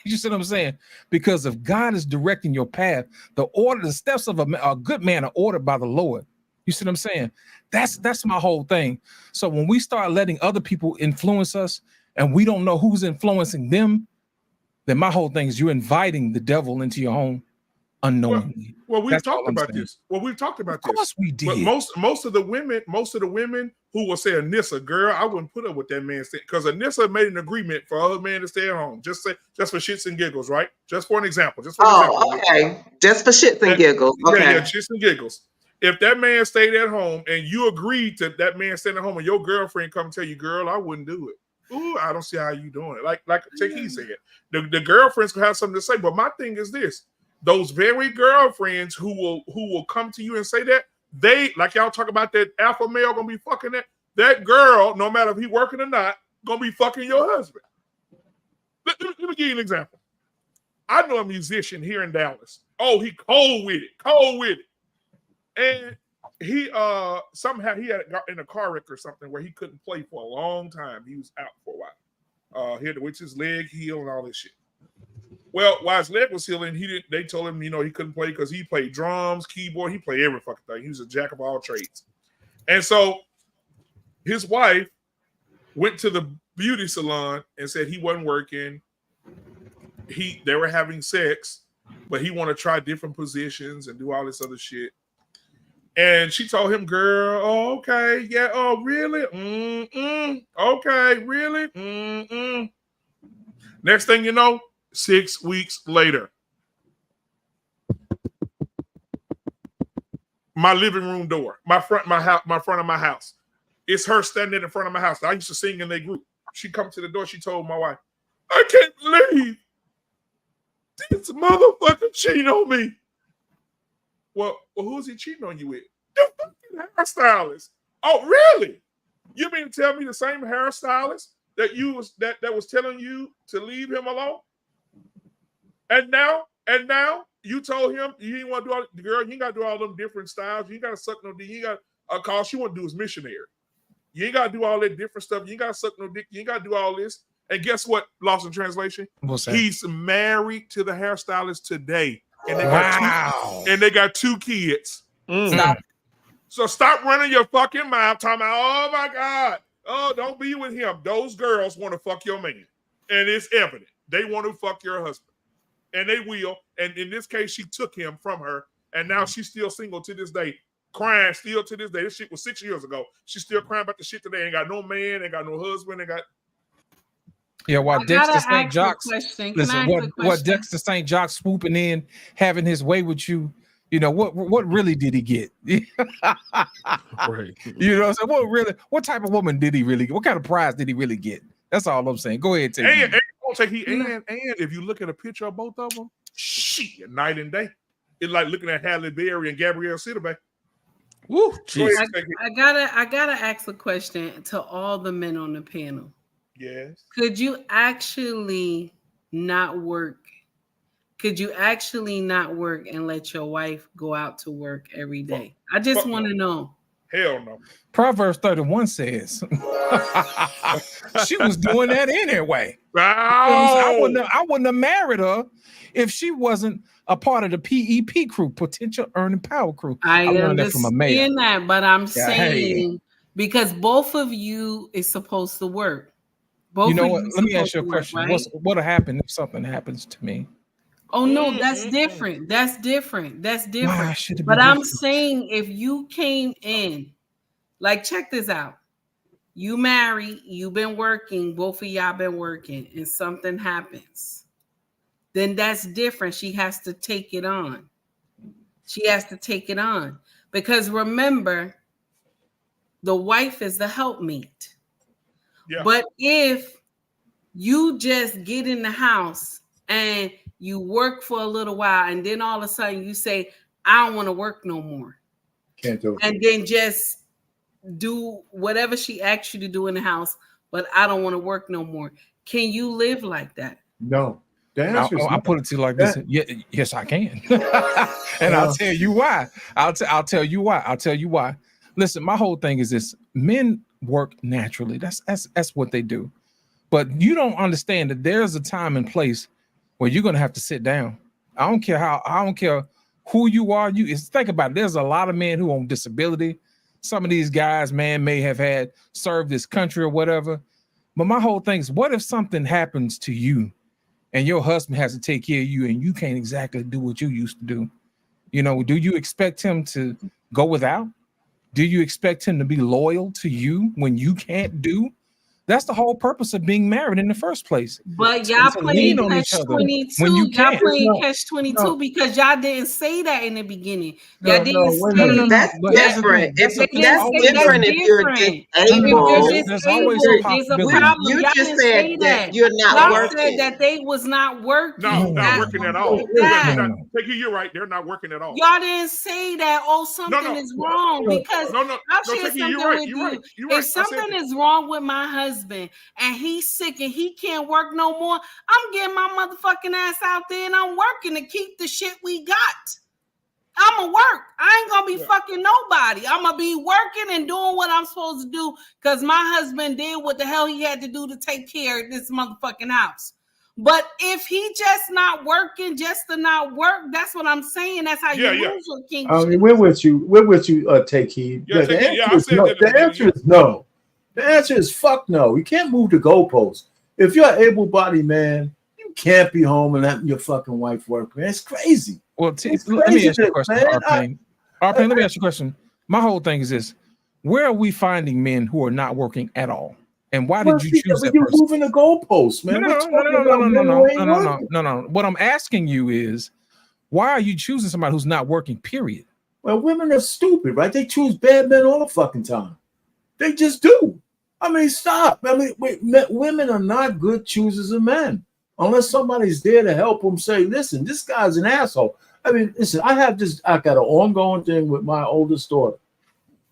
Speaker 4: You see what I'm saying? Because if God is directing your path, the steps of a good man are ordered by the Lord. You see what I'm saying? That's my whole thing. So when we start letting other people influence us and we don't know who's influencing them, then my whole thing is you're inviting the devil into your home unknowingly.
Speaker 5: Well, we've talked about this. Of
Speaker 4: course we did.
Speaker 5: But most of the women who will say, Anissa, girl, I wouldn't put up with that man, because Anissa made an agreement for other men to stay at home, just for shits and giggles, right? Just for an example.
Speaker 1: Okay. Just for shits and giggles. Okay.
Speaker 5: Yeah, shits and giggles. If that man stayed at home and you agreed to that man staying at home, and your girlfriend come tell you, girl, I wouldn't do it. Ooh, I don't see how you doing it. Like Chicky said, the girlfriends can have something to say. But my thing is this: those very girlfriends who will come to you and say that, they, like y'all talk about that alpha male gonna be fucking that girl, no matter if he working or not, gonna be fucking your husband. Let me give you an example. I know a musician here in Dallas. Oh, he cold with it. And he somehow he had got in a car wreck or something where he couldn't play for a long time. He was out for a while. He had to witch his leg heal and all this shit. Well, while his leg was healing, they told him, he couldn't play because he played drums, keyboard, he played every fucking thing. He was a jack of all trades. And so his wife went to the beauty salon and said he wasn't working. They were having sex, but he wanted to try different positions and do all this other shit. And she told him, girl, oh, okay, yeah, oh, really? Okay, really? Next thing you know, 6 weeks later, my living room door, my front of my house, it's her standing in front of my house. I used to sing in their group. She come to the door, she told my wife, I can't believe this motherfucker cheating on me. Well, who's he cheating on you with? The fucking hairstylist. Oh, really? You mean to tell me the same hairstylist that was telling you to leave him alone? And now you told him you didn't want to do all, girl, you ain't got to do all them different styles. You ain't got to suck no dick. You ain't got call she want to do is missionary. You ain't got to do all that different stuff. You ain't got to suck no dick. You ain't got to do all this. And guess what? Lost in translation.
Speaker 4: What's that?
Speaker 5: He's married to the hairstylist today. And they got two kids.
Speaker 6: Stop.
Speaker 5: So stop running your fucking mouth talking about, oh my God. Oh, don't be with him. Those girls want to fuck your man. And it's evident. They want to fuck your husband. And they will. And in this case, she took him from her. And now she's still single to this day. Crying still to this day. This shit was 6 years ago. She's still crying about the shit today. Ain't got no man, ain't got no husband, ain't got.
Speaker 4: Yeah, while Dexter St. Jacques,
Speaker 10: what
Speaker 4: Dexter St. Jacques swooping in, having his way with you, what really did he get?
Speaker 17: Right.
Speaker 4: What type of woman did he really get? What kind of prize did he really get? That's all I'm saying. Go ahead,
Speaker 5: and if you look at a picture of both of them, shit, night and day. It's like looking at Halle Berry and Gabrielle Sidibe.
Speaker 17: Woo,
Speaker 10: I gotta ask a question to all the men on the panel.
Speaker 5: Yes.
Speaker 10: Could you actually not work? Could you actually not work and let your wife go out to work every day? I just want to know.
Speaker 5: Hell no.
Speaker 4: Proverbs 31 says she was doing that anyway.
Speaker 5: Oh.
Speaker 4: I wouldn't have married her if she wasn't a part of the PEP crew, potential earning power crew.
Speaker 10: I
Speaker 4: learned that from a mayor.
Speaker 10: understand that, but I'm
Speaker 4: Yeah,
Speaker 10: saying because both of you is supposed to work. Both
Speaker 4: you know
Speaker 10: of
Speaker 4: what?
Speaker 10: you
Speaker 4: Let me ask
Speaker 10: supposed
Speaker 4: you a
Speaker 10: to work,
Speaker 4: question.
Speaker 10: right?
Speaker 4: What'll happen if something happens to me?
Speaker 10: Oh no, that's different. That's different. That's
Speaker 4: Why
Speaker 10: different.
Speaker 4: should it be
Speaker 10: But I'm
Speaker 4: different?
Speaker 10: saying if you came in, like check this out. You married, you've been working, both of y'all been working, and something happens. Then that's different. She has to take it on. She has to take it on. Because remember, the wife is the helpmeet.
Speaker 5: Yeah.
Speaker 10: But if you just get in the house and you work for a little while, and then all of a sudden you say, I don't want to work no more.
Speaker 8: Can't do it.
Speaker 10: And then just do whatever she asks you to do in the house, but I don't want to work no more. Can you live like that?
Speaker 8: No. The answer is
Speaker 4: I'll
Speaker 8: no.
Speaker 4: put it to you like this. Yeah, yes, I can. And I'll tell you why. I'll tell you why. I'll tell you why. Listen, my whole thing is this: men work naturally. That's what they do. But you don't understand that there's a time and place where you're gonna have to sit down. I don't care who you are. Think about it. There's a lot of men who are on disability. Some of these guys, man, may have had served this country or whatever. But my whole thing is, what if something happens to you and your husband has to take care of you and you can't exactly do what you used to do? You know, do you expect him to go without? Do you expect him to be loyal to you when you can't do? That's the whole purpose of being married in the first place.
Speaker 10: But y'all
Speaker 4: To
Speaker 10: playing
Speaker 4: lean on each
Speaker 10: catch
Speaker 4: other
Speaker 10: 22.
Speaker 4: when you
Speaker 10: Y'all
Speaker 4: can't.
Speaker 10: playing catch 22 because y'all didn't say that in the beginning. Y'all
Speaker 8: No,
Speaker 10: didn't
Speaker 8: wait a
Speaker 10: say
Speaker 8: minute.
Speaker 1: That's
Speaker 4: But
Speaker 10: that.
Speaker 4: here's the thing.
Speaker 1: different. If
Speaker 10: They didn't
Speaker 1: that's
Speaker 10: say that's
Speaker 1: different if you're
Speaker 10: different. If you're
Speaker 1: disabled.
Speaker 4: There's always some
Speaker 10: disabled, there's a
Speaker 4: possibility.
Speaker 10: problem.
Speaker 1: You
Speaker 10: Y'all
Speaker 1: just
Speaker 10: didn't
Speaker 1: said
Speaker 10: say
Speaker 1: that
Speaker 10: that.
Speaker 1: you're not
Speaker 10: Y'all
Speaker 1: working.
Speaker 10: said that they was not working.
Speaker 5: No, not
Speaker 10: That
Speaker 5: working at
Speaker 10: was
Speaker 5: all.
Speaker 10: like that.
Speaker 4: No.
Speaker 5: Take it, you're right. They're not working at all.
Speaker 10: Y'all didn't say that. Oh, something is wrong because
Speaker 5: No.
Speaker 10: I'll
Speaker 5: No,
Speaker 10: share
Speaker 5: take it, you're
Speaker 10: something
Speaker 5: right.
Speaker 10: with
Speaker 5: You're
Speaker 10: you.
Speaker 5: right. You're
Speaker 10: If
Speaker 5: right. I said
Speaker 10: something
Speaker 5: that.
Speaker 10: is wrong with my husband and he's sick and he can't work no more, I'm getting my motherfucking ass out there and I'm working to keep the shit we got. I'ma work. I ain't gonna be fucking nobody. I'ma be working and doing what I'm supposed to do because my husband did what the hell he had to do to take care of this motherfucking house. But if he just not working, just to not work, that's what I'm saying. That's how you lose your
Speaker 8: I
Speaker 10: kingship.
Speaker 8: mean, we're with you, Take Heed.
Speaker 5: Yeah,
Speaker 8: The
Speaker 5: Take Heed. Yeah, I
Speaker 8: answer is
Speaker 5: said
Speaker 8: no.
Speaker 5: that at the
Speaker 8: The answer is no. The answer is fuck no. You can't move the goalposts. If you're an able-bodied man, you can't be home and letting your fucking wife work, man. It's crazy.
Speaker 4: Well,
Speaker 8: It's
Speaker 4: let me ask you a
Speaker 8: craziness,
Speaker 4: question,
Speaker 8: man.
Speaker 4: Arpane. Arpane, let me ask you a question. My whole thing is this: where are we finding men who are not working at all? And why
Speaker 8: Well,
Speaker 4: did you
Speaker 8: see,
Speaker 4: choose that
Speaker 8: you're
Speaker 4: person?
Speaker 8: moving the goalposts, man. We're talking about men who ain't working.
Speaker 4: No. What I'm asking you is, why are you choosing somebody who's not working, period?
Speaker 8: Well, women are stupid, right? They choose bad men all the fucking time. They just do. I mean, stop. I mean, women are not good choosers of men unless somebody's there to help them say, listen, this guy's an asshole. I mean, listen, I got an ongoing thing with my oldest daughter.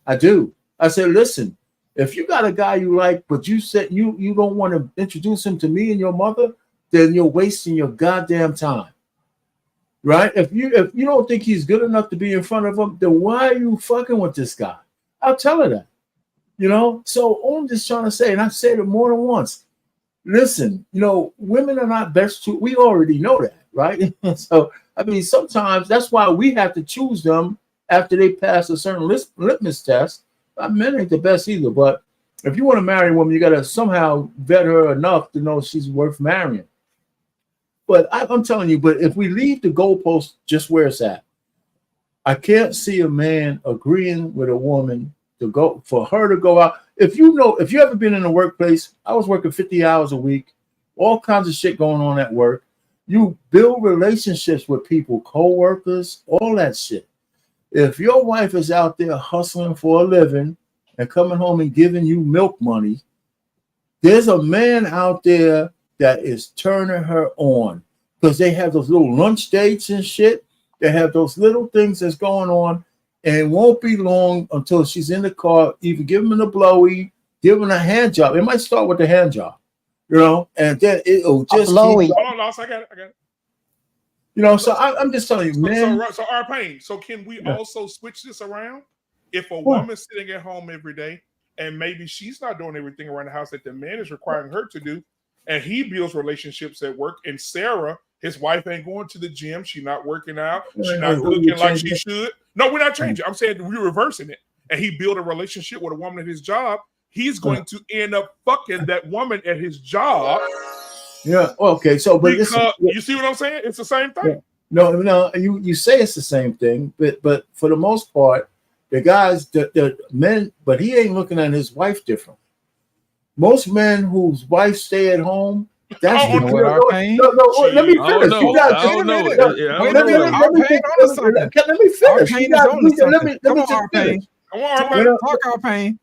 Speaker 8: I do. I said, listen, if you got a guy you like, but you said you don't want to introduce him to me and your mother, then you're wasting your goddamn time. Right? If you don't think he's good enough to be in front of him, then why are you fucking with this guy? I'll tell her that. You know, so all I'm just trying to say, and I've said it more than once. Listen, women are not best to. We already know that, right? So I mean, sometimes that's why we have to choose them after they pass a certain litmus test. Men ain't the best either, but if you want to marry a woman, you got to somehow vet her enough to know she's worth marrying. But I'm telling you, but if we leave the goalpost just where it's at, I can't see a man agreeing with a woman for her to go out. If you ever been in a workplace, I was working 50 hours a week, all kinds of shit going on at work. You build relationships with people, co-workers, all that shit. If your wife is out there hustling for a living and coming home and giving you milk money, there's a man out there that is turning her on because they have those little lunch dates and shit. They have those little things that's going on. And it won't be long until she's in the car, either giving him a blowy, giving a hand job. It might start with the hand job, and then it'll just keep.
Speaker 5: Hold on, Loss. I got it.
Speaker 8: So I'm just telling you, man.
Speaker 5: So Arpane, so can we also switch this around? If a woman's sitting at home every day and maybe she's not doing everything around the house that the man is requiring her to do, and he builds relationships at work, and Sarah His wife ain't going to the gym. She's not working out. She's not looking like she should. No, we're not changing. I'm saying we're reversing it. And he built a relationship with a woman at his job. He's going to end up fucking that woman at his job.
Speaker 8: Yeah. Okay. So, but
Speaker 5: because, you see what I'm saying? It's the same thing.
Speaker 8: No. You say it's the same thing, but for the most part, the guys, the men, but he ain't looking at his wife different. Most men whose wives stay at home. That's
Speaker 4: let me finish.
Speaker 8: Let me finish.
Speaker 4: Talk our pain.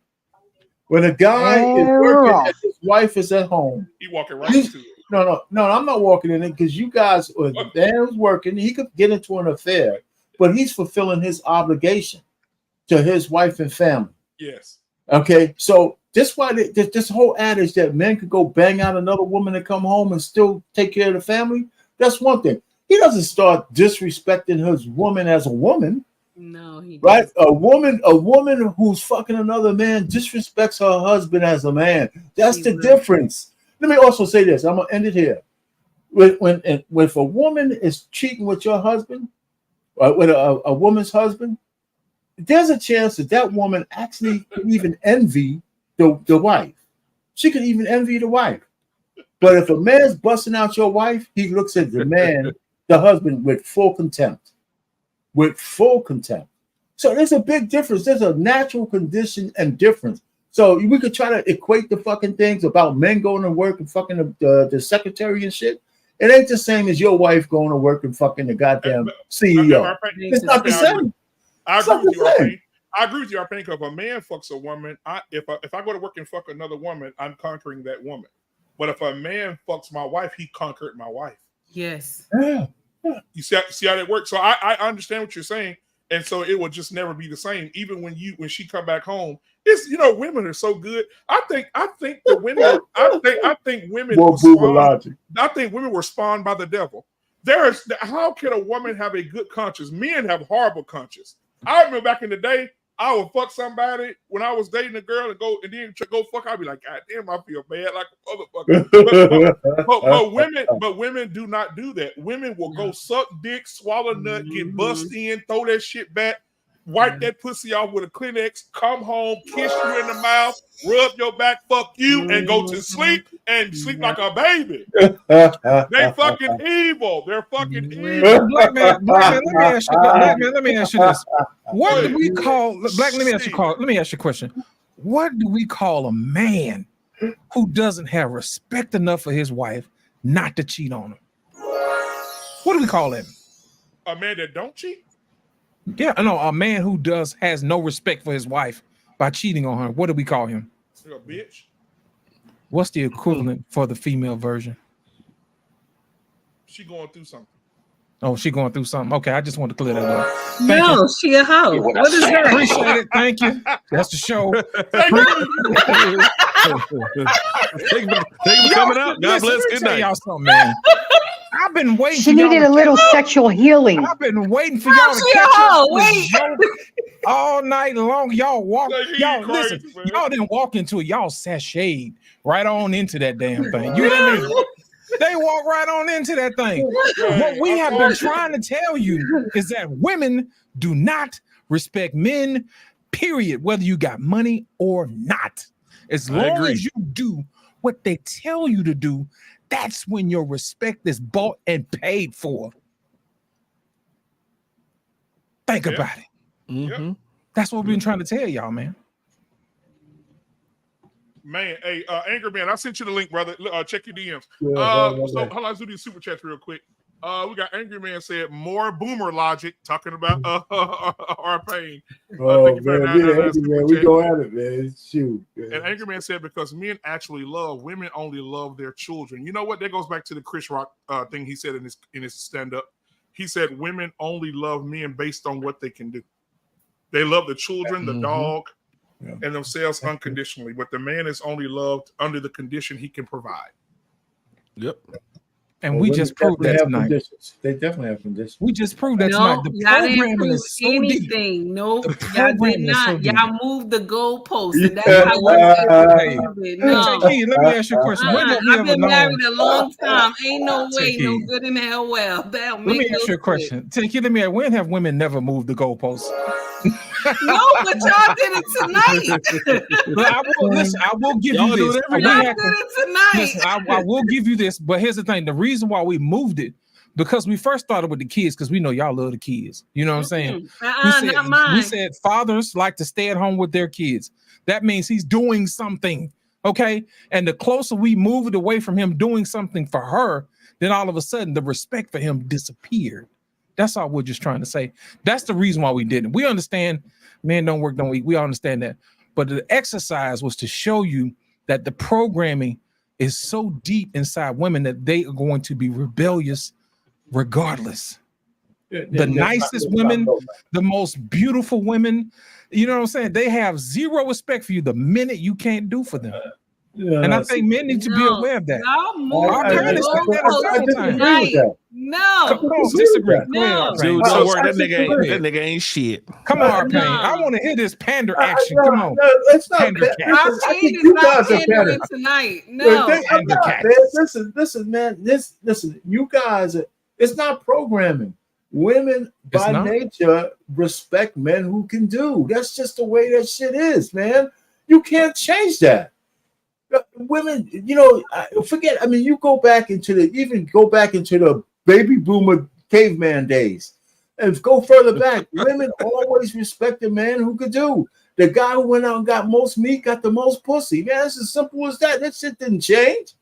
Speaker 8: When a guy is working and his wife is at home,
Speaker 5: he walking right into it.
Speaker 8: No, I'm not walking in it because you guys, the man's working, he could get into an affair, but he's fulfilling his obligation to his wife and family.
Speaker 5: Yes.
Speaker 8: Okay, so this why this whole adage that men could go bang out another woman and come home and still take care of the family. That's one thing. He doesn't start disrespecting his woman as a woman.
Speaker 10: No, he
Speaker 8: right? A woman who's fucking another man disrespects her husband as a man. That's the difference. Let me also say this. I'm gonna end it here. When if a woman is cheating with your husband, with a woman's husband, there's a chance that woman actually could even envy the wife. She could even envy the wife. But if a man's busting out your wife, he looks at the man, the husband, with full contempt. With full contempt. So there's a big difference. There's a natural condition and difference. So we could try to equate the fucking things about men going to work and fucking the secretary and shit. It ain't the same as your wife going to work and fucking the goddamn CEO. It's not the same.
Speaker 5: I agree with you, Arpane. I agree with you, Arpane, because if a man fucks a woman, if I go to work and fuck another woman, I'm conquering that woman. But if a man fucks my wife, he conquered my wife.
Speaker 10: Yes.
Speaker 8: Yeah.
Speaker 5: You see how that works. So I understand what you're saying, and so it will just never be the same. Even when she come back home, it's women are so good. I think the women. I think women. I think women were spawned by the devil. How can a woman have a good conscience? Men have horrible conscience. I remember back in the day, I would fuck somebody when I was dating a girl and then go fuck. I'd be like, God damn, I feel bad like a motherfucker. but women do not do that. Women will go suck dick, swallow nut, get bust in, throw that shit back, wipe that pussy off with a Kleenex, come home, kiss you in the mouth, rub your back, fuck you, and go to sleep and sleep like a baby. They fucking evil. They're fucking evil.
Speaker 4: Black man, let me ask you this. What do we call black? Let me ask you a question. What do we call a man who doesn't have respect enough for his wife not to cheat on him? What do we call him?
Speaker 5: A man that don't cheat?
Speaker 4: Yeah, no, a man who has no respect for his wife by cheating on her. What do we call him?
Speaker 5: A bitch.
Speaker 4: What's the equivalent for the female version?
Speaker 5: She going through something.
Speaker 4: Oh, she going through something. Okay, I just wanted to clear that up.
Speaker 10: No, she a hoe. What is that?
Speaker 4: Appreciate it. Thank you. That's the show.
Speaker 17: Thank you for coming out. God bless. Good night.
Speaker 4: Y'all something, man. I've been waiting.
Speaker 9: She needed a little sexual healing.
Speaker 4: I've been waiting for y'all to catch up with joke all night long. Y'all listen. Y'all didn't walk into it. Y'all sashayed right on into that damn thing. You didn't. They walk right on into that thing. What we have been trying to tell you is that women do not respect men, period, whether you got money or not. As long as you do what they tell you to do, that's when your respect is bought and paid for. Think about it.
Speaker 17: Mm-hmm.
Speaker 4: That's what we've been trying to tell y'all, man.
Speaker 5: Man, hey, Angry Man, I sent you the link, brother. Check your DMs.
Speaker 8: Yeah,
Speaker 5: so hold on, let's do these super chats real quick. We got Angry Man said more boomer logic talking about our pain.
Speaker 8: Oh man, Angry Man, we go at it, man. Shoot. Man.
Speaker 5: And Angry Man said because men actually love, women only love their children. You know what? That goes back to the Chris Rock thing he said in his stand up. He said women only love men based on what they can do. They love the children, the dog. Yeah. And themselves unconditionally, but the man is only loved under the condition he can provide.
Speaker 17: Yep.
Speaker 4: And
Speaker 8: Well,
Speaker 4: we
Speaker 8: women
Speaker 4: just proved
Speaker 8: definitely
Speaker 4: that
Speaker 8: have
Speaker 4: tonight.
Speaker 8: conditions. They definitely have conditions.
Speaker 4: We just proved that
Speaker 10: No,
Speaker 4: tonight. The
Speaker 10: y'all didn't
Speaker 4: programming
Speaker 10: prove
Speaker 4: is so deep.
Speaker 10: anything. Nope,
Speaker 4: The
Speaker 10: y'all did
Speaker 4: programming is so
Speaker 10: not.
Speaker 4: deep.
Speaker 10: Y'all moved the goalposts, and that's
Speaker 4: You
Speaker 10: how
Speaker 4: know
Speaker 10: you
Speaker 4: what?
Speaker 10: was able to
Speaker 4: Hey,
Speaker 10: prove it. No,
Speaker 4: T. let me ask you a question. When have we
Speaker 10: I've
Speaker 4: ever
Speaker 10: been married
Speaker 4: known?
Speaker 10: a long time. Ain't no way,
Speaker 4: T.
Speaker 10: no good in hell well. That don't
Speaker 4: Let
Speaker 10: make
Speaker 4: me
Speaker 10: no
Speaker 4: ask you a
Speaker 10: sense.
Speaker 4: question. T. let me ask, when have women never moved the goalposts?
Speaker 10: No, but y'all did it tonight.
Speaker 4: But I will give
Speaker 17: Y'all
Speaker 4: you
Speaker 17: do
Speaker 4: this.
Speaker 17: it every
Speaker 10: Y'all
Speaker 17: day.
Speaker 10: did it tonight.
Speaker 4: Listen, I will give you this, but here's the thing. The reason why we moved it, because we first started with the kids, because we know y'all love the kids. You know what I'm saying?
Speaker 10: Not mine.
Speaker 4: We said fathers like to stay at home with their kids. That means he's doing something, okay? And the closer we move it away from him doing something for her, then all of a sudden the respect for him disappeared. That's all we're just trying to say. That's the reason why we did it. We understand men don't work, don't eat. We understand that. But the exercise was to show you that the programming is so deep inside women that they are going to be rebellious regardless. The nicest women, the most beautiful women, you know what I'm saying? They have zero respect for you the minute you can't do for them. And I think men need to be aware of that.
Speaker 10: Y'all moved
Speaker 4: Our
Speaker 10: the
Speaker 4: parents said that
Speaker 10: goalposts
Speaker 4: several times.
Speaker 10: tonight. No.
Speaker 4: Come on, disagree. Go ahead,
Speaker 10: No.
Speaker 4: Arpain.
Speaker 17: Dude, don't worry. That nigga ain't shit.
Speaker 4: Come on, Arpain. I want to hear this pander action. Come on.
Speaker 8: No, it's not.
Speaker 4: Pander cat.
Speaker 8: Listen, I
Speaker 10: Arpain
Speaker 8: think
Speaker 10: is
Speaker 8: you
Speaker 10: not
Speaker 8: guys are
Speaker 10: pandering
Speaker 8: better.
Speaker 10: tonight. No.
Speaker 8: I'm not, man. Listen, man. Listen. You guys, it's not programming. Women by nature respect men who can do. That's just the way that shit is, man. You can't change that. Women, you know, forget. I mean, you go back into the baby boomer caveman days, and go further back. Women always respect the man who could do. The guy who went out and got most meat got the most pussy. Man, it's as simple as that. That shit didn't change.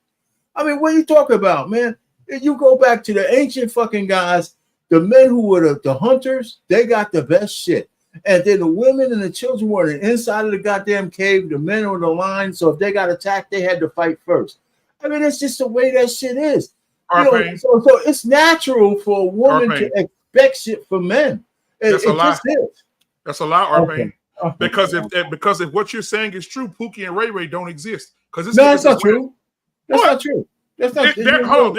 Speaker 8: I mean, what are you talking about, man? If you go back to the ancient fucking guys, the men who were the hunters, they got the best shit. And then the women and the children were on the inside of the goddamn cave. The men were on the line. So if they got attacked, they had to fight first. I mean, it's just the way that shit is. You know, so it's natural for a woman to expect shit from men.
Speaker 5: That's a lie.
Speaker 8: Just is.
Speaker 5: That's a lie, Arpain.
Speaker 8: Okay.
Speaker 5: Because if what you're saying is true, Pookie and Ray Ray don't exist. Because
Speaker 8: no, it's not true. That's not true. That's not.
Speaker 5: Hold on,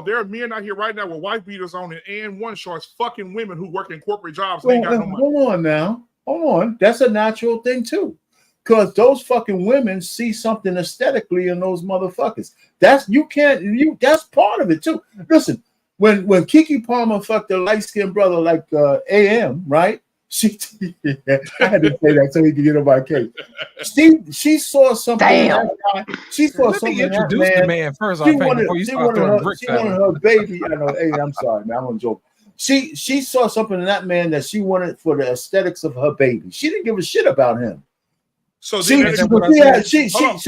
Speaker 5: there are men out here right now with wife beaters on and one shorts, fucking women who work in corporate jobs. They ain't got no money.
Speaker 8: Hold on. That's a natural thing too, because those fucking women see something aesthetically in those motherfuckers. That's part of it too. Listen, when Kiki Palmer fucked a light skinned brother like AM, right? I had to say that so he could get on my case. She saw something.
Speaker 4: Damn.
Speaker 8: She saw
Speaker 4: Let
Speaker 8: something.
Speaker 4: me introduce the man first.
Speaker 8: She
Speaker 4: Before you start throwing bricks at
Speaker 8: wanted
Speaker 4: him.
Speaker 8: her baby. I know. Hey, I'm sorry, man. I'm gonna joke. She saw something in that man that she wanted for the aesthetics of her baby. She didn't give a shit about him.
Speaker 5: So
Speaker 8: she
Speaker 5: fucked.
Speaker 8: fucked.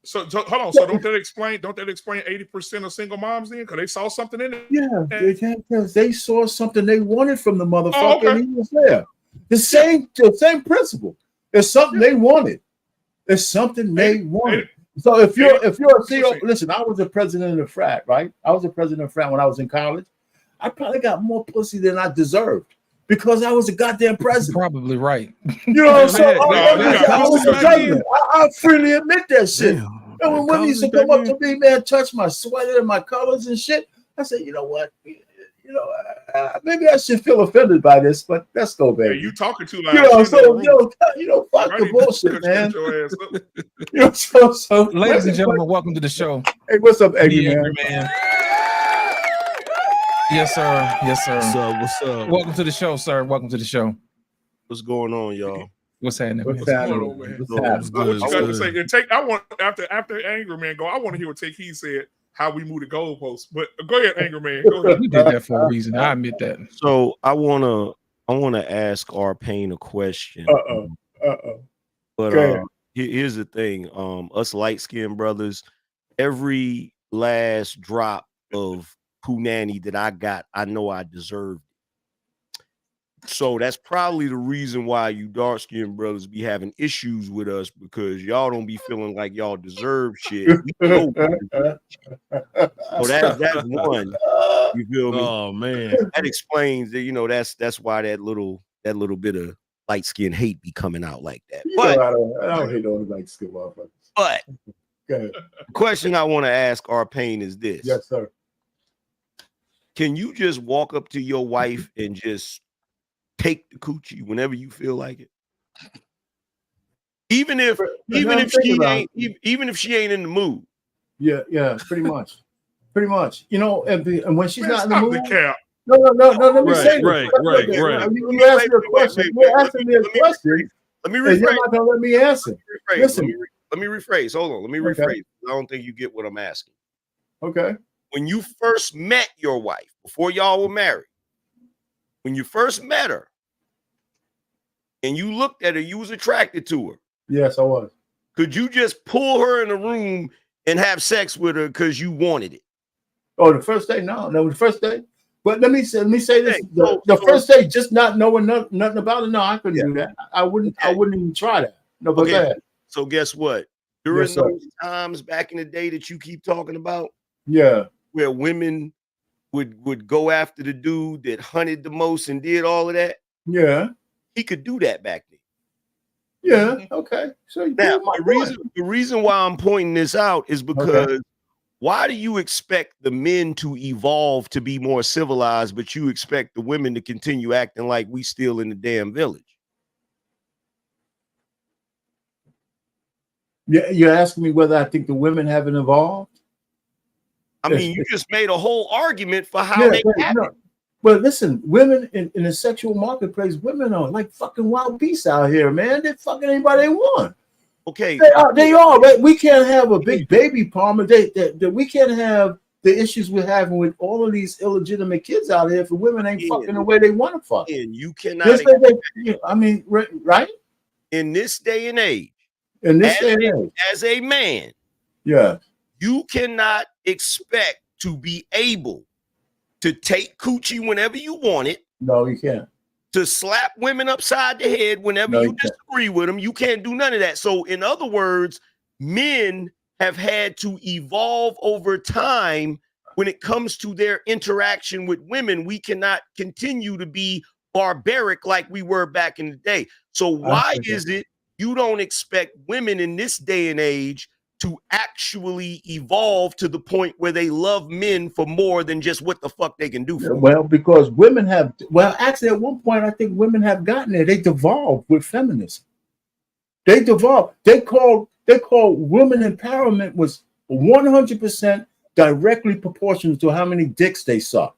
Speaker 5: So hold on. So don't that explain 80% of single moms then? Because they saw something in it.
Speaker 8: Yeah, because they saw something they wanted from the motherfucker,
Speaker 5: Oh, okay.
Speaker 8: and he was there. The same principle. It's something they wanted. It's something they wanted. So if you're a CEO, listen, I was a president of the frat, right? I was a president of the frat when I was in college. I probably got more pussy than I deserved because I was a goddamn president.
Speaker 4: Probably right.
Speaker 8: You know, so I was a president. I freely admit that shit. And when women used to come up to me, man, touch my sweater and my colors and shit, I said, you know what? Maybe I should feel offended by this, but let's go, baby.
Speaker 5: Hey, you talking too loud.
Speaker 8: Fuck the bullshit, man. So
Speaker 4: ladies and gentlemen, welcome to the show.
Speaker 8: Hey, what's up, Angry
Speaker 4: Man? Yes, sir. Yes, sir.
Speaker 3: What's up?
Speaker 4: Welcome to the show, sir. Welcome to the show.
Speaker 3: What's going on, y'all?
Speaker 4: What's happening?
Speaker 5: What's going on, man? What you got to say? I want after Angry Man go. I want to hear what Take Heed said. How we move the goalposts. But go ahead, Angry Man. Go ahead.
Speaker 4: We did that for a reason. I admit that.
Speaker 3: So I wanna ask Arpain a question. But here's the thing. Us light-skinned brothers, every last drop of punani that I got, I know I deserved. So that's probably the reason why you dark-skinned brothers be having issues with us, because y'all don't be feeling like y'all deserve shit. So that's one. You feel me?
Speaker 17: Oh man,
Speaker 3: that explains that. That's why that little bit of light skin hate be coming out like that. But
Speaker 8: I don't hate all the light skin motherfuckers.
Speaker 3: But
Speaker 8: The
Speaker 3: question I want to ask Arpain is this.
Speaker 8: Yes, sir.
Speaker 3: Can you just walk up to your wife and just take the coochie whenever you feel like it? Even if she ain't in the mood.
Speaker 8: Yeah, pretty much. Pretty much. You know, and when she's not in the mood.
Speaker 5: No,
Speaker 8: let me say this.
Speaker 17: Right.
Speaker 8: You asked me a question. You're asking me a question.
Speaker 3: Let me rephrase.
Speaker 8: And you're not gonna let me answer. Listen.
Speaker 3: Let me rephrase. Hold on. Let me rephrase.
Speaker 8: Okay.
Speaker 3: I don't think you get what I'm asking.
Speaker 8: Okay.
Speaker 3: When you first met your wife, before y'all were married, when you first met her and you looked at her, you was attracted to her.
Speaker 8: Yes, I was.
Speaker 3: Could you just pull her in the room and have sex with her because you wanted it?
Speaker 8: Oh, the first day? No, the first day. But let me say this: the first day, just not knowing nothing about it. No, I couldn't do that. I wouldn't even try that. No, but go ahead.
Speaker 3: So guess what? During those times back in the day that you keep talking about, where women would go after the dude that hunted the most and did all of that, he could do that back then.
Speaker 8: Yeah. Okay. So
Speaker 3: now the reason why I'm pointing this out is because why do you expect the men to evolve to be more civilized, but you expect the women to continue acting like we still in the damn village?
Speaker 8: Yeah, you're asking me whether I think the women haven't evolved?
Speaker 3: I mean, you just made a whole argument for how they happen.
Speaker 8: No. Well, listen, women in the sexual marketplace, women are like fucking wild beasts out here, man. They're fucking anybody they want.
Speaker 3: Okay.
Speaker 8: They are. Right? We can't have a big baby Palmer. We can't have the issues we're having with all of these illegitimate kids out here if the women ain't fucking the way they want to fuck.
Speaker 3: And you cannot.
Speaker 8: Right?
Speaker 3: In this day and age, as a man, you cannot expect to be able to take coochie whenever you want it.
Speaker 8: No, you can't.
Speaker 3: To slap women upside the head whenever you disagree with them. You can't do none of that. So in other words, men have had to evolve over time when it comes to their interaction with women. We cannot continue to be barbaric like we were back in the day. So why is it you don't expect women in this day and age to actually evolve to the point where they love men for more than just what the fuck they can do for them?
Speaker 8: Well, because women have, actually at one point, I think women have gotten there. They devolved with feminism. They devolved. They called women empowerment was 100% directly proportional to how many dicks they sucked.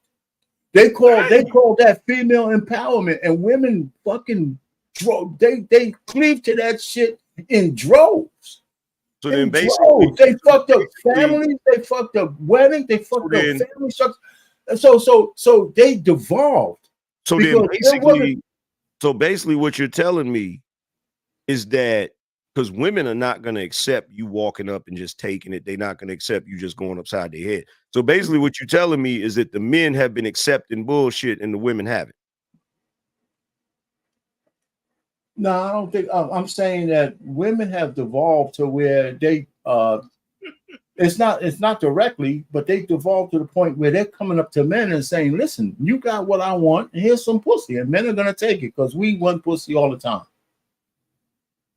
Speaker 8: They called that female empowerment, and women fucking they cleaved to that shit in droves.
Speaker 3: So then basically
Speaker 8: they fucked up families, they fucked up weddings, they fucked up family structures. So they devolved.
Speaker 3: So basically what you're telling me is that because women are not going to accept you walking up and just taking it, they're not going to accept you just going upside their head. So basically what you're telling me is that the men have been accepting bullshit and the women haven't.
Speaker 8: No, I don't think. I'm saying that women have devolved to where they. It's not directly, but they devolved to the point where they're coming up to men and saying, "Listen, you got what I want, and here's some pussy," and men are gonna take it because we want pussy all the time.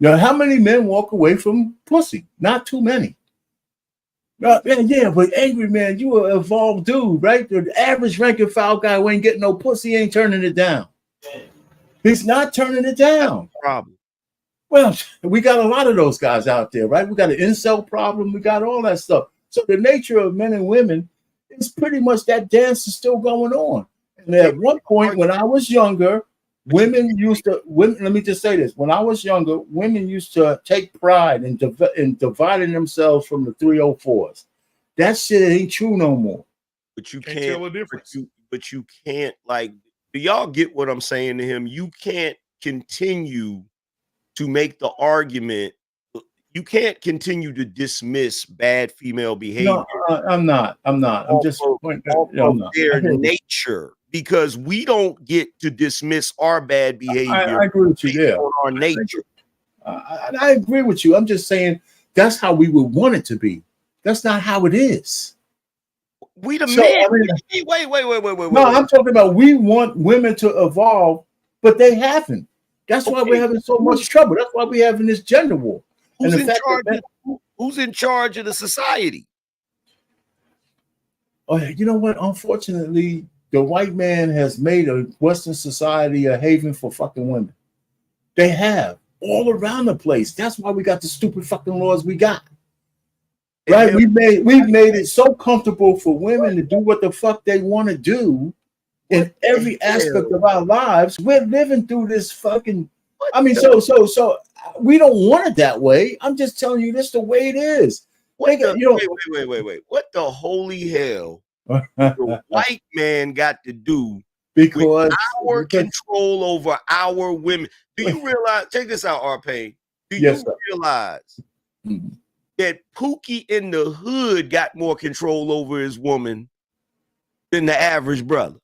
Speaker 8: Now, how many men walk away from pussy? Not too many. But angry man, you an evolved dude, right? The average rank and file guy who ain't getting no pussy ain't turning it down. He's not turning it down.
Speaker 3: Problem.
Speaker 8: Well, we got a lot of those guys out there, right? We got an incel problem. We got all that stuff. So the nature of men and women is pretty much that dance is still going on. And at one point when I was younger, let me just say this. When I was younger, women used to take pride in dividing themselves from the 304s. That shit ain't true no more.
Speaker 3: But you can't tell a difference. But you can't, like, do y'all get what I'm saying to him? You can't continue to make the argument. You can't continue to dismiss bad female behavior.
Speaker 8: No, I'm not. I'm just pointing out
Speaker 3: their nature, because we don't get to dismiss our bad behavior.
Speaker 8: I agree with you there.
Speaker 3: On our nature.
Speaker 8: I agree with you. I'm just saying that's how we would want it to be. That's not how it is.
Speaker 3: We the men. Wait.
Speaker 8: No, I'm talking about we want women to evolve, but they haven't. That's why we're having so much trouble. That's why we're having this gender war.
Speaker 3: Who's Who's in charge of the society?
Speaker 8: Oh, you know what? Unfortunately, the white man has made a Western society a haven for fucking women. They have all around the place. That's why we got the stupid fucking laws we got. Right? We've made it so comfortable for women to do what the fuck they want to do in every aspect of our lives. We're living through this fucking. I mean, so we don't want it that way. I'm just telling you, this the way it is.
Speaker 3: Wait. What the holy hell the white man got to do
Speaker 8: because
Speaker 3: our control over our women? Do you realize? Check this out, RP. Do you realize that Pookie in the hood got more control over his woman than the average brother?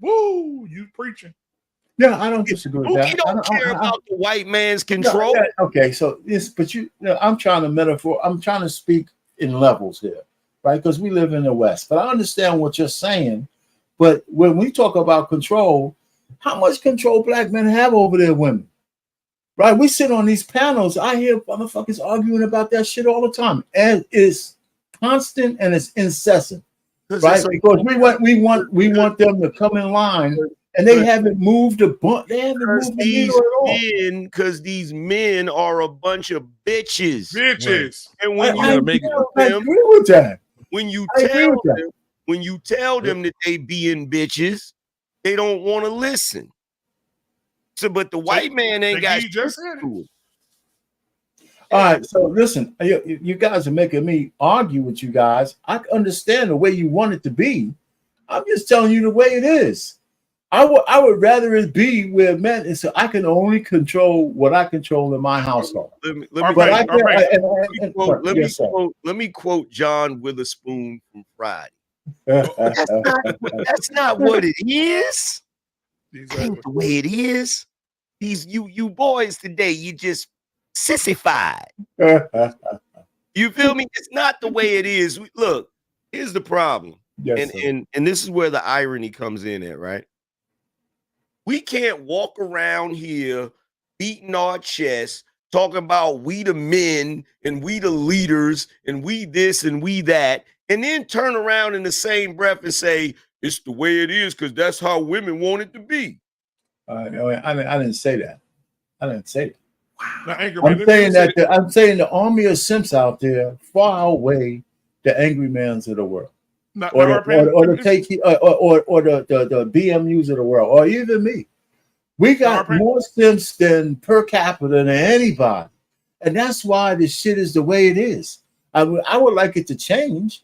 Speaker 5: Woo, you preaching.
Speaker 8: Yeah, I don't disagree with that.
Speaker 3: Pookie don't care about the white man's control.
Speaker 8: No, okay, so this, but I'm trying to speak in levels here, right? Because we live in the West. But I understand what you're saying. But when we talk about control, how much control black men have over their women? Right? We sit on these panels. I hear motherfuckers arguing about that shit all the time. And it's constant and it's incessant. Right? Because we want them to come in line. And they haven't moved a bunch. They haven't moved the needle at all.
Speaker 3: Because these men are a bunch of bitches.
Speaker 5: Bitches.
Speaker 3: And when
Speaker 8: I agree with that.
Speaker 3: When you tell them that they being bitches, they don't want to listen. So, but the white man ain't got
Speaker 5: just said it.
Speaker 8: All right, so listen, you guys are making me argue with you guys. I understand the way you want it to be. I'm just telling you the way it is. I would rather it be where men, and so I can only control what I control in my household.
Speaker 3: Let me quote John Witherspoon from Friday. That's not what it is. That ain't the way it is. These you boys today, you just sissified. You feel me? It's not the way it is. Look, here's the problem.
Speaker 8: Yes,
Speaker 3: and this is where the irony comes in at, right? We can't walk around here beating our chests, talking about we the men and we the leaders and we this and we that, and then turn around in the same breath and say, it's the way it is because that's how women want it to be.
Speaker 8: I didn't say that. I didn't say that.
Speaker 5: Now,
Speaker 8: I'm saying the army of simps out there far outweigh the angry mans of the world. Or the BMUs of the world, or even me. We got more simps than per capita than anybody, and that's why this shit is the way it is. I would like it to change,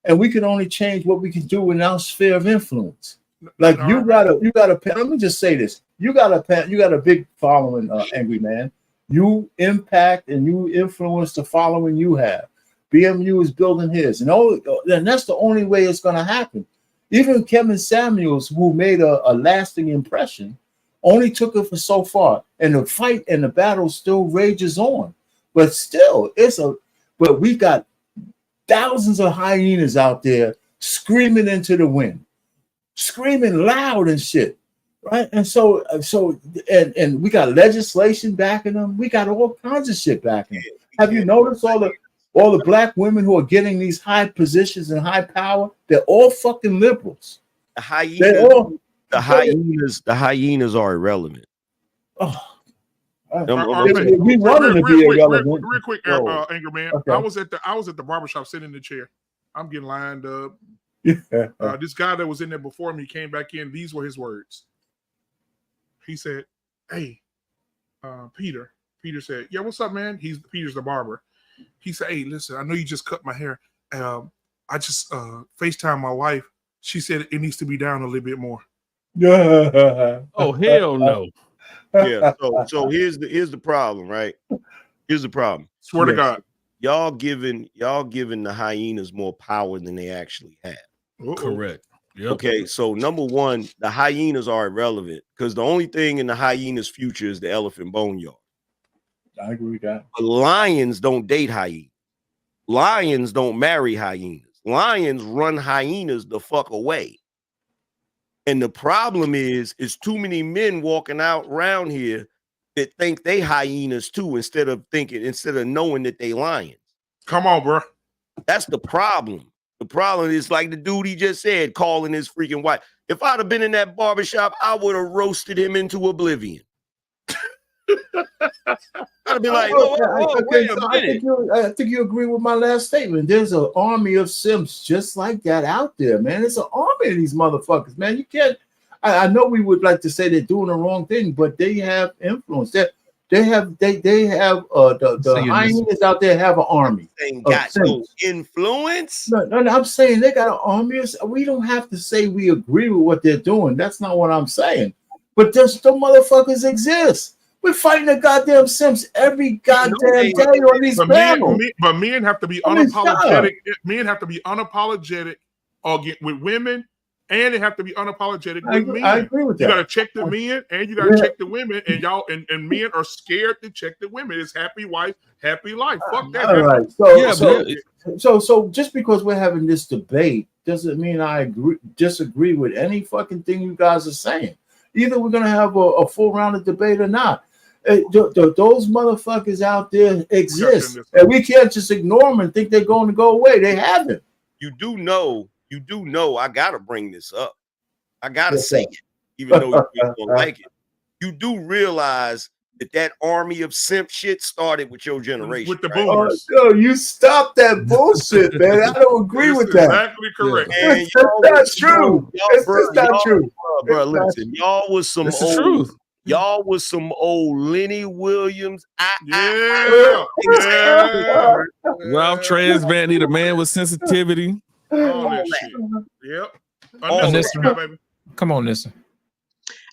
Speaker 8: and we can only change what we can do in our sphere of influence. Like you got a. Let me just say this: you got a big following, angry man. You impact and you influence the following you have. BMU is building his, and that's the only way it's going to happen. Even Kevin Samuels, who made a lasting impression, only took it for so far, and the fight and the battle still rages on. But still, but we got thousands of hyenas out there screaming into the wind, screaming loud and shit, right? And so we got legislation backing them. We got all kinds of shit backing them. Have you noticed all the black women who are getting these high positions and high power? They're all fucking liberals.
Speaker 3: The hyenas are irrelevant.
Speaker 8: We wanted to be irrelevant.
Speaker 5: Real quick, Anger Man. Okay. I was at the barbershop sitting in the chair. I'm getting lined up. This guy that was in there before me came back in. These were his words. He said, "Hey, Peter." Peter said, "Yeah, what's up, man?" Peter's the barber. He said, "Hey, listen, I know you just cut my hair. I just FaceTime my wife. She said it needs to be down a little bit more."
Speaker 17: Oh, hell no.
Speaker 3: Yeah. So here's the problem, right? Here's the problem.
Speaker 5: Swear to God.
Speaker 3: Y'all giving the hyenas more power than they actually have.
Speaker 17: Correct. Yep.
Speaker 3: Okay, so number one, the hyenas are irrelevant because the only thing in the hyenas' future is the elephant boneyard.
Speaker 8: I agree with that.
Speaker 3: But lions don't date hyenas. Lions don't marry hyenas. Lions run hyenas the fuck away. And the problem is too many men walking out around here that think they hyenas too instead of knowing that they lions.
Speaker 5: Come on, bro.
Speaker 3: That's the problem. The problem is like the dude he just said, calling his freaking wife. If I'd have been in that barbershop, I would have roasted him into oblivion. I'd be like, wait a minute.
Speaker 8: I think you agree with my last statement. There's an army of simps just like that out there, man. It's an army of these motherfuckers, man. You can't. I know we would like to say they're doing the wrong thing, but they have influence. They have the hyenas out there have an army.
Speaker 3: They got no influence.
Speaker 8: No, I'm saying they got an army. We don't have to say we agree with what they're doing. That's not what I'm saying. But just the motherfuckers exist. We're fighting the goddamn simps every goddamn day on these panels.
Speaker 5: But men have to be unapologetic. Men have to be unapologetic with women, and they have to be unapologetic with men.
Speaker 8: I agree with that.
Speaker 5: You got to check the men, and you got to check the women, and y'all and men are scared to check the women. It's happy wife, happy life. Fuck that.
Speaker 8: All right. So just because we're having this debate doesn't mean I disagree with any fucking thing you guys are saying. Either we're gonna have a full round of debate or not. Those motherfuckers out there exist, and we can't just ignore them and think they're going to go away. They haven't.
Speaker 3: You do know. I gotta bring this up. I gotta say it, even though you don't like it. You do realize that army of simp shit started with your generation,
Speaker 5: with the
Speaker 3: right?
Speaker 5: boomers.
Speaker 8: Oh, you stop that bullshit, man. I don't agree with that.
Speaker 5: Exactly correct.
Speaker 8: It's not true. It's just not true,
Speaker 3: bro. Listen, y'all was some
Speaker 17: That's the truth.
Speaker 3: Y'all was some old Lenny Williams.
Speaker 17: Ralph Tresvant, need a man with sensitivity.
Speaker 5: All that shit. Yep.
Speaker 4: Nissa, come on, Nissa.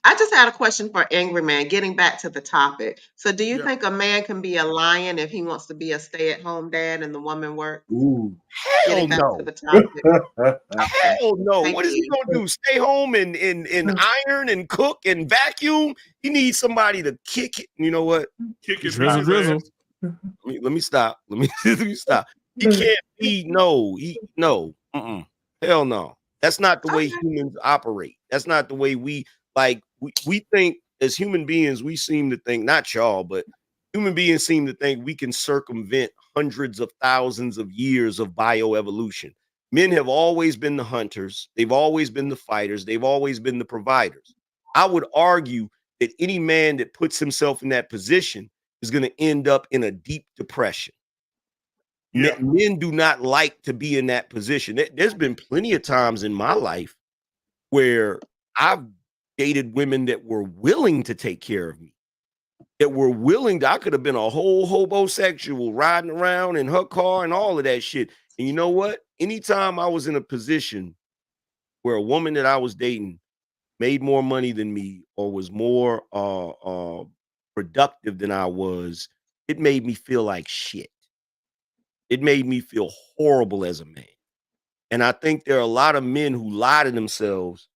Speaker 1: I just had a question for Angry Man, getting back to the topic. So do you think a man can be a lion if he wants to be a stay-at-home dad and the woman works?
Speaker 8: Ooh.
Speaker 1: Getting back to the topic.
Speaker 3: Hell no.
Speaker 1: Thank
Speaker 3: What is he
Speaker 1: you.
Speaker 3: gonna do? Stay home and iron and cook and vacuum? He needs somebody to kick it. You know what?
Speaker 5: Kick it.
Speaker 17: Drizzle.
Speaker 3: Let me stop. Let me stop. He can't be no. Hell no. That's not the way humans operate. That's not the way we think as human beings. We seem to think, not y'all, but human beings seem to think we can circumvent hundreds of thousands of years of bioevolution. Men have always been the hunters. They've always been the fighters. They've always been the providers. I would argue that any man that puts himself in that position is going to end up in a deep depression. Yeah. Men do not like to be in that position. There's been plenty of times in my life where I've dated women that were willing to take care of me, that were willing to, I could have been a whole homosexual riding around in her car and all of that shit. And you know what? Anytime I was in a position where a woman that I was dating made more money than me or was more productive than I was, it made me feel like shit. It made me feel horrible as a man. And I think there are a lot of men who lie to themselves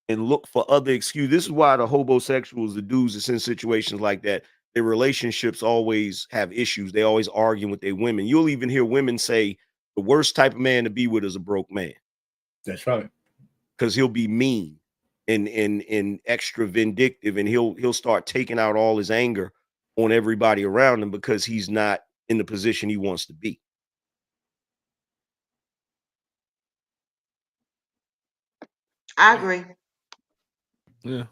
Speaker 3: and look for other excuses. This is why the homosexuals, the dudes that's in situations like that, their relationships always have issues. They always argue with their women. You'll even hear women say the worst type of man to be with is a broke man.
Speaker 8: That's right.
Speaker 3: Because he'll be mean and extra vindictive, and he'll start taking out all his anger on everybody around him because he's not in the position he wants to be.
Speaker 1: I agree.
Speaker 17: Yeah.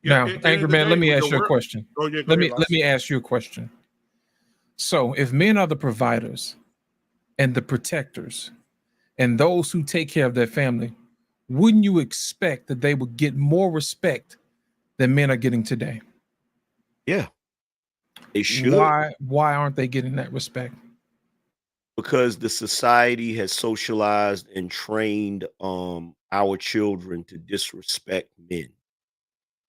Speaker 4: Now, Angry Man, let me ask you a question. Let me ask you a question. So, if men are the providers and the protectors and those who take care of their family, wouldn't you expect that they would get more respect than men are getting today?
Speaker 3: Yeah, they should.
Speaker 4: Why aren't they getting that respect?
Speaker 3: Because the society has socialized and trained our children to disrespect men,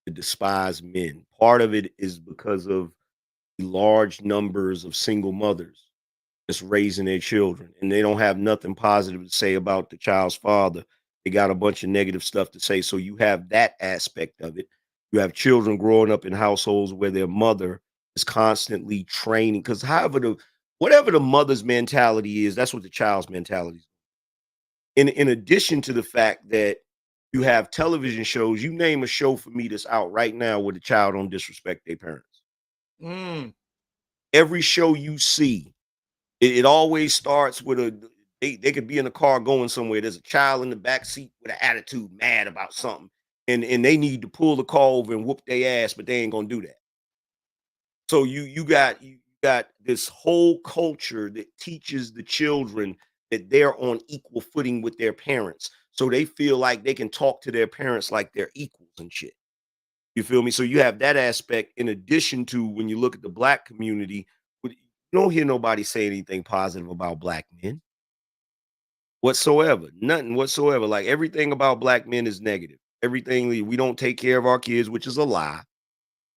Speaker 3: to despise men. Part of it is because of the large numbers of single mothers just raising their children, and they don't have nothing positive to say about the child's father. They got a bunch of negative stuff to say. So you have that aspect of it. You have children growing up in households where their mother is constantly training, because whatever the mother's mentality is, that's what the child's mentality is. In addition to the fact that you have television shows, you name a show for me that's out right now where the child don't disrespect their parents. Every show you see It always starts with they could be in a car going somewhere. There's a child in the back seat with an attitude, mad about something, and they need to pull the car over and whoop their ass, but they ain't gonna do that. So you got this whole culture that teaches the children that they're on equal footing with their parents. So they feel like they can talk to their parents like they're equals and shit. You feel me? So you have that aspect in addition to when you look at the black community, you don't hear nobody say anything positive about black men whatsoever. Nothing whatsoever. Like everything about black men is negative. Everything we don't take care of our kids, which is a lie.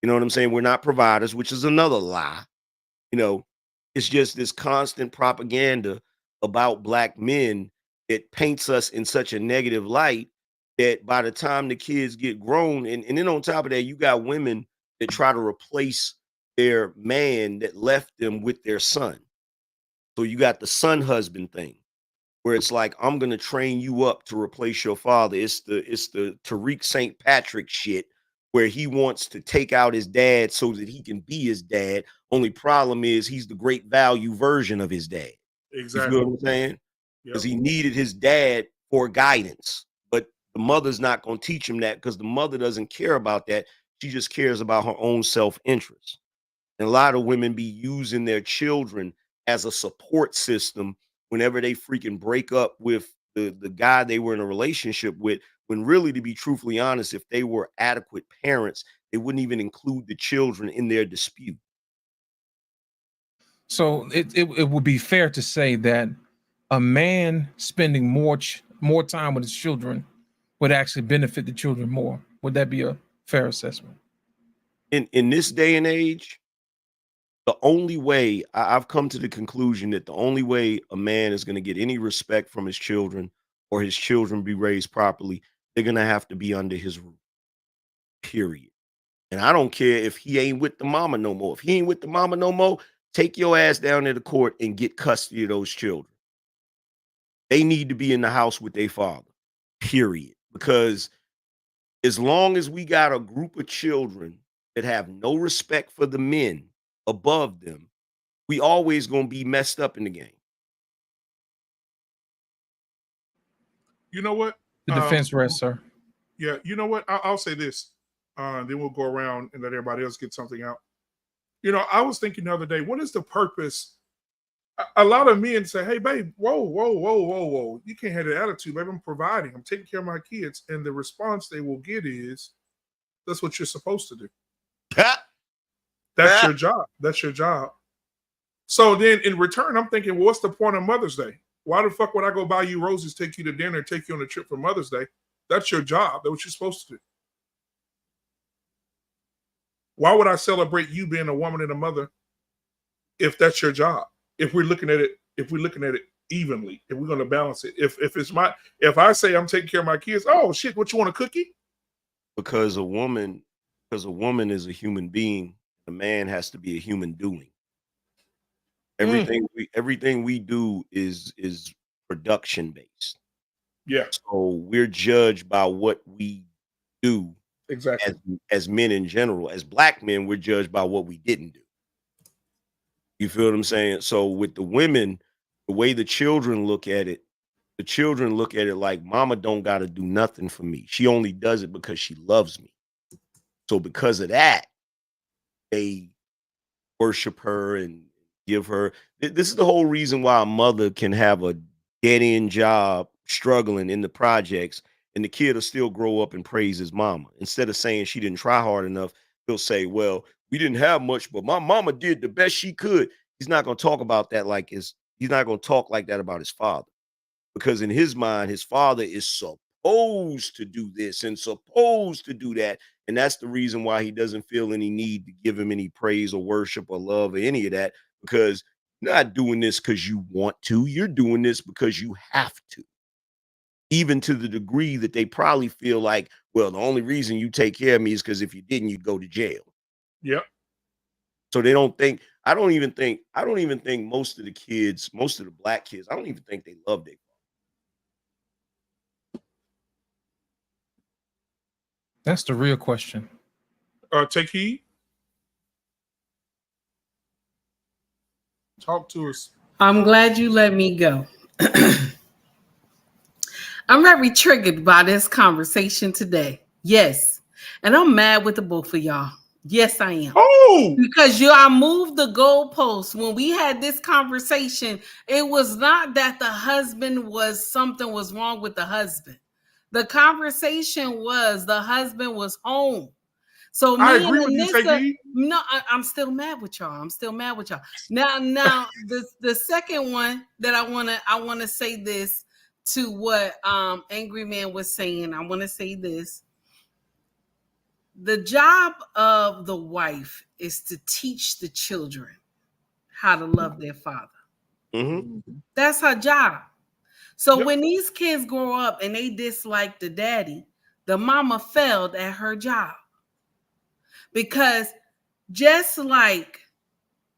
Speaker 3: You know what I'm saying? We're not providers, which is another lie. You know, it's just this constant propaganda about black men that paints us in such a negative light that by the time the kids get grown, and then on top of that, you got women that try to replace their man that left them with their son. So you got the son husband thing where it's like, I'm gonna train you up to replace your father. It's the Tariq St. Patrick shit where he wants to take out his dad so that he can be his dad. Only problem is he's the great value version of his dad. You
Speaker 5: Exactly.
Speaker 3: feel what I'm saying? Because
Speaker 5: Yep.
Speaker 3: he needed his dad for guidance, but the mother's not gonna teach him that because the mother doesn't care about that. She just cares about her own self-interest. And a lot of women be using their children as a support system whenever they freaking break up with the guy they were in a relationship with, when really, to be truthfully honest, if they were adequate parents, they wouldn't even include the children in their dispute.
Speaker 4: So it would be fair to say that a man spending more time with his children would actually benefit the children more. Would that be a fair assessment?
Speaker 3: In this day and age, the only way I've come to the conclusion that the only way a man is going to get any respect from his children or his children be raised properly, they're going to have to be under his roof. Period. And I don't care if he ain't with the mama no more. If he ain't with the mama no more, take your ass down to the court and get custody of those children. They need to be in the house with their father. Period. Because as long as we got a group of children that have no respect for the men above them, we always gonna be messed up in the game.
Speaker 5: You know what?
Speaker 4: The defense rests, sir.
Speaker 5: Yeah, you know what? I'll say this. Then we'll go around and let everybody else get something out. You know, I was thinking the other day, what is the purpose? A lot of men say, hey, babe, whoa. You can't have that attitude, babe. I'm providing. I'm taking care of my kids. And the response they will get is, that's what you're supposed to do. That's your job. That's your job. So then in return, I'm thinking, well, what's the point of Mother's Day? Why the fuck would I go buy you roses, take you to dinner, take you on a trip for Mother's Day? That's your job. That's what you're supposed to do. Why would I celebrate you being a woman and a mother if that's your job? If we're looking at it evenly, if we're going to balance it. If I say I'm taking care of my kids, oh shit, what you want, a cookie?
Speaker 3: Because a woman is a human being, a man has to be a human doing. Everything we do is production based.
Speaker 5: Yeah.
Speaker 3: So we're judged by what we do.
Speaker 5: Exactly.
Speaker 3: As men in general. As black men, we're judged by what we didn't do. You feel what I'm saying? So with the women, the way the children look at it like mama don't got to do nothing for me. She only does it because she loves me. So because of that, they worship her and give her. This is the whole reason why a mother can have a dead-end job struggling in the projects and the kid will still grow up and praise his mama. Instead of saying she didn't try hard enough, he'll say, well, we didn't have much, but my mama did the best she could. He's not going to talk about that he's not going to talk like that about his father. Because in his mind, his father is supposed to do this and supposed to do that. And that's the reason why he doesn't feel any need to give him any praise or worship or love or any of that, because you're not doing this because you want to. You're doing this because you have to. Even to the degree that they probably feel like, well, the only reason you take care of me is because if you didn't, you'd go to jail.
Speaker 5: Yep.
Speaker 3: So they don't think, I don't even think most of the kids, most of the black kids, I don't even think they love their father.
Speaker 4: That's the real question.
Speaker 5: Take heed. Talk to us.
Speaker 10: I'm glad you let me go. I'm very triggered by this conversation today. Yes. And I'm mad with the both of y'all. Yes, I am.
Speaker 5: Oh,
Speaker 10: because I moved the goalposts. When we had this conversation, it was not that the husband something was wrong with the husband. The conversation was the husband was home. So
Speaker 5: I
Speaker 10: me
Speaker 5: agree
Speaker 10: and
Speaker 5: with you,
Speaker 10: Anissa,
Speaker 5: KD.
Speaker 10: no, I'm still mad with y'all. I'm still mad with y'all. Now, the second one that I wanna say this to what Angry Man was saying. I want to say this. The job of the wife is to teach the children how to love their father.
Speaker 3: Mm-hmm.
Speaker 10: That's her job. So when these kids grow up and they dislike the daddy, the mama failed at her job. Because just like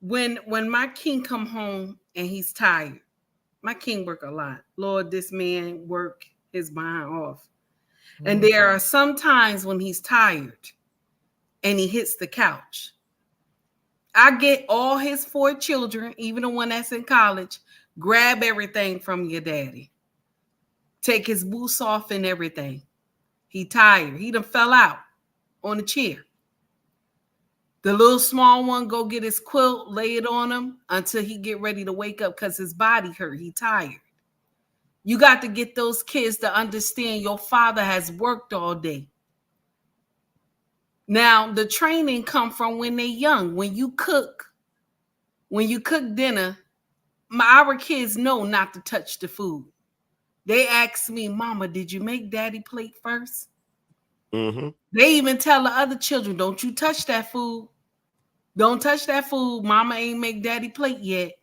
Speaker 10: when my king come home and he's tired, my king work a lot. Lord, this man work his behind off. And there are some times when he's tired and he hits the couch. I get all his 4 children, even the one that's in college, grab everything from your daddy. Take his boots off and everything. He tired. He done fell out on the chair. The little small one go get his quilt, lay it on him until he get ready to wake up because his body hurt. He tired. You got to get those kids to understand your father has worked all day. Now, the training come from when they're young. When you cook dinner, our kids know not to touch the food. They ask me, Mama, did you make daddy plate first?
Speaker 3: Mm-hmm.
Speaker 10: They even tell the other children, don't you touch that food. Don't touch that food. Mama ain't make daddy plate yet.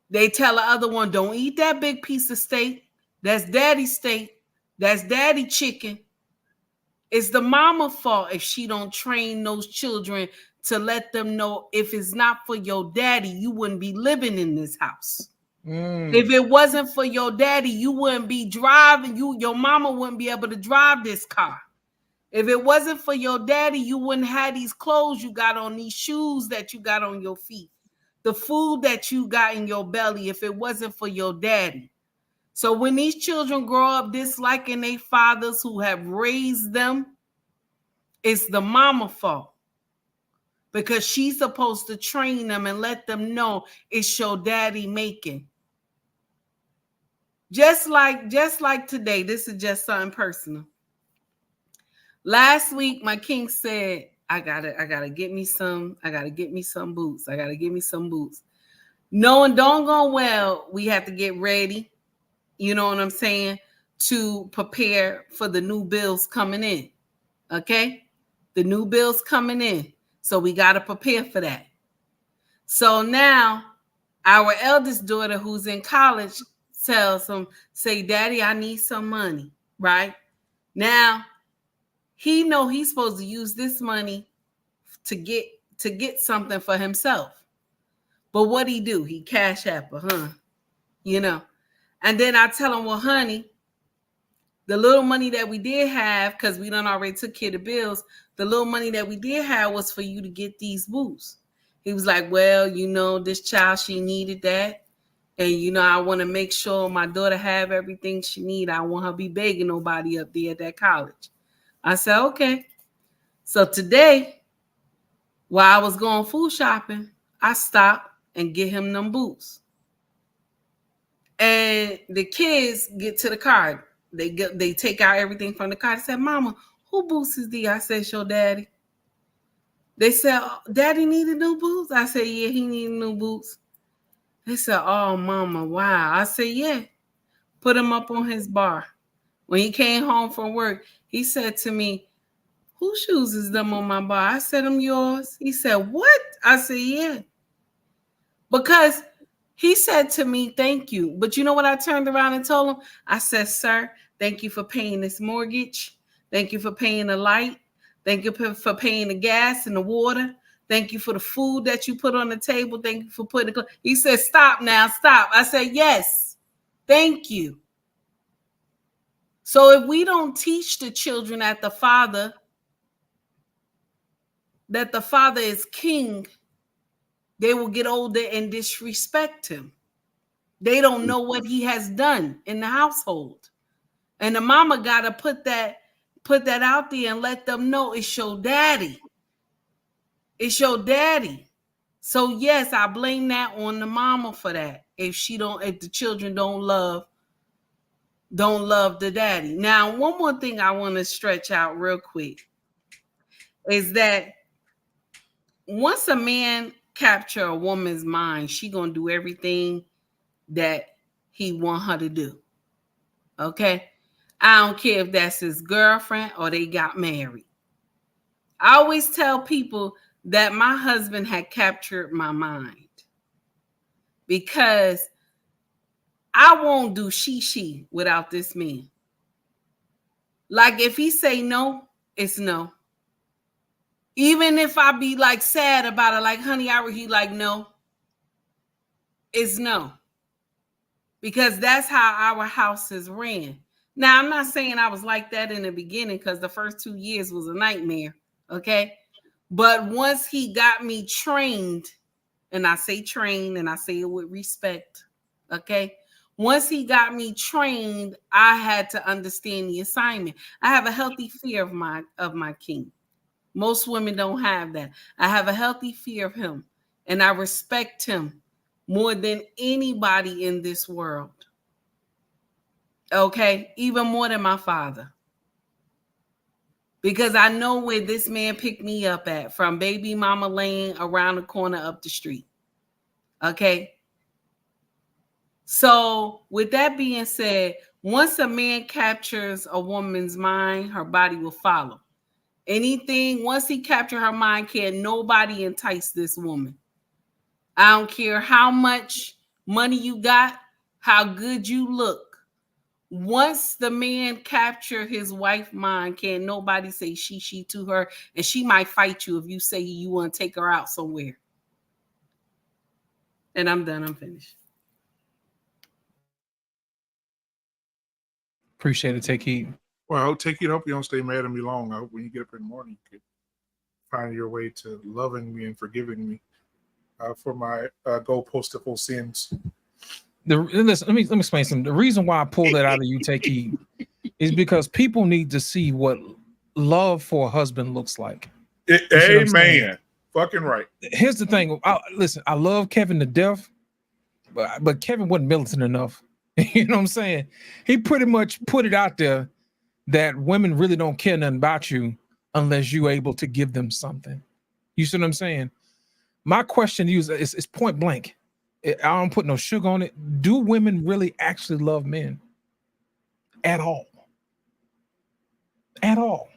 Speaker 10: They tell the other one, don't eat that big piece of steak. That's daddy's steak. That's daddy chicken. It's the mama's fault if she don't train those children to let them know if it's not for your daddy, you wouldn't be living in this house. If it wasn't for your daddy, you wouldn't be driving. Your mama wouldn't be able to drive this car. If it wasn't for your daddy, you wouldn't have these clothes you got on, these shoes that you got on your feet, the food that you got in your belly, if it wasn't for your daddy. So when these children grow up disliking their fathers who have raised them, it's the mama's fault. Because she's supposed to train them and let them know it's your daddy making. Just like today, this is just something personal. Last week, my king said, I gotta get me some boots. I gotta get me some boots. Knowing don't go well, we have to get ready. You know what I'm saying? To prepare for the new bills coming in. Okay? The new bills coming in. So we gotta prepare for that. So now our eldest daughter who's in college tells him, say, Daddy, I need some money, right? Now, he know he's supposed to use this money to get something for himself. But what he do? He cash app her, huh? You know. And then I tell him, well, honey, the little money that we did have, because we done already took care of the bills, the little money that we did have was for you to get these boots. He was like, well, you know, this child, she needed that. And, you know, I want to make sure my daughter have everything she need. I want her to be begging nobody up there at that college. I said, okay. So today, while I was going food shopping, I stopped and get him them boots. And the kids get to the car. They take out everything from the car. They said, Mama, who boots is these? I said, your daddy. They said, Daddy needed new boots? I said, yeah, he needed new boots. They said, oh, Mama, wow. I said, yeah. Put him up on his bar. When he came home from work, he said to me, whose shoes is them on my bar? I said, them yours. He said, what? I said, yeah. Because he said to me, thank you. But you know what I turned around and told him? I said, sir, thank you for paying this mortgage. Thank you for paying the light. Thank you for paying the gas and the water. Thank you for the food that you put on the table. Thank you for putting the... He said, stop now, stop. I said, yes, thank you. So if we don't teach the children that the father is king, They will get older and disrespect him. They don't know what he has done in the household. And the mama gotta put that out there and let them know it's your daddy. It's your daddy. So yes, I blame that on the mama for that. If the children don't love the daddy. Now, one more thing I want to stretch out real quick is that once a man capture a woman's mind, she gonna do everything that he want her to do. Okay? I don't care if that's his girlfriend or they got married. I always tell people that my husband had captured my mind because I won't do she without this man. Like if he say no, it's no. Even if I be like sad about it, like honey, he like no. It's no. Because that's how our house is ran. Now, I'm not saying I was like that in the beginning because the first 2 years was a nightmare, okay? But once he got me trained, and I say trained and I say it with respect, okay? Once he got me trained, I had to understand the assignment. I have a healthy fear of my king. Most women don't have that. I have a healthy fear of him, and I respect him more than anybody in this world. Okay? Even more than my father. Because I know where this man picked me up at, from baby mama lane around the corner up the street. Okay? So, with that being said, once a man captures a woman's mind, her body will follow. Once he captures her mind, can nobody entice this woman. I don't care how much money you got, how good you look. Once the man capture his wife's mind, can nobody say she to her, and she might fight you if you say you want to take her out somewhere. And I'm done. I'm finished.
Speaker 4: Appreciate it. Take heed.
Speaker 5: Well, take heed. I hope you don't stay mad at me long. I hope when you get up in the morning, you can find your way to loving me and forgiving me for my goalpostable sins.
Speaker 4: Listen, let me explain something. The reason why I pulled that out of you, take heed, is because people need to see what love for a husband looks like.
Speaker 5: Amen. Fucking right.
Speaker 4: Here's the thing. Listen, I love Kevin to death, but Kevin wasn't militant enough. You know what I'm saying? He pretty much put it out there that women really don't care nothing about you unless you're able to give them something. You see what I'm saying? My question to you is point blank. I don't put no sugar on it. Do women really actually love men? At all? At all?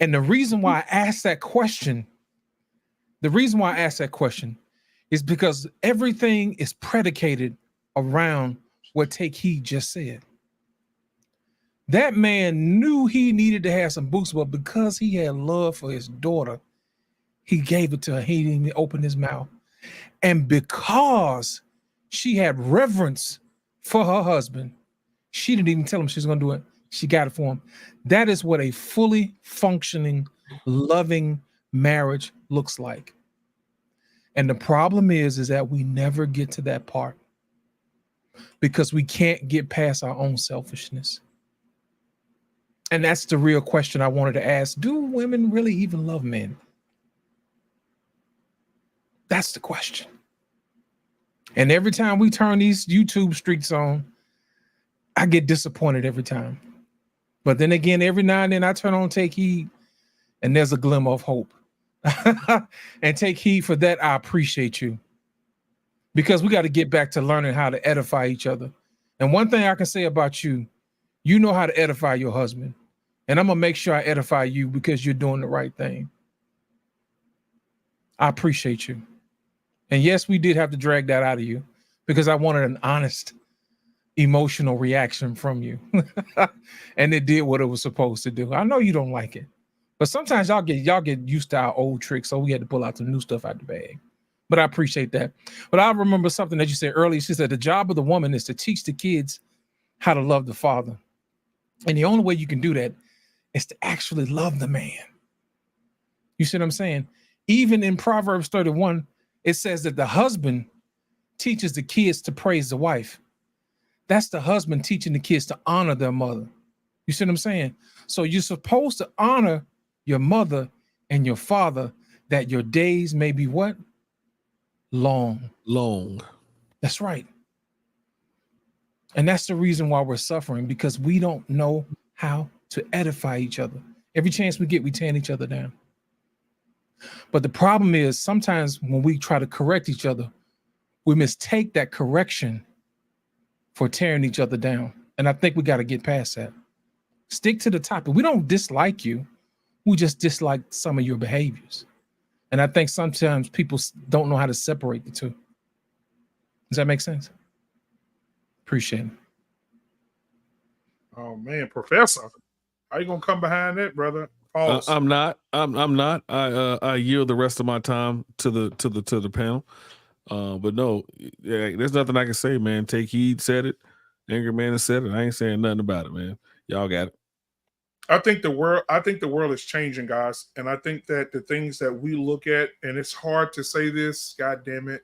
Speaker 4: And the reason why I asked that question, is because everything is predicated around what Take Heed just said. That man knew he needed to have some boost, but because he had love for his daughter, he gave it to her. He didn't even open his mouth. And because she had reverence for her husband, she didn't even tell him she was going to do it. She got it for him. That is what a fully functioning, loving marriage looks like. And the problem is that we never get to that part because we can't get past our own selfishness. And that's the real question I wanted to ask. Do women really even love men? That's the question. And every time we turn these YouTube streets on, I get disappointed every time. But then again, every now and then I turn on Take Heed and there's a glimmer of hope. And Take Heed for that. I appreciate you. Because we got to get back to learning how to edify each other. And one thing I can say about you, you know how to edify your husband. And I'm going to make sure I edify you because you're doing the right thing. I appreciate you. And yes, we did have to drag that out of you because I wanted an honest, emotional reaction from you. And it did what it was supposed to do. I know you don't like it, but sometimes y'all get used to our old tricks, so we had to pull out some new stuff out the bag. But I appreciate that. But I remember something that you said earlier. She said the job of the woman is to teach the kids how to love the father. And the only way you can do that is to actually love the man. You see what I'm saying? Even in Proverbs 31, it says that the husband teaches the kids to praise the wife. That's the husband teaching the kids to honor their mother. You see what I'm saying? So you're supposed to honor your mother and your father, that your days may be what? Long. That's right. And that's the reason why we're suffering, because we don't know how to edify each other. Every chance we get, we tear each other down. But the problem is sometimes when we try to correct each other, we mistake that correction for tearing each other down. And I think we got to get past that. Stick to the topic. We don't dislike you. We just dislike some of your behaviors. And I think sometimes people don't know how to separate the two. Does that make sense? Appreciate it.
Speaker 5: Oh man, Professor, how you gonna come behind that, brother? Pause.
Speaker 17: I'm not. I yield the rest of my time to the panel. But no, yeah, there's nothing I can say, man. Take heed, said it. Angry Man has said it. I ain't saying nothing about it, man. Y'all got it.
Speaker 5: I think the world is changing, guys, and I think that the things that we look at, and it's hard to say this, god damn it,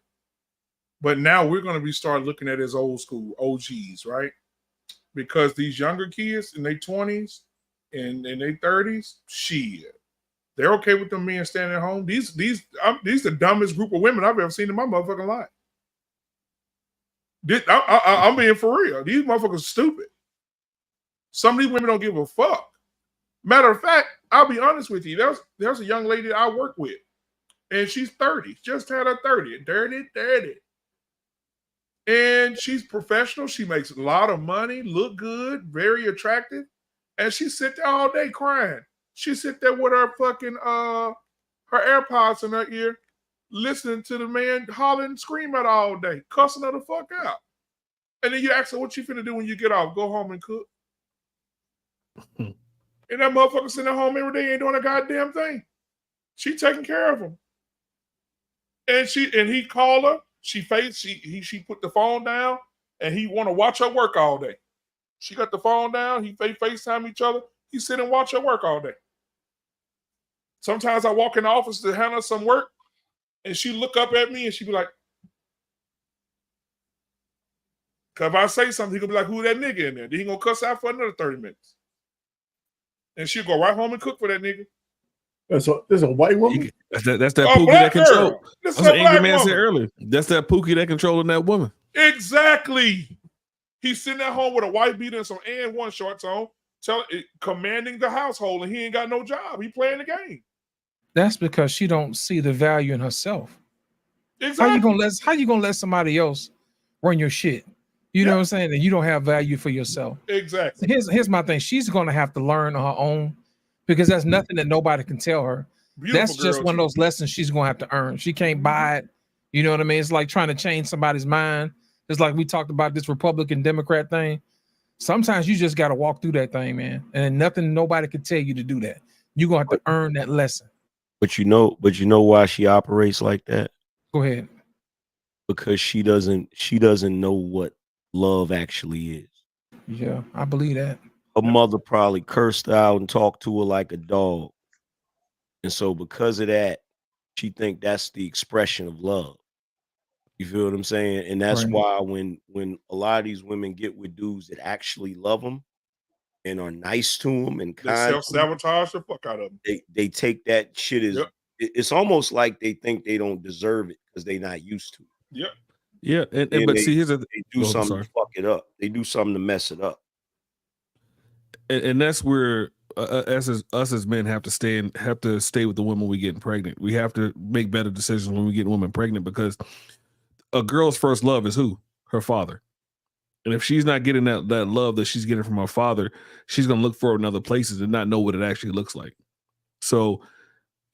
Speaker 5: but now we're going to be start looking at as old school OGs, right? Because these younger kids in their 20s and in their 30s, shit, they're okay with them men standing at home. These the dumbest group of women I've ever seen in my motherfucking life. I'm being for real. These motherfuckers are stupid. Some of these women don't give a fuck. Matter of fact, I'll be honest with you. There's a young lady I work with, and she's 30. Just had her 30. Dirty. And she's professional. She makes a lot of money, look good, very attractive. And she sit there all day crying. She sit there with her fucking her AirPods in her ear, listening to the man holler and scream at her all day, cussing her the fuck out. And then you ask her what you finna do when you get off. Go home and cook. And that motherfucker sitting at home every day ain't doing a goddamn thing. She taking care of him. And he called her. She put the phone down, and he want to watch her work all day. She got the phone down. They FaceTime each other. He sit and watch her work all day. Sometimes I walk in the office to handle some work, and she look up at me and she be like, "Cause if I say something, he gonna be like, who that nigga in there?" Then he gonna cuss out for another 30 minutes. And she'll go right home and cook for that nigga.
Speaker 8: There's a white woman.
Speaker 17: That's that Pookie that control.
Speaker 5: That's
Speaker 17: what Angry Man said
Speaker 5: woman.
Speaker 17: earlier. That's that Pookie that controlling that woman.
Speaker 5: Exactly. He's sitting at home with a white beater and some and1 shorts on, commanding the household, and he ain't got no job. He playing the game.
Speaker 4: That's because she don't see the value in herself.
Speaker 5: Exactly.
Speaker 4: How you gonna let somebody else run your shit? You know what I'm saying? And you don't have value for yourself.
Speaker 5: Exactly.
Speaker 4: Here's my thing. She's gonna have to learn on her own, because that's nothing that nobody can tell her.
Speaker 5: Beautiful
Speaker 4: That's just one of those lessons she's gonna have to earn. She can't buy it. You know what I mean? It's like trying to change somebody's mind. It's like we talked about this Republican Democrat thing. Sometimes you just got to walk through that thing, man. And nobody can tell you to do that. You're gonna have to earn that lesson.
Speaker 3: But you know why she operates like that?
Speaker 4: Go ahead.
Speaker 3: Because she doesn't know what love actually is.
Speaker 4: Yeah, I believe that.
Speaker 3: Her mother probably cursed her out and talked to her like a dog. And so because of that, she think that's the expression of love. You feel what I'm saying? And that's why when a lot of these women get with dudes that actually love them and are nice to them and
Speaker 5: They
Speaker 3: kind,
Speaker 5: self-sabotage the fuck out of them.
Speaker 3: they take that shit as it's almost like they think they don't deserve it because they're not used to it.
Speaker 5: Yep.
Speaker 17: Yeah, but see, here's
Speaker 3: they do something to fuck it up. They do something to mess it up.
Speaker 17: And that's where us as men have to stay with the women we getting pregnant. We have to make better decisions when we get women pregnant, because a girl's first love is who? Her father. And if she's not getting that love that she's getting from her father, she's gonna look for it in other places and not know what it actually looks like. So,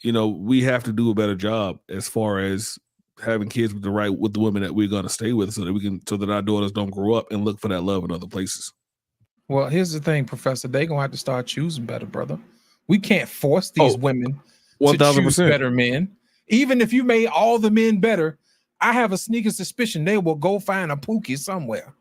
Speaker 17: we have to do a better job as far as having kids with the women that we're gonna stay with, so that our daughters don't grow up and look for that love in other places.
Speaker 4: Well, here's the thing, Professor. They're gonna have to start choosing better, brother. We can't force these women to choose better men. Even if you made all the men better, I have a sneaking suspicion they will go find a Pookie somewhere.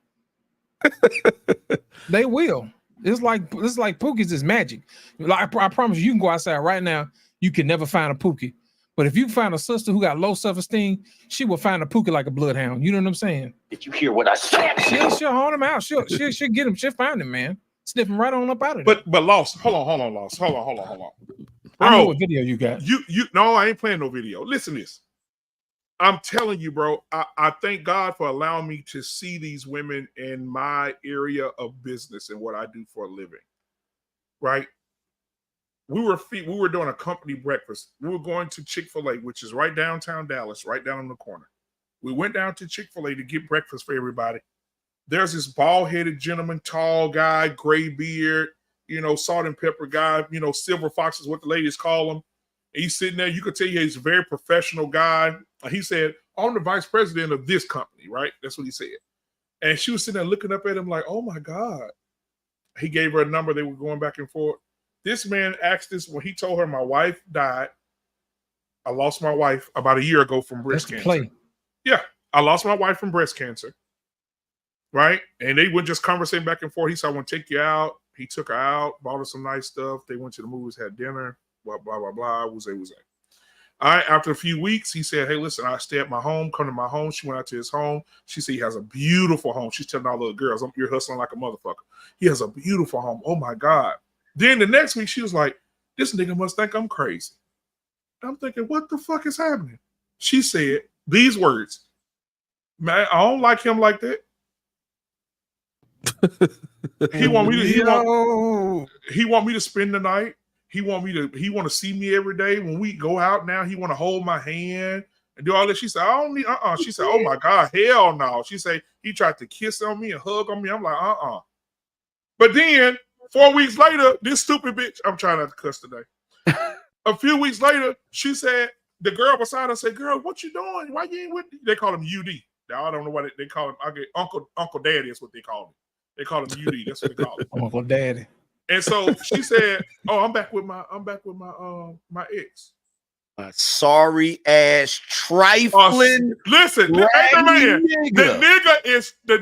Speaker 4: They will. It's like Pookies is magic. Like I promise you can go outside right now. You can never find a Pookie. But if you find a sister who got low self-esteem, she will find a pookie like a bloodhound. You know what I'm saying?
Speaker 21: Did you hear what I said?
Speaker 4: She'll haunt him out. She'll get him. She'll find him, man. Sniff him right on up out of there.
Speaker 5: But Lost, hold on, Lost. Hold on. Bro,
Speaker 4: I know what video you got.
Speaker 5: No, I ain't playing no video. Listen to this. I'm telling you, bro, I thank God for allowing me to see these women in my area of business and what I do for a living. Right? We were doing a company breakfast. We were going to Chick-fil-A, which is right downtown Dallas, right down in the corner. We went down to Chick-fil-A to get breakfast for everybody. There's this bald-headed gentleman, tall guy, gray beard, salt and pepper guy, silver fox is what the ladies call him. And he's sitting there. You could tell he's a very professional guy. He said, I'm the vice president of this company, right? That's what he said. And she was sitting there looking up at him like, oh, my God. He gave her a number. They were going back and forth. This man asked this when he told her my wife died. I lost my wife about a year ago from breast cancer.
Speaker 4: Play.
Speaker 5: Yeah, I lost my wife from breast cancer. Right? And they were just conversing back and forth. He said, I want to take you out. He took her out, bought her some nice stuff. They went to the movies, had dinner, blah, blah, blah, blah. Was it? All right, after a few weeks, he said, hey, listen, I stay at my home, come to my home. She went out to his home. She said he has a beautiful home. She's telling all the girls, you're hustling like a motherfucker. He has a beautiful home. Oh, my God. Then the next week, she was like, this nigga must think I'm crazy. I'm thinking, what the fuck is happening? She said these words, man, I don't like him like that. He want me to spend the night. He want to see me every day. When we go out now, he want to hold my hand and do all this. She said, I don't need, She said, oh my God, hell no. She said, he tried to kiss on me and hug on me. I'm like, But then 4 weeks later, this stupid bitch, I'm trying not to cuss today. A few weeks later, she said, the girl beside her said, girl, what you doing? Why you ain't with me? They call him UD. Now, I don't know what they call him. I get Uncle Daddy is what they call him. They call him UD. That's what they call him.
Speaker 4: Uncle Daddy.
Speaker 5: And so she said, "Oh, I'm back with my my ex."
Speaker 3: Sorry ass trifling.
Speaker 5: Listen, the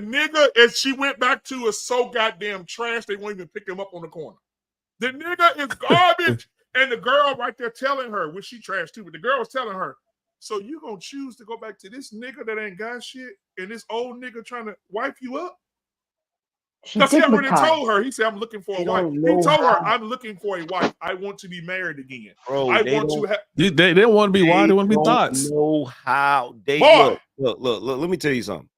Speaker 5: nigga is she went back to is so goddamn trash they won't even pick him up on the corner. The nigga is garbage, and the girl right there telling her, which she trash too, but the girl was telling her, "So you gonna choose to go back to this nigga that ain't got shit, and this old nigga trying to wipe you up?" Because he already told her. He said, I'm looking for a wife. He told her, I'm looking for a wife. I want to be married again.
Speaker 3: Bro,
Speaker 5: I want to have.
Speaker 17: They don't want to be wild. They want to be thoughts.
Speaker 3: Know how they look. Let me tell you something.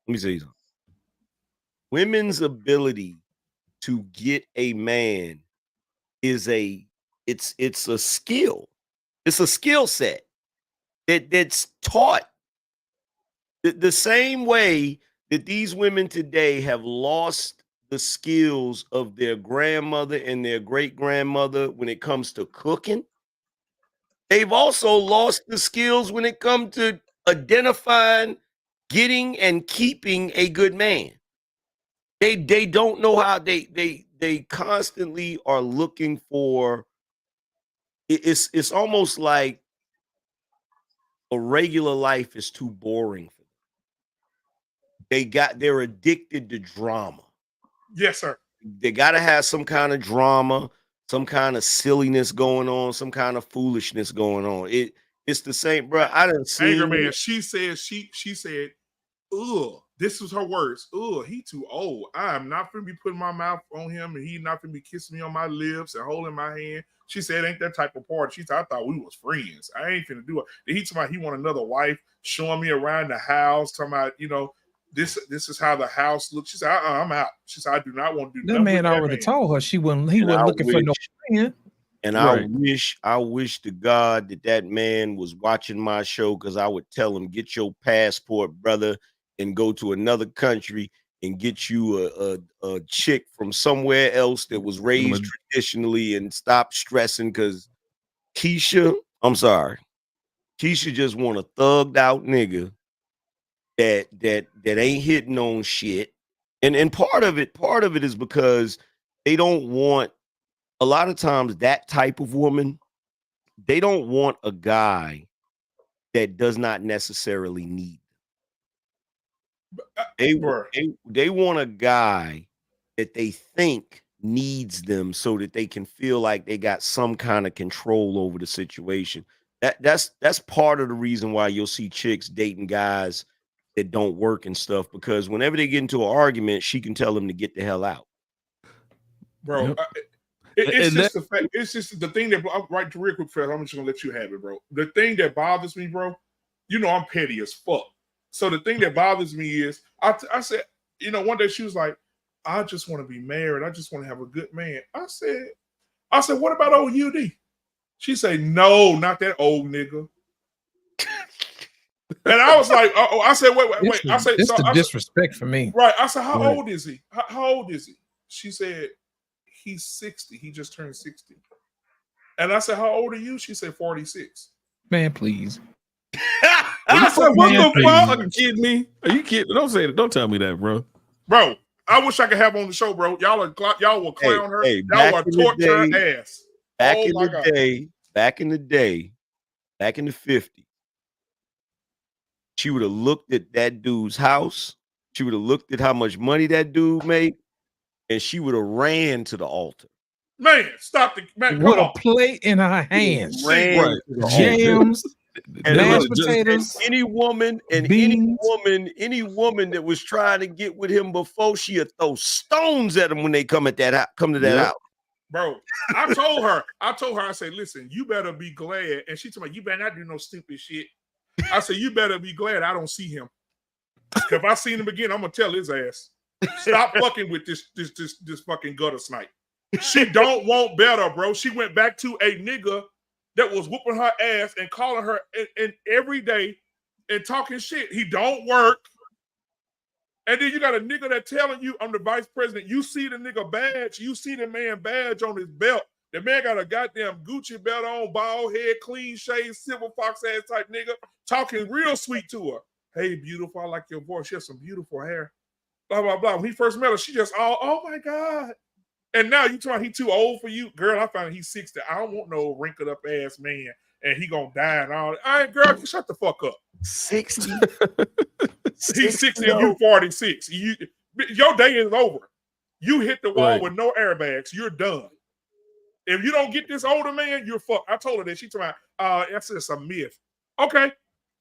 Speaker 3: Women's ability to get a man is it's a skill. It's a skill set that's taught the same way that these women today have lost the skills of their grandmother and their great-grandmother when it comes to cooking. They've also lost the skills when it comes to identifying, getting, and keeping a good man. They don't know how they constantly are looking for. It's almost like a regular life is too boring for them. They're addicted to drama.
Speaker 5: Yes, sir.
Speaker 3: They got to have some kind of drama, some kind of silliness going on, some kind of foolishness going on. It's the same, bro. I didn't see
Speaker 5: Anger man. She said, ugh, this was her words. Ugh, he too old. I am not going to be putting my mouth on him, and he not going to be kissing me on my lips and holding my hand. She said, ain't that type of party. She said, I thought we was friends. I ain't finna do it. Then he talking about he want another wife, showing me around the house, talking about, this is how the house looks. She said, I'm out. She said, I do not want to do
Speaker 4: that. Man already told her he wasn't looking for no friend.
Speaker 3: And I wish to God that man was watching my show, because I would tell him, get your passport, brother, and go to another country and get you a chick from somewhere else that was raised traditionally, and stop stressing, because Keisha just want a thugged out nigga that ain't hitting on shit. And part of it is because they don't want, a lot of times, that type of woman, they don't want a guy that does not necessarily need them. They want a guy that they think needs them so that they can feel like they got some kind of control over the situation. That's part of the reason why you'll see chicks dating guys that don't work and stuff, because whenever they get into an argument, she can tell them to get the hell out.
Speaker 5: Bro,
Speaker 17: Yep.
Speaker 5: it's just the fact. It's just the thing that right to real quick, Fred. I'm just gonna let you have it, bro. The thing that bothers me, bro. You know I'm petty as fuck. So the thing that bothers me is I said, you know, one day she was like, I just want to be married. I just want to have a good man. I said, what about old UD? She said, no, not that old nigga. And I was like, I said, wait. I said,
Speaker 4: it's the disrespect for me.
Speaker 5: Right. I said, how
Speaker 4: Right.
Speaker 5: old is he? How old is he? She said, he's 60. He just turned 60. And I said, how old are you? She said, 46.
Speaker 4: Man, please.
Speaker 5: I said, what the fuck?
Speaker 17: Are you kidding me? Are you kidding? Don't say that. Don't tell me that, bro.
Speaker 5: Bro, I wish I could have on the show, bro. Y'all will clown her. Y'all will torture her ass.
Speaker 3: Back in the day, back in the 50s, she would have looked at that dude's house. She would have looked at how much money that dude made, and she would have ran to the altar.
Speaker 5: Man, stop the man.
Speaker 4: With a plate in her hands,
Speaker 3: Right.
Speaker 4: Jams,
Speaker 3: And
Speaker 4: mashed potatoes,
Speaker 3: any woman that was trying to get with him before, she'd throw stones at him when they come to that house.
Speaker 5: Bro, I told her, I said, listen, you better be glad. And she told me, you better not do no stupid shit. I said, you better be glad I don't see him. If I see him again, I'm gonna tell his ass. Stop fucking with this fucking gutter snipe. She don't want better, bro. She went back to a nigga that was whooping her ass and calling her and every day and talking shit. He don't work. And then you got a nigga that telling you I'm the vice president. You see the nigga badge. You see the man badge on his belt. The man got a goddamn Gucci belt on, bald head, clean shave, silver fox ass type nigga, talking real sweet to her. Hey, beautiful, I like your voice. She has some beautiful hair. Blah, blah, blah. When he first met her, she just, oh my God. And now you talking he too old for you? Girl, I found he's 60. I don't want no wrinkled up ass man and he gonna die and all that. All right, girl, shut the fuck up.
Speaker 3: 60?
Speaker 5: He's 60 and you 46. Your day is over. You hit the wall with no airbags. You're done. If you don't get this older man, you're fucked. I told her that. She told me, that's just a myth. Okay.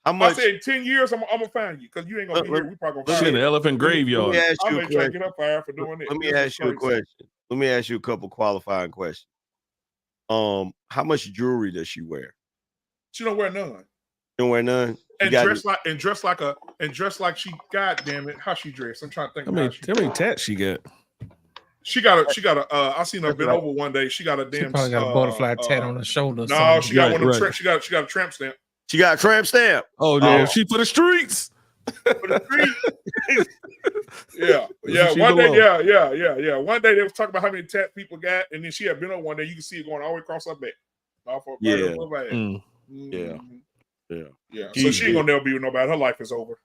Speaker 3: How much?
Speaker 5: I said in 10 years, I'm gonna find you because you ain't gonna be here. We probably gonna
Speaker 17: Shit in the elephant graveyard.
Speaker 5: I'm gonna try to get up fire for doing it.
Speaker 3: Let me ask you a question. Let me ask you a couple qualifying questions. How much jewelry does she wear?
Speaker 5: She don't wear none.
Speaker 3: Don't wear none.
Speaker 5: And dress like she, goddamn it, how she dressed. I'm trying to think.
Speaker 17: How many tats she got?
Speaker 5: She got a. I seen her bent over one day. She got a damn.
Speaker 4: She probably got a butterfly tat on her shoulder.
Speaker 5: No, she got one of them. She got a tramp stamp.
Speaker 3: She got a tramp stamp.
Speaker 17: Oh yeah, she for the streets.
Speaker 5: Yeah. One day, One day they was talking about how many tats people got, and then she had been on one day. You can see it going all the way across her back. Yeah. So she ain't gonna never be with nobody. Her life is over.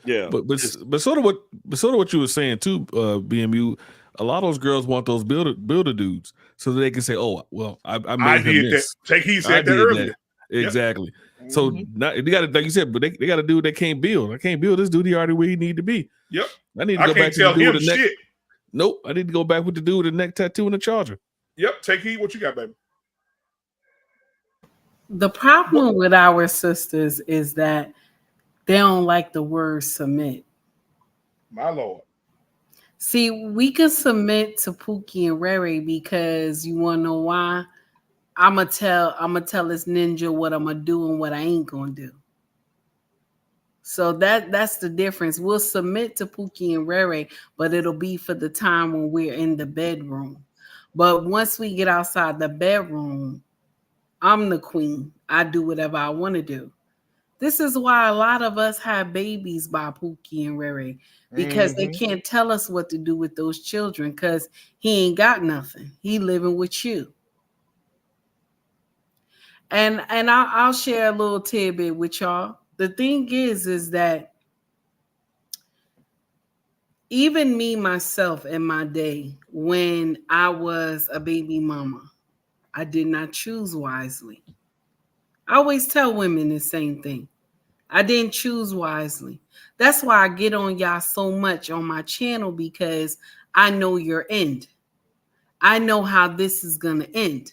Speaker 3: Yeah.
Speaker 17: But sort of what you were saying too, BMU. A lot of those girls want those builder dudes so that they can say, "Oh, well, I made him
Speaker 5: did
Speaker 17: this."
Speaker 5: That. He said that earlier.
Speaker 17: Exactly.
Speaker 5: Yep.
Speaker 17: So now, they got to, like you said, but they got to do what they can't build. I can't build this dude. He already where he need to be.
Speaker 5: Yep.
Speaker 17: I need to go back to the dude with the neck.
Speaker 5: Shit.
Speaker 17: Nope. I need to go back with the dude with the neck tattoo and the charger.
Speaker 5: Yep. Take heed. What you got, baby?
Speaker 10: The problem with our sisters is that they don't like the word submit.
Speaker 5: My Lord.
Speaker 10: See, we can submit to Pookie and Rere because you want to know why? I'ma tell this ninja what I'm gonna do and what I ain't gonna do. So that's the difference. We'll submit to Pookie and Rere, but it'll be for the time when we're in the bedroom. But once we get outside the bedroom, I'm the queen. I do whatever I want to do. This is why a lot of us have babies by Pookie and Rere, because they can't tell us what to do with those children because he ain't got nothing. He living with you. And I'll share a little tidbit with y'all. The thing is that even me, myself, in my day, when I was a baby mama, I did not choose wisely. I always tell women the same thing. I didn't choose wisely. That's why I get on y'all so much on my channel, because I know your end. I know how this is going to end.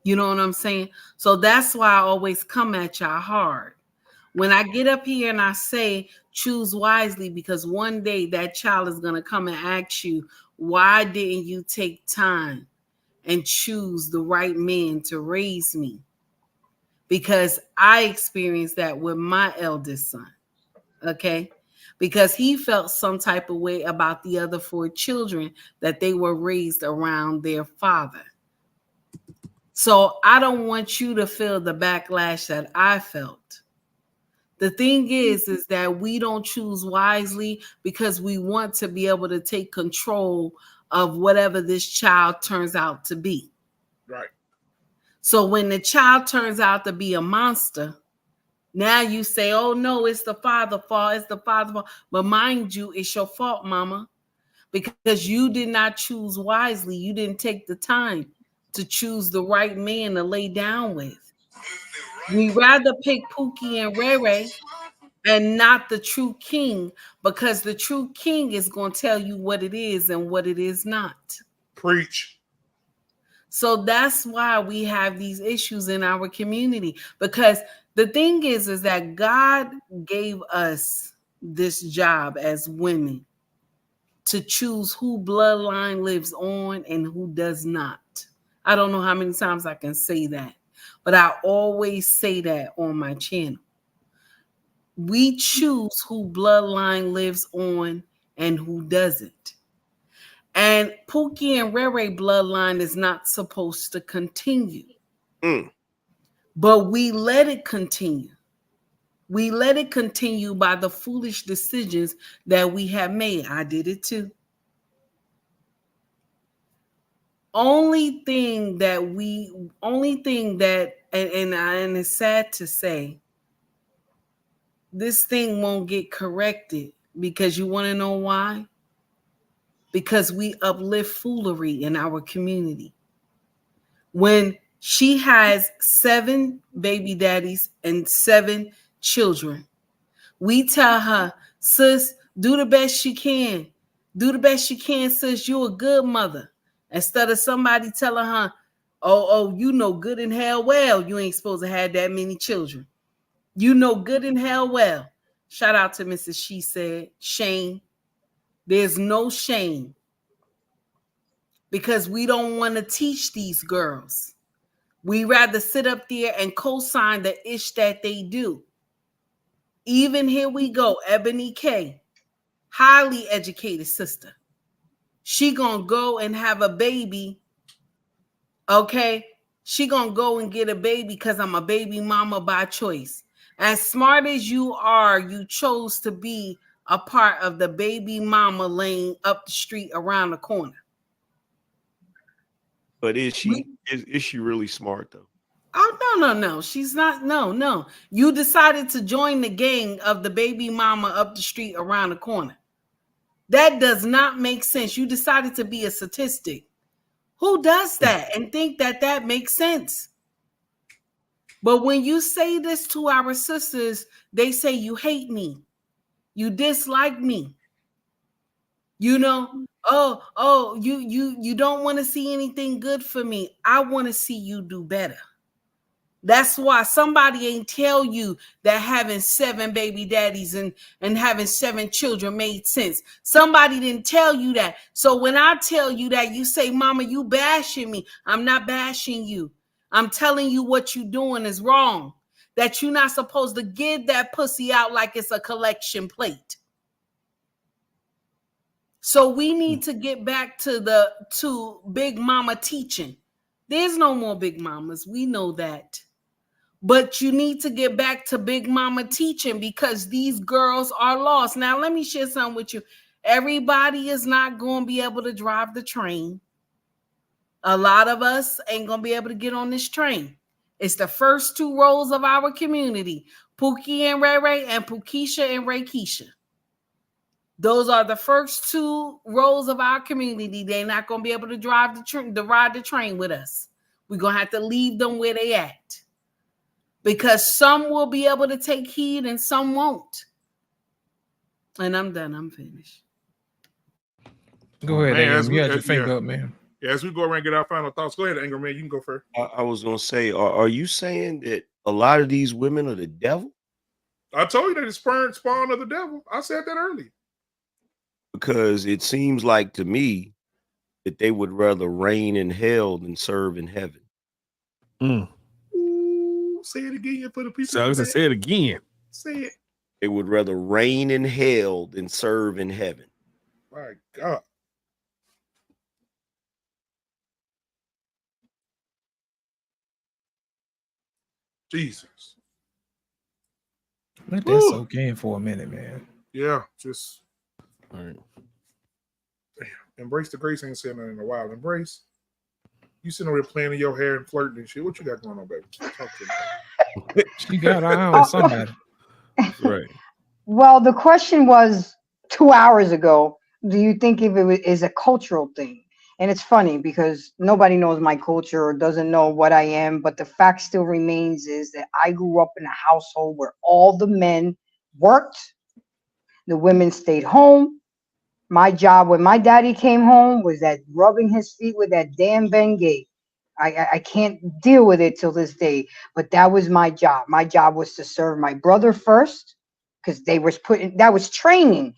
Speaker 10: You know what I'm saying? So that's why I always come at y'all hard. When I get up here and I say choose wisely, because one day that child is going to come and ask you, why didn't you take time and choose the right man to raise me? Because I experienced that with my eldest son. Okay? Because he felt some type of way about the other 4 children that they were raised around their father. So I don't want you to feel the backlash that I felt. The thing is that we don't choose wisely because we want to be able to take control of whatever this child turns out to be.
Speaker 5: Right.
Speaker 10: So when the child turns out to be a monster, now you say, oh no, it's the father's fault. It's the father's fault. But mind you, it's your fault, mama, because you did not choose wisely. You didn't take the time to choose the right man to lay down with. We rather pick Pookie and Rere and not the true king, because the true king is going to tell you what it is and what it is not.
Speaker 5: Preach.
Speaker 10: So that's why we have these issues in our community, because the thing is that God gave us this job as women to choose who bloodline lives on and who does not. I don't know how many times I can say that, but I always say that on my channel. We choose who bloodline lives on and who doesn't. And Pookie and Rere bloodline is not supposed to continue. But we let it continue. We let it continue by the foolish decisions that we have made. I did it too. Only thing that, and it's sad to say, this thing won't get corrected, because you want to know why? Because we uplift foolery in our community. When she has 7 baby daddies and 7 children, we tell her, sis, do the best you can. Do the best you can, sis. You're a good mother. Instead of somebody telling her, oh, you know good and hell well you ain't supposed to have that many children. You know good and hell well. Shout out to Mrs. She Said. Shame. There's no shame. Because we don't want to teach these girls. We rather sit up there and co-sign the ish that they do. Even here we go, Ebony K, highly educated sister. She gonna go and have a baby, okay? She gonna go and get a baby because I'm a baby mama by choice. As smart as you are, you chose to be a part of the baby mama lane up the street around the corner.
Speaker 3: But is she really smart though?
Speaker 10: Oh, no. She's not. No. You decided to join the gang of the baby mama up the street around the corner. That does not make sense. You decided to be a statistic. Who does that and think that that makes sense? But when you say this to our sisters, they say you hate me. You dislike me. You know, you don't want to see anything good for me. I want to see you do better. That's why somebody ain't tell you that having 7 baby daddies and having 7 children made sense. Somebody didn't tell you that. So when I tell you that, you say, Mama, you bashing me. I'm not bashing you. I'm telling you what you're doing is wrong. That you're not supposed to give that pussy out like it's a collection plate. So we need to get back to Big Mama teaching. There's no more Big Mamas. We know that. But you need to get back to Big Mama teaching, because these girls are lost. Now, let me share something with you. Everybody is not going to be able to drive the train. A lot of us ain't going to be able to get on this train. It's the first 2 rows of our community, Pookie and Ray and Pookisha and Raykisha. Those are the first 2 rows of our community. They're not going to be able to ride the train with us. We're going to have to leave them where they at. Because some will be able to take heed and some won't. And I'm done. I'm finished.
Speaker 4: Go ahead,
Speaker 5: Man,
Speaker 4: AM. You had your finger up, man.
Speaker 5: Yeah, as we go around and get our final thoughts, go ahead, Angry Man. You can go first.
Speaker 3: I was gonna say, are you saying that a lot of these women are the devil?
Speaker 5: I told you that it's spawn of the devil. I said that earlier.
Speaker 3: Because it seems like to me that they would rather reign in hell than serve in heaven.
Speaker 5: Ooh, say it again for the people.
Speaker 17: So I was gonna say it again.
Speaker 5: Say it.
Speaker 3: They would rather reign in hell than serve in heaven.
Speaker 5: My God. Jesus.
Speaker 4: Let that soak in for a minute, man.
Speaker 5: Yeah, just
Speaker 17: all right.
Speaker 5: Damn. Embrace the grace ain't said nothing in a while. Embrace. You sitting over there playing in your hair and flirting and shit. What you got going on, baby? Talk to me.
Speaker 4: She got her eye on somebody.
Speaker 17: Right.
Speaker 9: Well, the question was 2 hours ago, do you think if it is a cultural thing? And it's funny because nobody knows my culture or doesn't know what I am, but the fact still remains is that I grew up in a household where all the men worked, the women stayed home. My job when my daddy came home was that rubbing his feet with that damn Bengay. I can't deal with it till this day, but that was my job. My job was to serve my brother first because that was training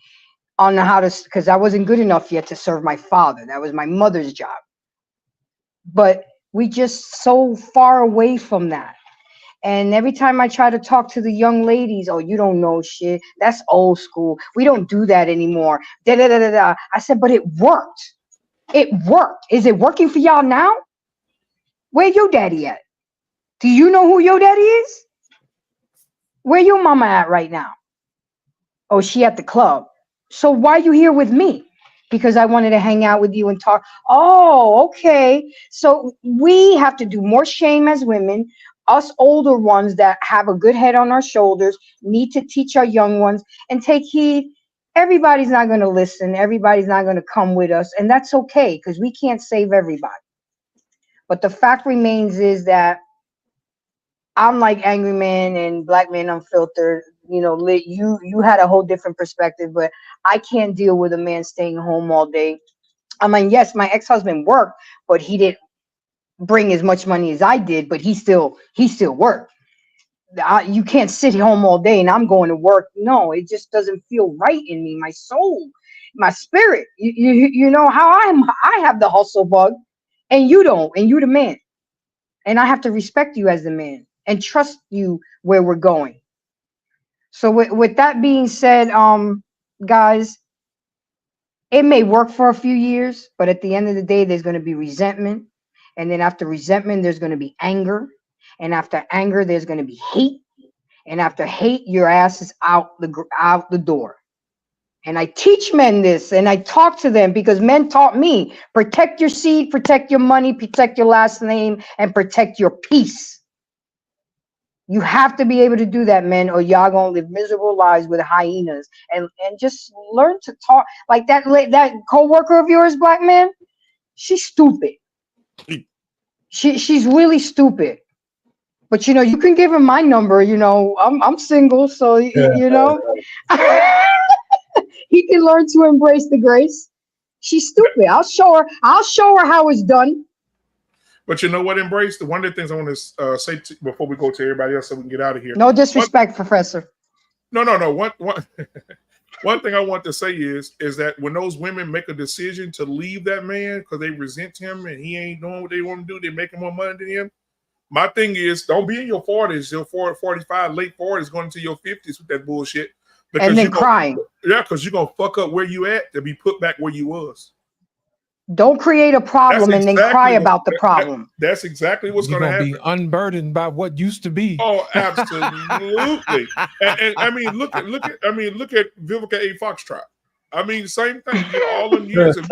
Speaker 9: on how to, because I wasn't good enough yet to serve my father. That was my mother's job. But we just so far away from that. And every time I try to talk to the young ladies, oh, you don't know shit. That's old school. We don't do that anymore. Da, da, da, da, da. I said, but it worked. It worked. Is it working for y'all now? Where your daddy at? Do you know who your daddy is? Where your mama at right now? Oh, she at the club. So why you here with me? Because I wanted to hang out with you and talk. Oh, okay. So we have to do more shame as women. Us older ones that have a good head on our shoulders need to teach our young ones and take heed. Everybody's not going to listen. Everybody's not going to come with us. And that's okay because we can't save everybody. But the fact remains is that I'm like Angry Man and Black Man Unfiltered. You know, Lit, you had a whole different perspective, but I can't deal with a man staying home all day. I mean, yes, my ex-husband worked, but he didn't bring as much money as I did, but he still worked. You can't sit home all day and I'm going to work. No, it just doesn't feel right in me. My soul, my spirit. You know how I have the hustle bug, and you don't, and you the man, and I have to respect you as the man and trust you where we're going. So with that being said, guys, it may work for a few years, but at the end of the day, there's going to be resentment. And then after resentment, there's going to be anger. And after anger, there's going to be hate. And after hate, your ass is out the door. And I teach men this, and I talk to them because men taught me, protect your seed, protect your money, protect your last name, and protect your peace. You have to be able to do that, men, or y'all gonna live miserable lives with hyenas. And just learn to talk like that. That co-worker of yours, Black man, she's stupid. She's really stupid. But you know, you can give him my number. You know, I'm single, so you know, he can learn to embrace the grace. She's stupid. I'll show her how it's done.
Speaker 5: But you know what, Embrace? One of the things I want to say before we go to everybody else so we can get out of here.
Speaker 9: No disrespect, Professor.
Speaker 5: No. One thing I want to say is that when those women make a decision to leave that man because they resent him and he ain't doing what they want to do, they're making more money than him. My thing is, don't be in your 40s, your 45, late 40s, going into your 50s with that bullshit. Because
Speaker 9: and then crying.
Speaker 5: Yeah, because you're going to fuck up where you at to be put back where you was.
Speaker 9: Don't create a problem and then cry about the problem.
Speaker 5: That's exactly what's going to happen.
Speaker 4: Be unburdened by what used to be.
Speaker 5: Oh, absolutely. and I mean, look at Vivica A. Foxtrot. I mean, same thing. You know, all them years. If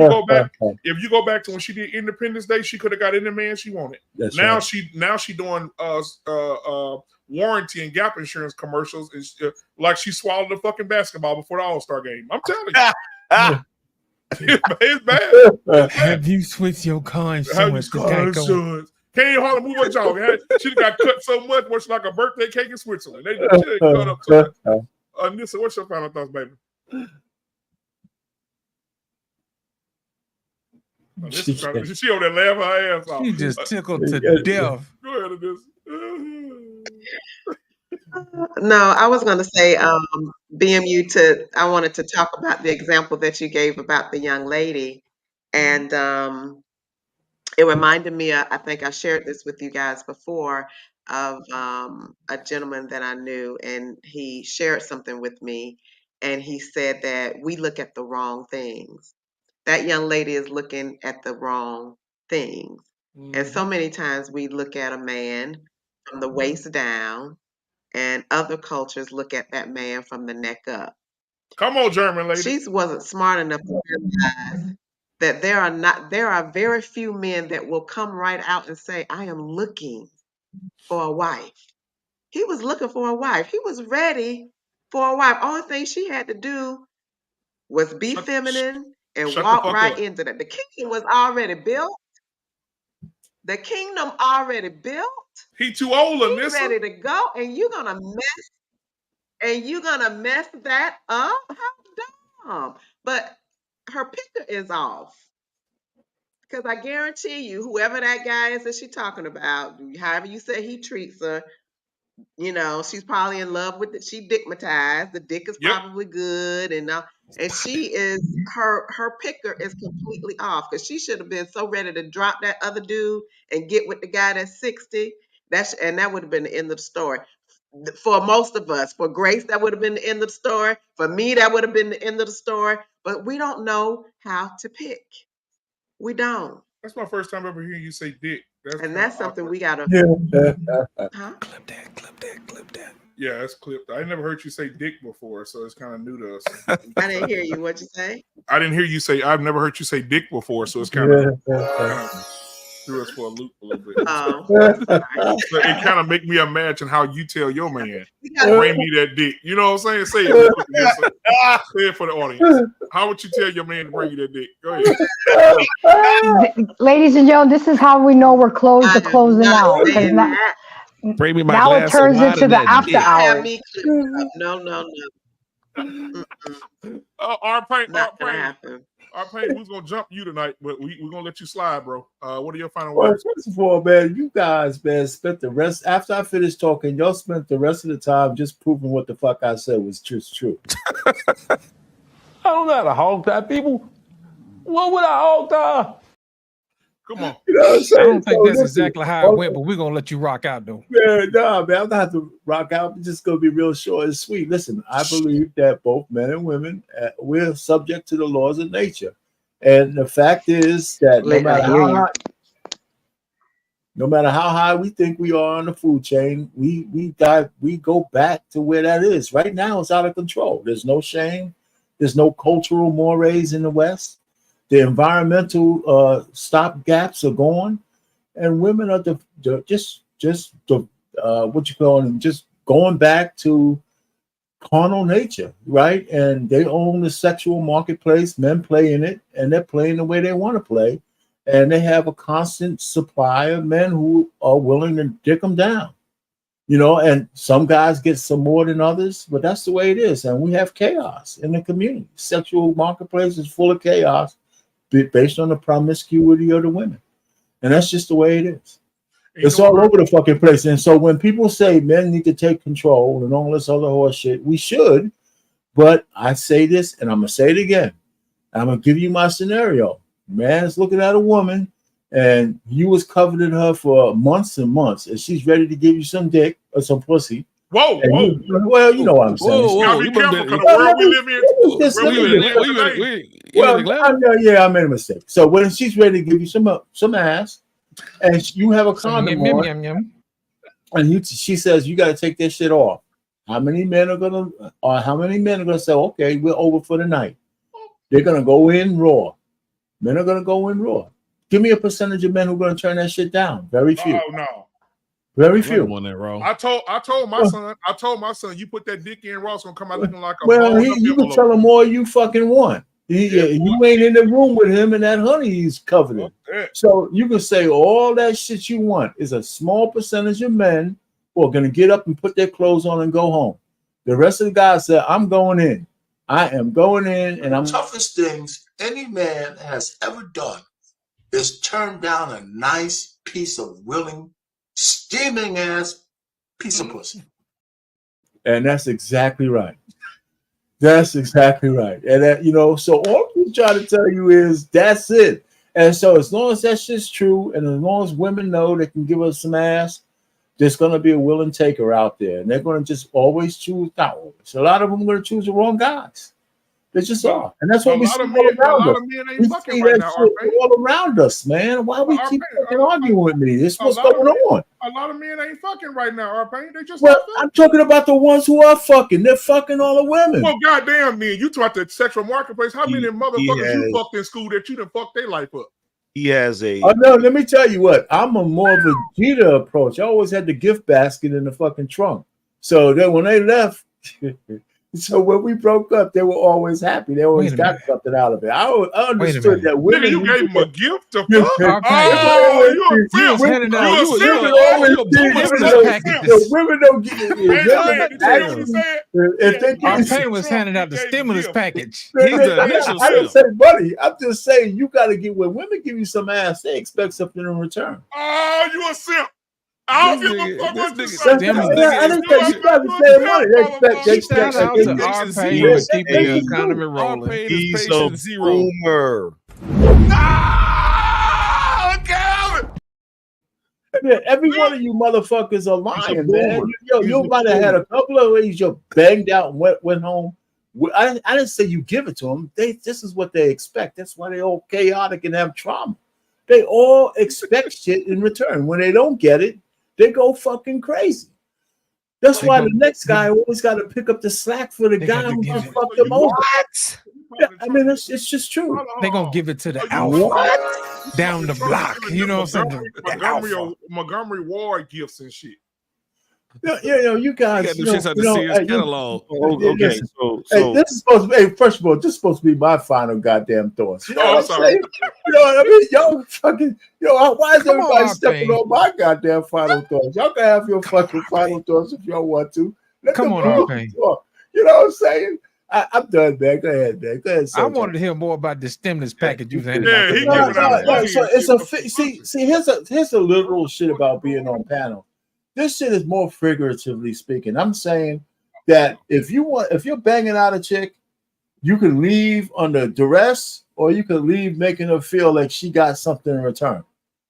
Speaker 5: you go back to when she did Independence Day, she could have got any man she wanted.
Speaker 8: That's
Speaker 5: now
Speaker 8: right.
Speaker 5: she doing warranty and Gap insurance commercials. Like she swallowed a fucking basketball before the All-Star game. I'm telling you. It's bad.
Speaker 4: Have you switched your car insurance?
Speaker 5: Can't even hardly move her jaw. She got cut so much, much like a birthday cake in Switzerland. They cut up so much. Nissa, what's your final thoughts, baby? She over there laughing her ass off.
Speaker 4: She just tickled to death.
Speaker 5: Go ahead, Alyssa.
Speaker 1: No, I was going to say, BMU, I wanted to talk about the example that you gave about the young lady. And it reminded me, I think I shared this with you guys before, of a gentleman that I knew, and he shared something with me. And he said that we look at the wrong things. That young lady is looking at the wrong things. And so many times we look at a man from the waist down, and other cultures look at that man from the neck up.
Speaker 5: Come on, German lady.
Speaker 1: She wasn't smart enough to realize that there are very few men that will come right out and say, I am looking for a wife. He was looking for a wife. He was ready for a wife. Only thing she had to do was be feminine and walk right into that. The kingdom was already built. The kingdom already built.
Speaker 5: He too old, Alyssa.
Speaker 1: He's ready to go, and you're gonna mess that up. How dumb! But her picker is off, because I guarantee you, whoever that guy is that she's talking about, however you say he treats her, you know, she's probably in love with it. She dickmatized. The dick is probably good, and she is her picker is completely off, because she should have been so ready to drop that other dude and get with the guy that's 60. That would have been the end of the story. For most of us, for Grace, that would have been the end of the story. For me, that would have been the end of the story. But we don't know how to pick. We don't.
Speaker 5: That's my first time ever hearing you say dick.
Speaker 1: That's something we gotta.
Speaker 5: Huh? Clip that. Yeah, that's clipped. I never heard you say dick before, so it's kind of new to us.
Speaker 1: I didn't hear you. What'd you say?
Speaker 5: I didn't hear you say. I've never heard you say dick before, so it's kind of threw us for a loop a little bit. So it kind of make me imagine how you tell your man, bring me that dick. You know what I'm saying? Say it. Say it for the audience. How would you tell your man to bring you that dick? Go ahead.
Speaker 9: Ladies and gentlemen, this is how we know we're close to closing out.
Speaker 17: Bring me my
Speaker 9: now
Speaker 17: glass
Speaker 9: it turns
Speaker 17: of wine
Speaker 9: into
Speaker 17: and
Speaker 9: the
Speaker 17: that
Speaker 9: after
Speaker 17: dick.
Speaker 9: hours.
Speaker 1: No.
Speaker 5: Our paint,
Speaker 1: Not gonna happen.
Speaker 5: Our paint, who's gonna jump you tonight? But we're gonna let you slide, bro. What are your final words?
Speaker 8: First of all, man, you guys, man, spent the rest after I finished talking. Y'all spent the rest of the time just proving what the fuck I said was just true.
Speaker 2: I don't know how to hog tie people. What would I hog tie?
Speaker 5: Come on.
Speaker 8: You know what I'm saying?
Speaker 4: I don't think
Speaker 8: So
Speaker 4: that's
Speaker 8: listen,
Speaker 4: exactly how it went, but we're gonna let you rock out though.
Speaker 8: Yeah, no, man, I'm not have to rock out. I'm just gonna be real short and sweet. Listen, I believe that both men and women we're subject to the laws of nature, and the fact is that no matter how high we think we are on the food chain, we go back to where that is. Right now, it's out of control. There's no shame. There's no cultural mores in the West. The environmental stop gaps are gone, and women are just what you call them, just going back to carnal nature, right? And they own the sexual marketplace. Men play in it, and they're playing the way they want to play, and they have a constant supply of men who are willing to dick them down. You know, and some guys get some more than others, but that's the way it is. And we have chaos in the community. Sexual marketplace is full of chaos based on the promiscuity of the women. And that's just the way it is. It's all over the fucking place. And so when people say men need to take control and all this other horse shit, we should. But I say this, and I'm going to say it again. I'm going to give you my scenario. Man's looking at a woman, and you was coveting her for months and months, and she's ready to give you some dick or some pussy.
Speaker 5: Whoa.
Speaker 8: Well, you know what I'm saying.
Speaker 5: Whoa. Be careful, because the world we live in.
Speaker 8: Yeah, I made a mistake. So when she's ready to give you some ass, and you have a condom on, and she says you got to take this shit off. How many men are gonna say, okay, we're over for the night? They're gonna go in raw. Men are gonna go in raw. Give me a percentage of men who are gonna turn that shit down. Very few.
Speaker 5: Oh no.
Speaker 8: Very few.
Speaker 5: I told my son, you put that dick in raw, it's gonna come out looking like a
Speaker 8: you can tell him all you fucking want. You ain't in the room with him and that honey he's covered in. So you can say all that shit you want. Is a small percentage of men who are gonna get up and put their clothes on and go home. The rest of the guys say, I'm going in. I am going in, and I'm
Speaker 22: toughest things any man has ever done
Speaker 7: is turn down a nice piece of willing, steaming ass piece of pussy.
Speaker 8: And that's exactly right. That's exactly right. And that, you know, so all we try to tell you is that's it. And so as long as that shit's true, and as long as women know they can give us some ass, there's going to be a willing taker out there. And they're going to just always choose, not always. So a lot of them are going to choose the wrong guys. They just are. And that's what we see all around us. We see that shit all around us, man. Why we keep fucking arguing with me? This is what's going on.
Speaker 5: A lot of men ain't fucking right now, R-Pain. They just
Speaker 8: Well, I'm talking about the ones who are fucking. They're fucking all the women.
Speaker 5: Well, goddamn, man, you talk the sexual marketplace. How many motherfuckers you fucked in school that you done fucked their life up?
Speaker 3: He has a.
Speaker 8: Oh no, let me tell you what. I'm a more of a Jeter approach. I always had the gift basket in the fucking trunk. So then when they left, so when we broke up, they were always happy. They always got something out of it. I understood that women.
Speaker 5: Nigga, you gave him a gift to
Speaker 8: Yeah.
Speaker 5: fuck?
Speaker 8: Oh,
Speaker 5: you a
Speaker 8: women don't get it. If they
Speaker 4: R-Pain was handing out the stimulus package.
Speaker 8: I didn't say money. I'm just saying you got to get, when women give you some ass, they expect something in return.
Speaker 5: Oh, you a simp. I don't give a fuck what you say.
Speaker 8: I didn't say you got to say money. They expect
Speaker 4: Shout out to R-Pain for keeping the economy rolling.
Speaker 3: He's a boomer.
Speaker 8: Yeah, every one of you motherfuckers are lying, man. You might have had a couple of ways you banged out and went home. I didn't say you give it to them. This is what they expect. That's why they're all chaotic and have trauma. They all expect shit in return. When they don't get it, they go fucking crazy. That's why the next guy always got to pick up the slack for the guy who fucked them over. Yeah, I mean, it's just true.
Speaker 4: They're going to give it to the alpha down the block. You know what I'm saying?
Speaker 5: Montgomery Ward gifts and shit.
Speaker 8: You guys.
Speaker 3: This is supposed
Speaker 8: to be. First of all, this is supposed to be my final goddamn thoughts. You know what I'm saying? You know what I mean? Y'all fucking. Why is everybody stepping on my goddamn final thoughts? Y'all can have your fucking final thoughts if y'all want to.
Speaker 4: Come on, R-Pain.
Speaker 8: You know what I'm saying? I'm done, man. Go ahead, man. Go ahead.
Speaker 4: I wanted to hear more about the stimulus package you handed
Speaker 8: See, here's a literal shit about being on panel. This shit is more figuratively speaking. I'm saying that if you're banging out a chick, you can leave under duress, or you can leave making her feel like she got something in return.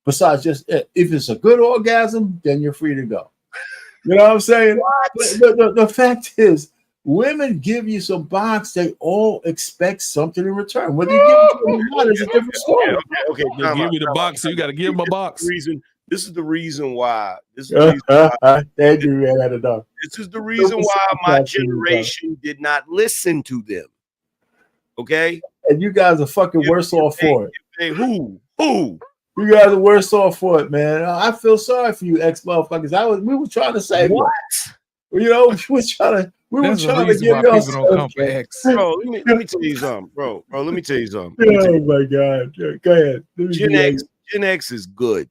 Speaker 8: Besides just if it's a good orgasm, then you're free to go. You know what I'm saying? The fact is, women give you some box, they all expect something in return. Whether you give them or not is a different story.
Speaker 3: Okay.
Speaker 17: They give you the box, so you got to give them a box.
Speaker 3: This is the reason why. This is the reason why my generation did not listen to them. Okay?
Speaker 8: And you guys are fucking worse off for it.
Speaker 3: Hey, who?
Speaker 8: You guys are worse off for it, man. I feel sorry for you ex-motherfuckers. We were trying to say what? You know, we were trying to give y'all
Speaker 3: something. Bro, let me tell you something, bro. Let me tell you something.
Speaker 8: Oh my God. Go ahead.
Speaker 3: Gen X is good.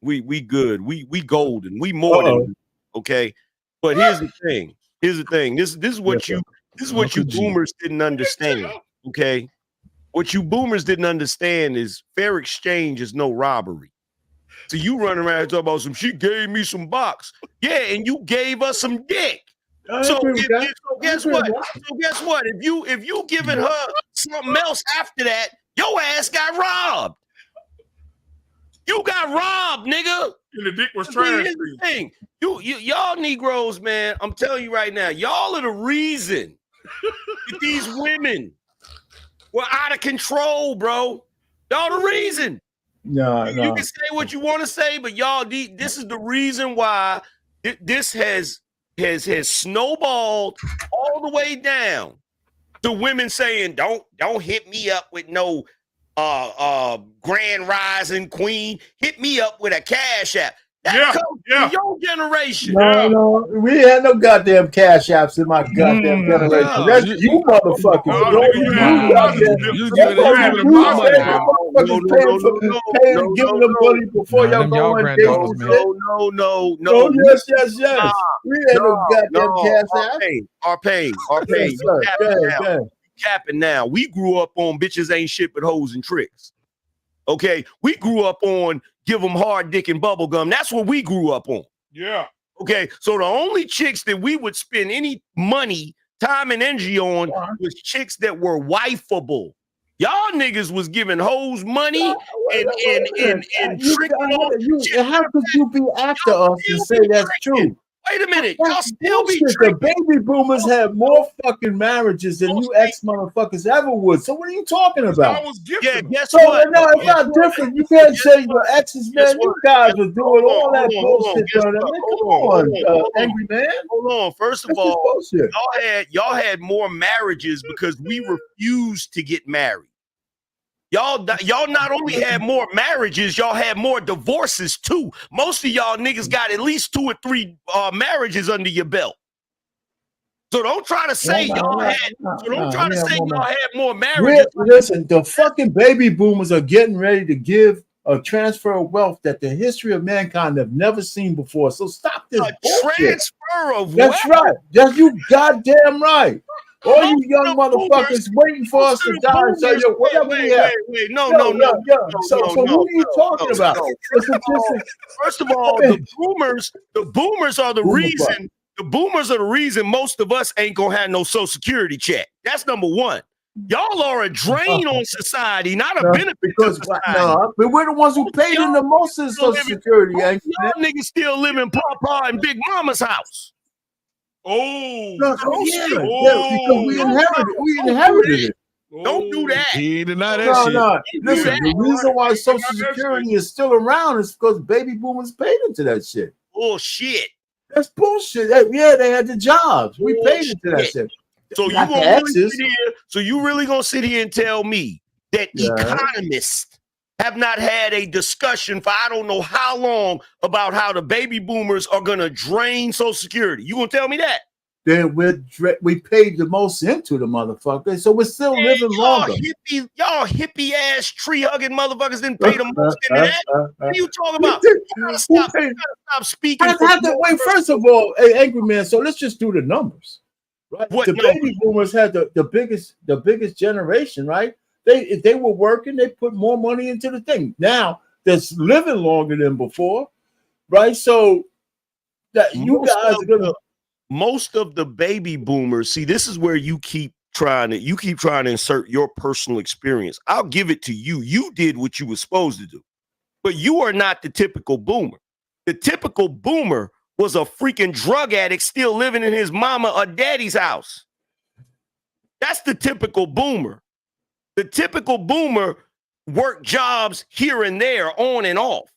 Speaker 3: We good. We golden. We more than okay. But here's the thing. This is what you boomers didn't understand. Okay. What you boomers didn't understand is fair exchange is no robbery. So you run around and talk about she gave me some box. Yeah, and you gave us some dick. So guess what? If you giving her something else after that, your ass got robbed. You got robbed, nigga.
Speaker 5: And the dick was trash.
Speaker 3: Here's the thing. Y'all Negroes, man, I'm telling you right now, y'all are the reason that these women were out of control, bro. Y'all the reason.
Speaker 8: No.
Speaker 3: You can say what you want to say, but y'all, this is the reason why this has snowballed all the way down to women saying, don't hit me up with no grand rising queen, hit me up with a cash app. That comes from your generation.
Speaker 8: No, we had no goddamn cash apps in my goddamn generation. That's you motherfuckers. Giving them money before y'all go on dates.
Speaker 3: No.
Speaker 8: Yes. We had no goddamn cash apps.
Speaker 3: R-Pain. Capping now. We grew up on bitches ain't shit but hoes and tricks. Okay, we grew up on give them hard dick and bubble gum. That's what we grew up on.
Speaker 5: Yeah.
Speaker 3: Okay, so the only chicks that we would spend any money, time, and energy on was chicks that were wifeable. Y'all niggas was giving hoes money and tricking on.
Speaker 8: How could you be after us and say that's true?
Speaker 3: Wait a minute, y'all still be
Speaker 8: bullshit. The baby boomers have more fucking marriages than you ex motherfuckers ever would. So what are you talking about?
Speaker 3: Yeah, guess
Speaker 8: So
Speaker 3: what?
Speaker 8: no, it's not different. You can't say your exes, man. You guys are doing all that bullshit. Come on, angry man.
Speaker 3: Hold on. First of all, y'all had more marriages because we refused to get married. Y'all not only had more marriages, y'all had more divorces too. Most of y'all niggas got at least 2 or 3 marriages under your belt. So don't try to say y'all had more marriages.
Speaker 8: Listen, the fucking baby boomers are getting ready to give a transfer of wealth that the history of mankind have never seen before. So stop this bullshit.
Speaker 3: Transfer of
Speaker 8: That's
Speaker 3: wealth?
Speaker 8: right. That's you goddamn right. All you young motherfuckers waiting for us to die and say, yo, whatever we have.
Speaker 3: No.
Speaker 8: So who are you talking about?
Speaker 3: First of all, the boomers are the reason. The boomers are the reason most of us ain't gonna have no Social Security check. That's number one. Y'all are a drain on society, not a benefit to society.
Speaker 8: No, but we're the ones who paid in the most of Social Security.
Speaker 3: Y'all niggas still live in Papa and Big Mama's house.
Speaker 8: Because we inherited it.
Speaker 3: Don't do that.
Speaker 17: He deny that shit.
Speaker 8: No. Listen, the reason why Social Security is still around is because baby boomers paid into that shit.
Speaker 3: Bullshit.
Speaker 8: That's bullshit. Yeah, they had the jobs. We paid into that shit.
Speaker 3: So you really gonna sit here and tell me that economists have not had a discussion for I don't know how long about how the baby boomers are gonna drain Social Security? You gonna tell me that?
Speaker 8: Then we paid the most into the motherfucker, so we're still living longer.
Speaker 3: Y'all hippie ass tree hugging motherfuckers didn't pay the most into that. What are you talking about? Stop speaking.
Speaker 8: Wait, first of all, hey, angry man. So let's just do the numbers, right? The baby boomers had the biggest generation, right? If they were working, they put more money into the thing. Now that's living longer than before, right? So that you guys are gonna.
Speaker 3: Most of the baby boomers, see, this is where you keep trying to insert your personal experience. I'll give it to you. You did what you were supposed to do, but you are not the typical boomer. The typical boomer was a freaking drug addict still living in his mama or daddy's house. That's the typical boomer. The typical boomer worked jobs here and there, on and off.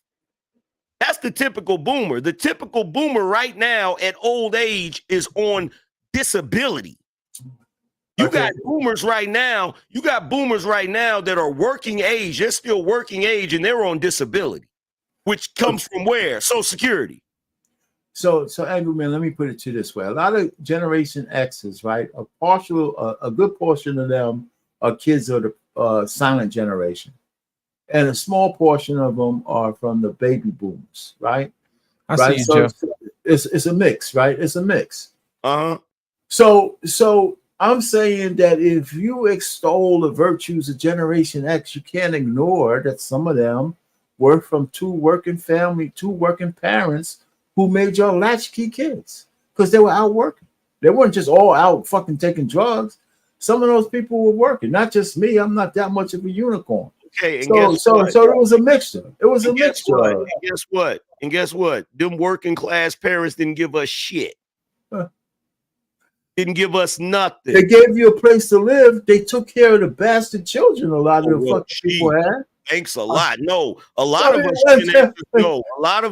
Speaker 3: That's the typical boomer. The typical boomer right now at old age is on disability. You got boomers right now. You got boomers right now that are working age. They're still working age and they're on disability, which comes from where? Social Security.
Speaker 8: So Andrew, man, let me put it to you this way. A lot of Generation X's, right? A good portion of them are kids of the silent generation. And a small portion of them are from the baby boomers, right?
Speaker 4: I see you, Jeff.
Speaker 8: It's a mix, right? It's a mix.
Speaker 3: Uh-huh.
Speaker 8: So I'm saying that if you extol the virtues of Generation X, you can't ignore that some of them were from two working parents who made your latchkey kids because they were out working. They weren't just all out fucking taking drugs. Some of those people were working, not just me. I'm not that much of a unicorn.
Speaker 3: Okay,
Speaker 8: so it was a mixture. It was a mixture.
Speaker 3: And guess what? Them working class parents didn't give us shit. Didn't give us nothing.
Speaker 8: They gave you a place to live. They took care of the bastard children. A lot of the fucking people had.
Speaker 3: Thanks a lot. No, a lot of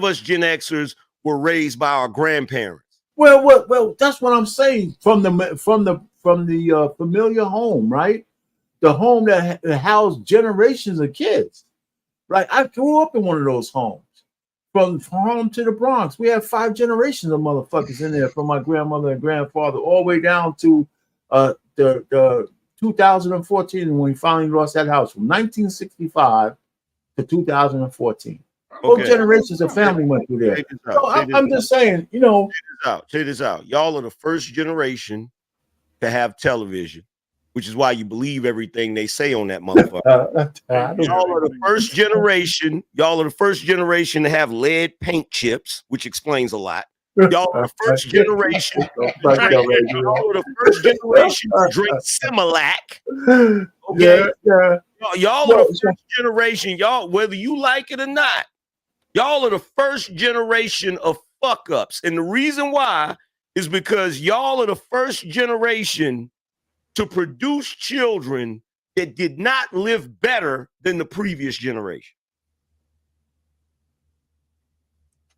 Speaker 3: us Gen Xers were raised by our grandparents.
Speaker 8: Well, that's what I'm saying. From the familiar home, right? The home that housed generations of kids, right? I grew up in one of those homes. From home to the Bronx, we had 5 generations of motherfuckers in there, from my grandmother and grandfather all the way down to the 2014 when we finally lost that house, from 1965 to 2014. Both generations of family went through there. So I'm just saying, you know.
Speaker 3: Check this out. Y'all are the first generation to have television. which is why you believe everything they say on that motherfucker. Y'all are the first generation. Y'all are the first generation to have lead paint chips, which explains a lot. Y'all are the first generation. Y'all are the first generation to drink Similac. Okay.
Speaker 8: Yeah.
Speaker 3: Y'all are the first generation. Y'all, whether you like it or not, y'all are the first generation of fuck ups. And the reason why is because y'all are the first generation to produce children that did not live better than the previous generation.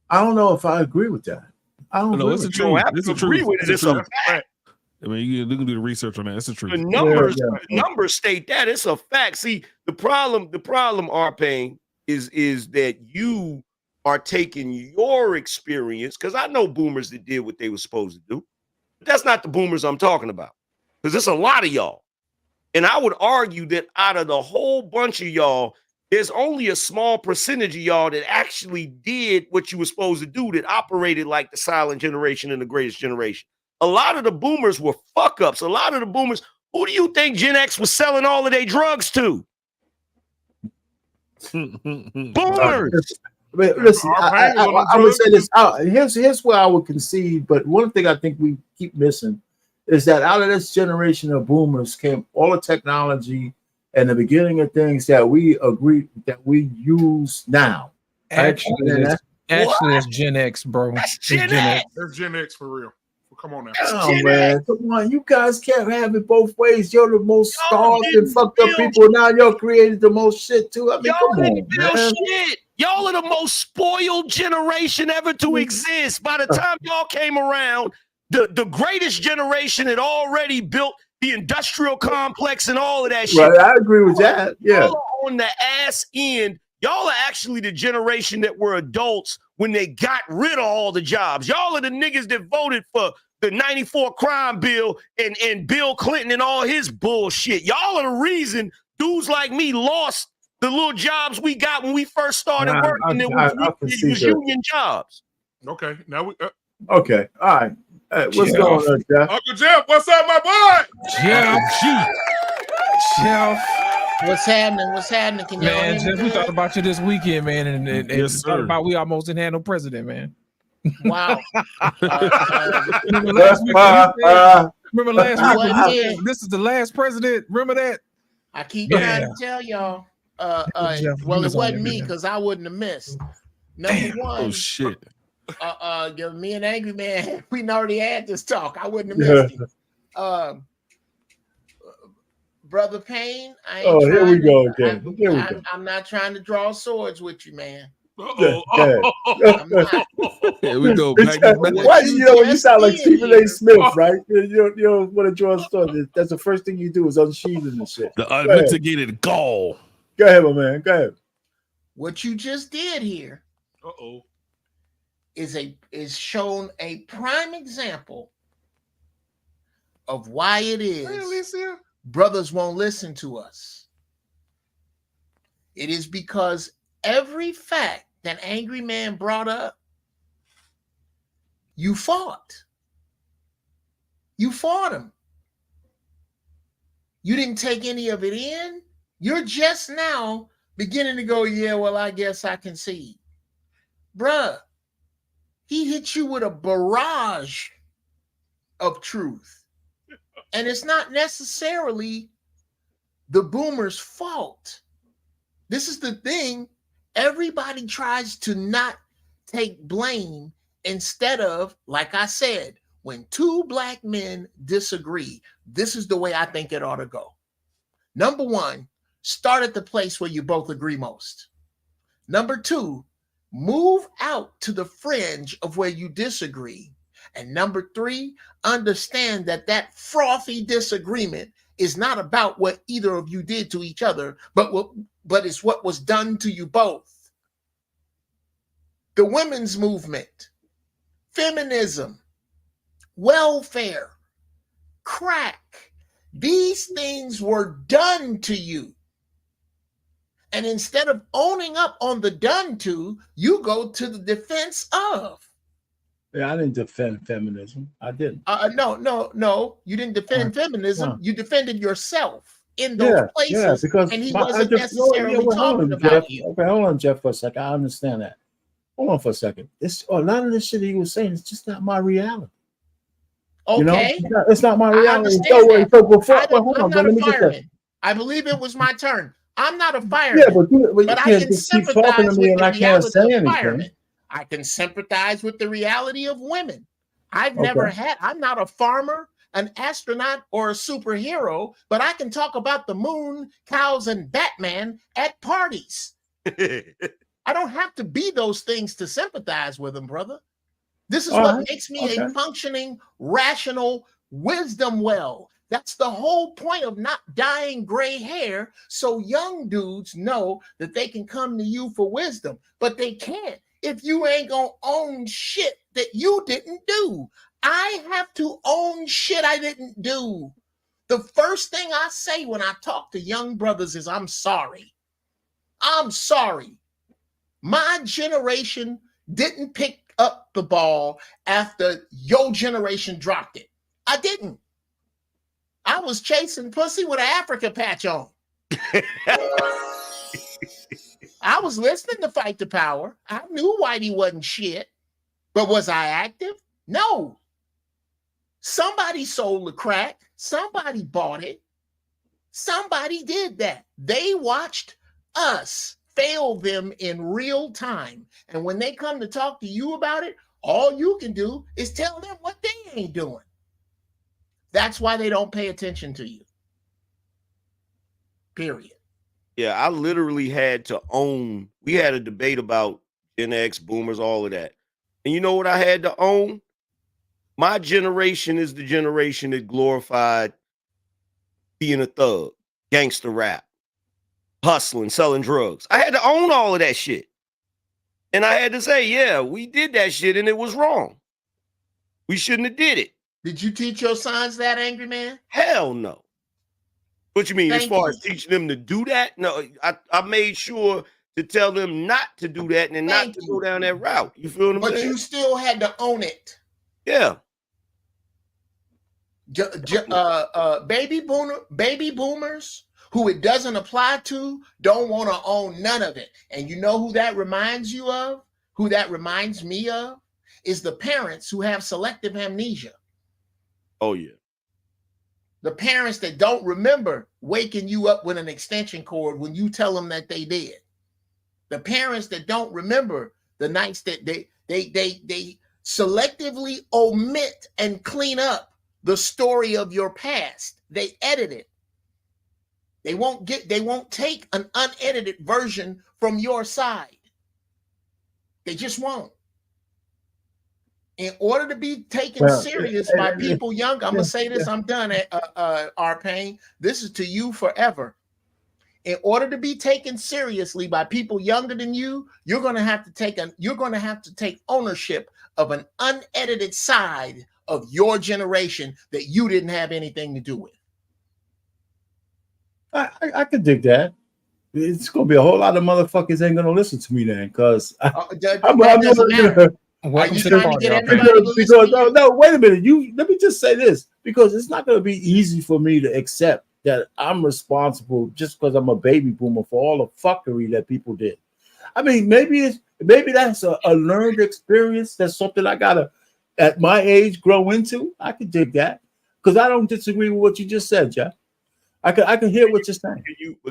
Speaker 8: I don't know if I agree with that. I don't know.
Speaker 17: It's the truth. It's the truth. It's a fact. I mean, you can do the research on that. It's the truth.
Speaker 3: The numbers state that it's a fact. See, the problem, R-Pain, is that you are taking your experience, because I know boomers that did what they were supposed to do. But that's not the boomers I'm talking about. Because there's a lot of y'all. And I would argue that out of the whole bunch of y'all, there's only a small percentage of y'all that actually did what you were supposed to do, that operated like the silent generation and the greatest generation. A lot of the boomers were fuck ups. A lot of the boomers, who do you think Gen X was selling all of their drugs to? Boomers.
Speaker 8: Listen, I would say this. Here's where I would concede. But one thing I think we keep missing is that out of this generation of boomers came all the technology and the beginning of things that we agree that we use now.
Speaker 4: Actually, it's Gen X, bro.
Speaker 5: That's Gen X. That's Gen X for real. Well, come on now.
Speaker 8: Oh man, come on! You guys can't have it both ways. You're the most starved and fucked up people. Now y'all created the most shit too. I mean, come on, man.
Speaker 3: Shit. Y'all are the most spoiled generation ever to exist. By the time y'all came around, the greatest generation had already built the industrial complex and all of that shit.
Speaker 8: Right, I agree with that. Yeah.
Speaker 3: Y'all are on the ass end. Y'all are actually the generation that were adults when they got rid of all the jobs. Y'all are the niggas that voted for the 94 crime bill and Bill Clinton and all his bullshit. Y'all are the reason dudes like me lost the little jobs we got when we first started working. It was union jobs.
Speaker 5: Okay, now we.
Speaker 8: Okay, all right. What's going on, Jeff?
Speaker 5: Uncle Jeff, what's up, my boy?
Speaker 4: Jeff.
Speaker 11: What's happening? What's happening? Can y'all
Speaker 4: Man,
Speaker 11: hear me
Speaker 4: Jeff, we
Speaker 11: good?
Speaker 4: thought about you this weekend, man, and
Speaker 17: Yes,
Speaker 4: thought
Speaker 17: sir.
Speaker 4: about we almost didn't have no president, man.
Speaker 11: Wow.
Speaker 4: Remember last week? Remember last
Speaker 11: I
Speaker 4: week?
Speaker 11: wasn't
Speaker 4: when you
Speaker 11: here.
Speaker 4: said this is the last president. Remember that?
Speaker 11: I keep
Speaker 4: Yeah.
Speaker 11: trying to tell y'all.
Speaker 4: Jeff,
Speaker 11: Well,
Speaker 4: he
Speaker 11: it
Speaker 4: was on
Speaker 11: wasn't
Speaker 4: it,
Speaker 11: me
Speaker 4: man.
Speaker 11: because I wouldn't have missed. Number one.
Speaker 17: Oh shit.
Speaker 11: Me and Angry Man, we already had this talk. I wouldn't have missed it. Brother Payne, I ain't
Speaker 8: Here we go again. Here we go.
Speaker 11: I'm not trying to draw swords with you, man.
Speaker 8: I'm
Speaker 11: not.
Speaker 17: Here we go.
Speaker 8: Why you sound like Stephen A. Smith, right? You don't want to draw a sword. That's the first thing you do is unsheathing the shit.
Speaker 17: The unmitigated gall.
Speaker 8: Go ahead, my man. Go ahead.
Speaker 11: What you just did here is shown a prime example of why it is brothers won't listen to us. It is because every fact that Angry Man brought up, you fought. You fought him. You didn't take any of it in. You're just now beginning to go, yeah, well, I guess I can see. Bruh, he hit you with a barrage of truth. And it's not necessarily the boomer's fault. This is the thing. Everybody tries to not take blame instead of, like I said, when two black men disagree, this is the way I think it ought to go. Number one, start at the place where you both agree most. Number two, move out to the fringe of where you disagree. And number three, understand that that frothy disagreement is not about what either of you did to each other, but it's what was done to you both. The women's movement, feminism, welfare, crack, these things were done to you. And instead of owning up on the done to, you go to the defense of.
Speaker 8: Yeah, I didn't defend feminism. I didn't.
Speaker 11: No. You didn't defend feminism.
Speaker 8: no.
Speaker 11: You defended yourself in those
Speaker 8: Yeah,
Speaker 11: places,
Speaker 8: because
Speaker 11: and he
Speaker 8: I
Speaker 11: wasn't
Speaker 8: just
Speaker 11: necessarily
Speaker 8: hold
Speaker 11: talking
Speaker 8: on,
Speaker 11: about
Speaker 8: Jeff.
Speaker 11: you.
Speaker 8: Okay, hold on, Jeff, for a second. I understand that. Hold on for a second. It's a lot of the shit he was saying is just not my reality.
Speaker 11: Okay,
Speaker 8: You know, it's not my
Speaker 11: I
Speaker 8: reality.
Speaker 11: understand that.
Speaker 8: So before,
Speaker 11: I'm
Speaker 8: hold on,
Speaker 11: not
Speaker 8: let
Speaker 11: a
Speaker 8: me just say.
Speaker 11: fireman. I believe it was my turn. I'm not a
Speaker 8: Yeah,
Speaker 11: fireman,
Speaker 8: but you
Speaker 11: but I
Speaker 8: can't
Speaker 11: can
Speaker 8: just keep talking to
Speaker 11: sympathize
Speaker 8: me
Speaker 11: with
Speaker 8: and
Speaker 11: the
Speaker 8: I can't
Speaker 11: reality
Speaker 8: say
Speaker 11: of
Speaker 8: anything.
Speaker 11: firemen. I can sympathize with the reality of women. I'm
Speaker 8: Okay.
Speaker 11: not a farmer, an astronaut, or a superhero, but I can talk about the moon, cows, and Batman at parties. I don't have to be those things to sympathize with them, brother. This is
Speaker 8: All
Speaker 11: what
Speaker 8: right.
Speaker 11: makes me
Speaker 8: Okay.
Speaker 11: a functioning, rational wisdom well. That's the whole point of not dyeing gray hair, so young dudes know that they can come to you for wisdom, but they can't if you ain't gonna own shit that you didn't do. I have to own shit I didn't do. The first thing I say when I talk to young brothers is, I'm sorry. I'm sorry. My generation didn't pick up the ball after your generation dropped it. I didn't. I was chasing pussy with an Africa patch on. I was listening to Fight the Power. I knew Whitey wasn't shit, but was I active? No. Somebody sold the crack. Somebody bought it. Somebody did that. They watched us fail them in real time. And when they come to talk to you about it, all you can do is tell them what they ain't doing. That's why they don't pay attention to you. Period.
Speaker 3: Yeah, I literally had to own. We had a debate about Gen X, boomers, all of that. And you know what I had to own? My generation is the generation that glorified being a thug, gangster rap, hustling, selling drugs. I had to own all of that shit. And I had to say, yeah, we did that shit and it was wrong. We shouldn't have did it.
Speaker 11: Did you teach your sons that, Angry Man?
Speaker 3: Hell no. What you mean, as
Speaker 11: Thank
Speaker 3: far
Speaker 11: you.
Speaker 3: as teaching them to do that? No, I made sure to tell them not to do that and not to go down that route. You feel what I'm
Speaker 11: But
Speaker 3: saying?
Speaker 11: you still had to own it.
Speaker 3: Yeah.
Speaker 11: Baby boomers who it doesn't apply to don't want to own none of it. And you know who that reminds you of? Who that reminds me of? Is the parents who have selective amnesia.
Speaker 3: Oh, yeah.
Speaker 11: The parents that don't remember waking you up with an extension cord when you tell them that they did. The parents that don't remember the nights that they selectively omit and clean up the story of your past. They edit it. They won't take an unedited version from your side. They just won't. In order to be taken serious by people young, I'm gonna say this, I'm done, R-Pain. This is to you forever. In order to be taken seriously by people younger than you, you're gonna have to take ownership of an unedited side of your generation that you didn't have anything to do with.
Speaker 8: I could dig that. It's gonna be a whole lot of motherfuckers ain't gonna listen to me then, because
Speaker 11: that doesn't matter. Are you trying to get everybody to listen to you?
Speaker 8: No, wait a minute. Let me just say this, because it's not gonna be easy for me to accept that I'm responsible just because I'm a baby boomer for all the fuckery that people did. I mean, maybe that's a learned experience. That's something I gotta, at my age, grow into. I could dig that, because I don't disagree with what you just said, Jeff. I can hear what you're saying.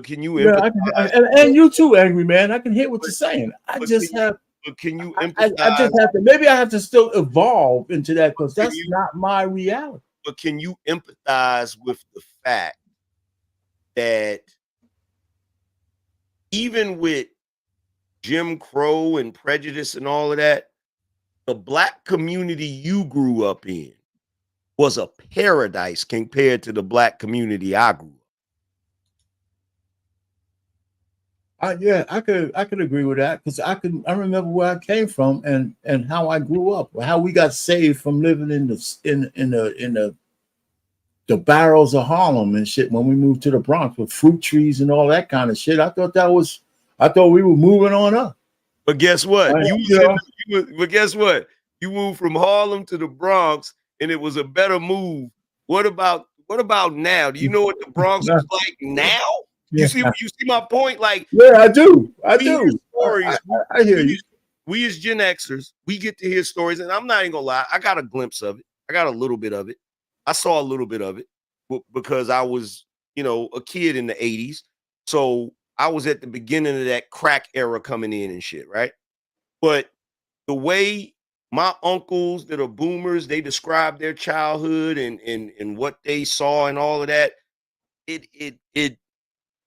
Speaker 3: Can you empathize?
Speaker 8: And you too, Angry Man. I can hear what you're saying.
Speaker 3: Can you empathize?
Speaker 8: I just have to. Maybe I have to still evolve into that, because that's not my reality.
Speaker 3: But can you empathize with the fact that even with Jim Crow and prejudice and all of that, the Black community you grew up in was a paradise compared to the Black community I grew up.
Speaker 8: Yeah, I could agree with that, because I remember where I came from and how I grew up, how we got saved from living in the barrels of Harlem and shit when we moved to the Bronx with fruit trees and all that kind of shit. I thought we were moving on up.
Speaker 3: But guess what? But guess what? You moved from Harlem to the Bronx, and it was a better move. What about now? Do you know what the Bronx was like now? You see my point? Like,
Speaker 8: yeah, I do.
Speaker 3: Stories.
Speaker 8: I hear you.
Speaker 3: We as Gen Xers, we get to hear stories, and I'm not even gonna lie. I got a glimpse of it. I got a little bit of it. I saw a little bit of it because I was, a kid in the 80s. So I was at the beginning of that crack era coming in and shit, right? But the way my uncles that are boomers, they describe their childhood and what they saw and all of that,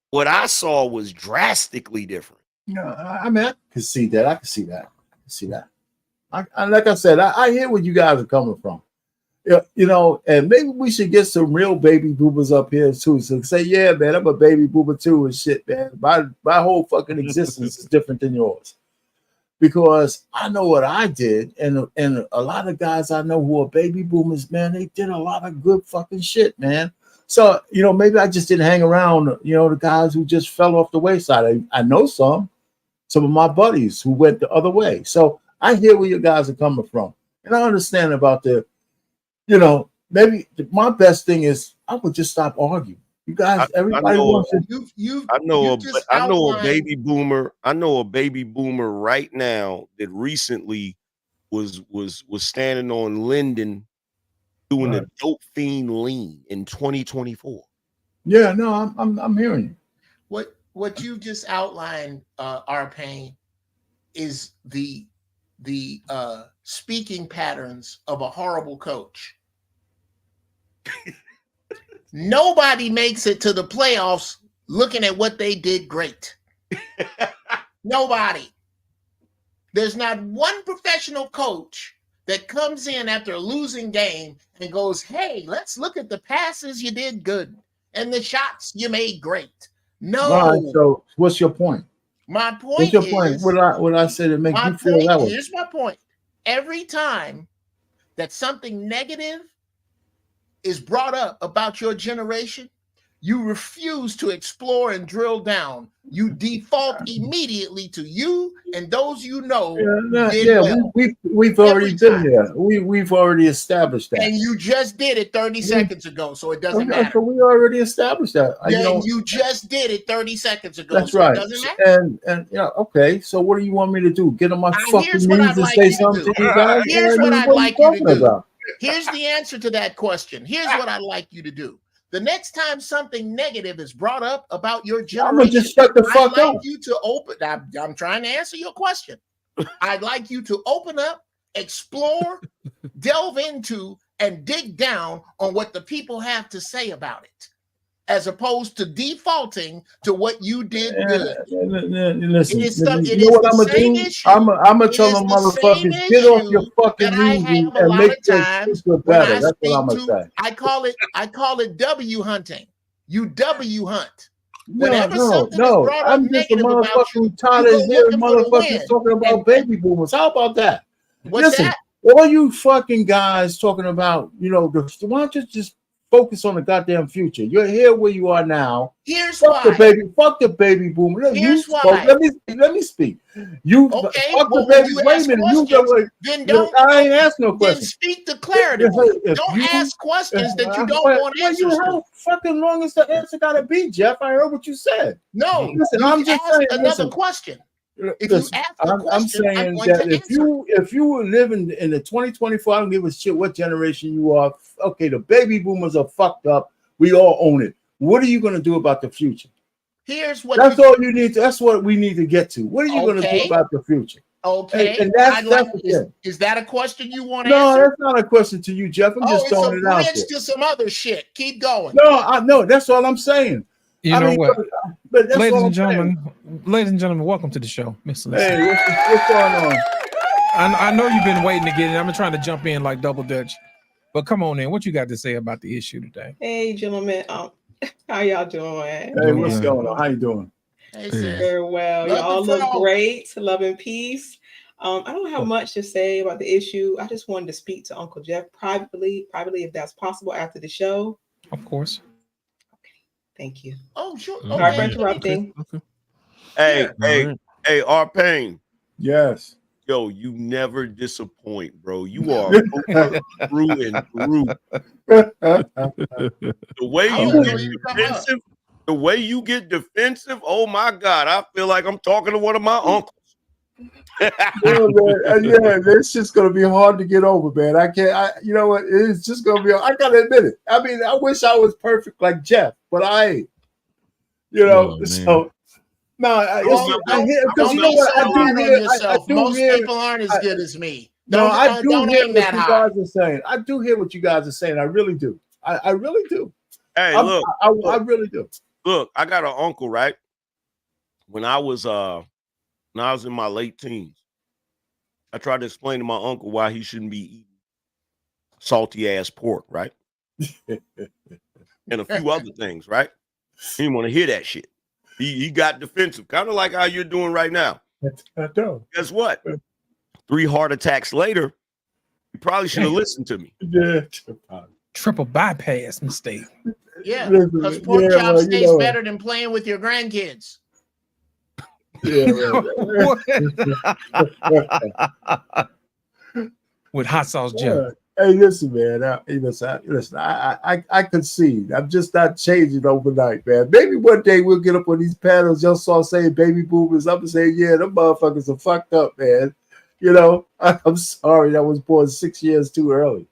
Speaker 3: what I saw was drastically different.
Speaker 8: I mean, I can see that. I can see that. Like I said, I hear where you guys are coming from. And maybe we should get some real baby boomers up here too. So say, yeah, man, I'm a baby boomer too and shit, man. My whole fucking existence is different than yours. Because I know what I did, and a lot of guys I know who are baby boomers, man, they did a lot of good fucking shit, man. So, maybe I just didn't hang around, the guys who just fell off the wayside. I know some of my buddies who went the other way. So I hear where you guys are coming from. And I understand about maybe my best thing is I would just stop arguing. You guys, everybody wants to.
Speaker 3: I know a baby boomer. I know a baby boomer right now that recently was standing on Linden doing the dope fiend lean in 2024.
Speaker 8: Yeah, no, I'm hearing you.
Speaker 11: What you just outlined, our pain, is the speaking patterns of a horrible coach. Nobody makes it to the playoffs looking at what they did great. Nobody. There's not one professional coach that comes in after a losing game and goes, hey, let's look at the passes you did good and the shots you made great. No.
Speaker 8: Right, so what's your point?
Speaker 11: My point
Speaker 8: what's your
Speaker 11: is,
Speaker 8: point? What I say to make you feel that way?
Speaker 11: Here's my point. Every time that something negative is brought up about your generation, you refuse to explore and drill down. You default immediately to you and those
Speaker 8: we've already been there. We've already established that.
Speaker 11: And you just did it 30 seconds ago, so it doesn't matter.
Speaker 8: So we already established that.
Speaker 11: You just did it 30 seconds ago.
Speaker 8: That's
Speaker 11: so
Speaker 8: right.
Speaker 11: It doesn't matter.
Speaker 8: And okay. So what do you want me to do? Get on my fucking knees and say something to you guys?
Speaker 11: Here's what I'd like you to do. Here's the answer to that question. Here's what I'd like you to do. The next time something negative is brought up about your generation,
Speaker 8: I'm gonna just shut the fuck
Speaker 11: I'd like
Speaker 8: up.
Speaker 11: you to open. I'm trying to answer your question. I'd like you to open up, explore, delve into, and dig down on what the people have to say about it, as opposed to defaulting to what you did good.
Speaker 8: Listen, you know what I'm gonna do? I'm gonna tell them motherfuckers, get off your fucking knees and make this better. That's what I'm gonna say.
Speaker 11: I call it W hunting. You W hunt.
Speaker 8: No. I'm just a motherfucker who tired of hearing motherfuckers talking about baby boomers. How about that? Listen, all you fucking guys talking about, why don't you just focus on the goddamn future? You're here where you are now.
Speaker 11: Here's
Speaker 8: fuck
Speaker 11: why.
Speaker 8: Fuck the baby boomer.
Speaker 11: Here's why.
Speaker 8: Let me speak. You
Speaker 11: okay?
Speaker 8: Fuck the baby. Wait a minute. You go like.
Speaker 11: Then don't.
Speaker 8: I ain't ask no question.
Speaker 11: Then speak declaratively. Don't ask questions that you don't want answers to.
Speaker 8: How fucking long is the answer gotta be, Jeff? I heard what you said.
Speaker 11: No.
Speaker 8: Listen, I'm just saying.
Speaker 11: Another question.
Speaker 8: I'm saying that if you were living in the 2024, I don't give a shit what generation you are. Okay, the baby boomers are fucked up. We all own it. What are you going to do about the future?
Speaker 11: That's
Speaker 8: all you need. That's what we need to get to. What are you going to do about the future?
Speaker 11: Okay,
Speaker 8: and that's
Speaker 11: is that a question you want to
Speaker 8: answer?
Speaker 11: No,
Speaker 8: that's not a question to you, Jeff. I'm just throwing it out there.
Speaker 11: It's a bridge to some other shit. Keep going.
Speaker 8: No, that's all I'm saying.
Speaker 4: You know what?
Speaker 8: But
Speaker 4: ladies and gentlemen, welcome to the show, Mr.
Speaker 8: Hey, what's going on?
Speaker 4: I know you've been waiting to get in. I'm trying to jump in like double dutch, but come on in. What you got to say about the issue today?
Speaker 12: Hey, gentlemen. How y'all doing?
Speaker 8: Hey, what's going on? How you doing?
Speaker 12: Hey, very well. Y'all look great. Love and peace. I don't have much to say about the issue. I just wanted to speak to Uncle Jeff privately, if that's possible after the show.
Speaker 4: Of course.
Speaker 12: Thank you.
Speaker 11: Oh, sure.
Speaker 12: Okay. Sorry for interrupting.
Speaker 3: Okay. Hey, R-Pain.
Speaker 8: Yes.
Speaker 3: Yo, you never disappoint, bro. You are through and through. The way you get defensive, oh my God, I feel like I'm talking to one of my uncles.
Speaker 8: Yeah, man. Yeah, it's just gonna be hard to get over, man. I can't. You know what? It's just gonna be. I gotta admit it. I mean, I wish I was perfect like Jeff, but I ain't. You know, so no. I hear because you know what I do hear. I do
Speaker 11: Most
Speaker 8: hear.
Speaker 11: people aren't as good as me.
Speaker 8: No, I do
Speaker 11: don't
Speaker 8: hear
Speaker 11: aim
Speaker 8: what
Speaker 11: that
Speaker 8: you
Speaker 11: high.
Speaker 8: guys are saying. I do hear what you guys are saying. I really do. I really do.
Speaker 3: Hey,
Speaker 8: I really do.
Speaker 3: Look, I got an uncle, right? When I was in my late teens, I tried to explain to my uncle why he shouldn't be eating salty ass pork, right? And a few other things, right? He didn't want to hear that shit. He got defensive, kind of like how you're doing right now.
Speaker 8: I know.
Speaker 3: Guess what? 3 heart attacks later, you probably should have listened to me.
Speaker 8: Yeah.
Speaker 4: Triple bypass mistake.
Speaker 11: Yeah, because pork chops taste better than playing with your grandkids.
Speaker 8: Yeah,
Speaker 4: with hot sauce Jeff.
Speaker 8: Hey, listen, man. I concede. I'm just not changing overnight, man. Maybe one day we'll get up on these panels. Y'all saw saying baby boomers. I'm saying, yeah, them motherfuckers are fucked up, man. You know, I'm sorry I was born 6 years too early.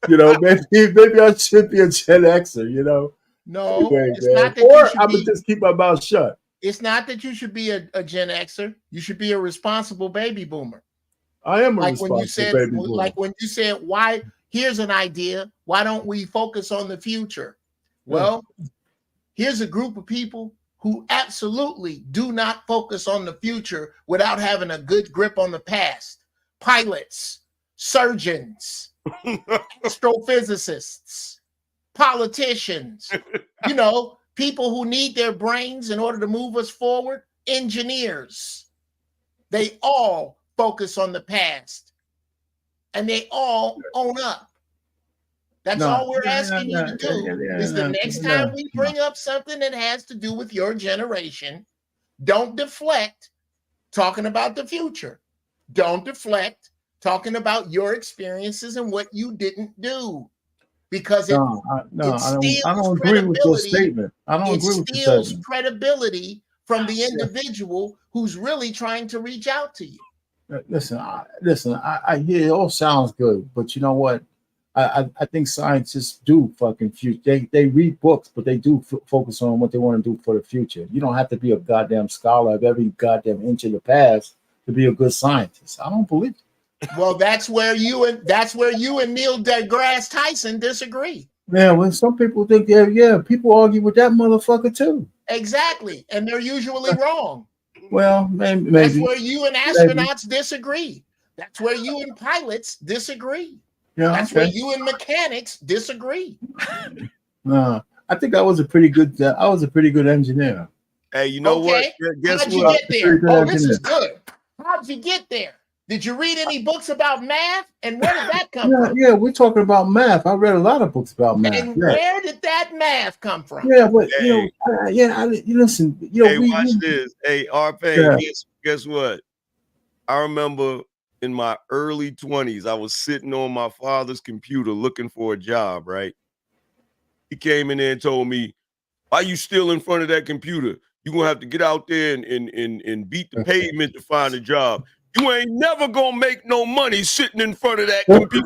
Speaker 8: You know, maybe I should be a Gen Xer. You know,
Speaker 11: No,
Speaker 8: anyway,
Speaker 11: it's
Speaker 8: man.
Speaker 11: not that
Speaker 8: Or
Speaker 11: you should
Speaker 8: I would just keep my mouth shut.
Speaker 11: It's not that you should be a Gen Xer. You should be a responsible baby boomer.
Speaker 8: I am a
Speaker 11: like
Speaker 8: responsible
Speaker 11: when you said,
Speaker 8: baby boomer.
Speaker 11: Like when you said, why? Here's an idea. Why don't we focus on the future? Well, here's a group of people who absolutely do not focus on the future without having a good grip on the past. Pilots, surgeons, astrophysicists, politicians, you know, people who need their brains in order to move us forward, engineers. They all focus on the past and they all own up. That's all we're asking you to do is the next time we bring up something that has to do with your generation, don't deflect talking about the future. Don't deflect talking about your experiences and what you didn't do. Because I
Speaker 8: don't agree with your statement. I don't agree with your statement.
Speaker 11: Credibility from the individual who's really trying to reach out to you.
Speaker 8: Listen, I hear it all sounds good, but you know what? I think scientists do fucking future. They read books, but they do focus on what they want to do for the future. You don't have to be a goddamn scholar of every goddamn inch of the past to be a good scientist. I don't believe it.
Speaker 11: Well, that's where you and Neil deGrasse Tyson disagree.
Speaker 8: Yeah, when some people think, people argue with that motherfucker too.
Speaker 11: Exactly, and they're usually wrong.
Speaker 8: Well, maybe
Speaker 11: that's where you and astronauts disagree. That's where you and pilots disagree.
Speaker 8: Yeah,
Speaker 11: that's where you and mechanics disagree.
Speaker 8: I think I was a pretty good engineer.
Speaker 3: Hey, you know what?
Speaker 11: Guess How'd you get there? Oh, this is good. How'd you get there? Did you read any books about math? And where did that come from?
Speaker 8: Yeah, we're talking about math. I read a lot of books about math.
Speaker 11: And where did that math come from?
Speaker 8: Yeah, but you listen.
Speaker 3: Watch this. Hey, RP, guess what? I remember in my early 20s, I was sitting on my father's computer looking for a job, right? He came in there and told me, why you still in front of that computer? You're going to have to get out there and beat the pavement to find a job. You ain't never going to make no money sitting in front of that computer.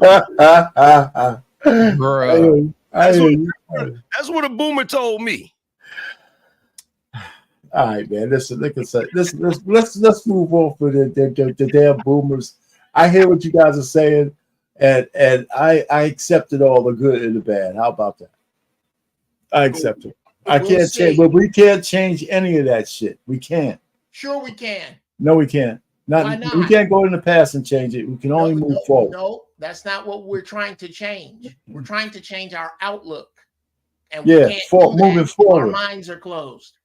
Speaker 3: That's what a boomer told me.
Speaker 8: All right, man. Listen, let's move on for the damn boomers. I hear what you guys are saying, and I accepted all the good and the bad. How about that? I accept it. I can't change, but we can't change any of that shit. We can't.
Speaker 11: Sure, we can.
Speaker 8: No, we can't. Why not? We can't go in the past and change it. We can only move forward.
Speaker 11: No, that's not what we're trying to change. We're trying to change our outlook. And
Speaker 8: moving forward.
Speaker 11: Our minds are closed.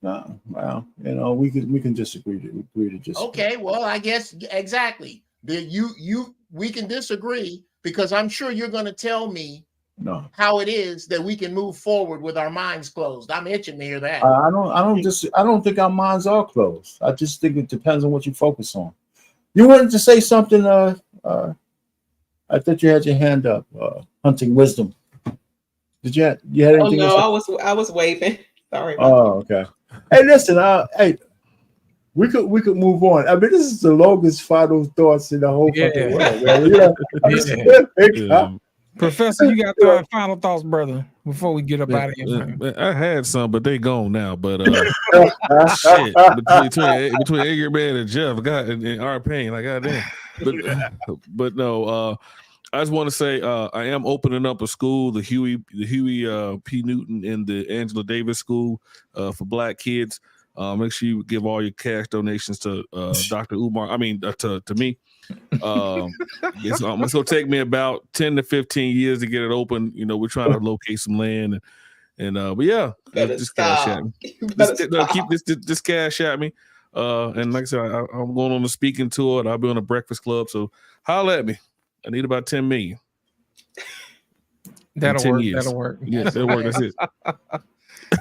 Speaker 8: No, well, we can disagree to disagree.
Speaker 11: Okay, well, I guess exactly. We can disagree because I'm sure you're going to tell me how it is that we can move forward with our minds closed. I'm itching to hear that.
Speaker 8: I don't think our minds are closed. I just think it depends on what you focus on. You wanted to say something? I thought you had your hand up. Hunting wisdom. Did you? You had
Speaker 12: Oh
Speaker 8: anything?
Speaker 12: no, I was waving. Sorry.
Speaker 8: Oh, okay. Hey, listen. Hey, we could move on. I mean, this is the longest final thoughts in the whole fucking world, man.
Speaker 4: Yeah. Professor, you got final thoughts, brother, before we get up out of here, man.
Speaker 17: I had some, but they gone now. But shit, between Edgar Man and Jeff, and our pain, like goddamn. But no, I just want to say I am opening up a school, the Huey P. Newton and the Angela Davis School for Black kids. Make sure you give all your cash donations to Dr. Umar. I mean, to me. It's gonna take me about 10 to 15 years to get it open. You know, we're trying to locate some land and but yeah, just cash at me. Keep this cash at me. And like I said, I'm going on a speaking tour and I'll be on a breakfast club. So holla at me. I need about 10 million.
Speaker 4: That'll work.
Speaker 17: Years.
Speaker 4: That'll work.
Speaker 17: Yeah, that'll work. That's it.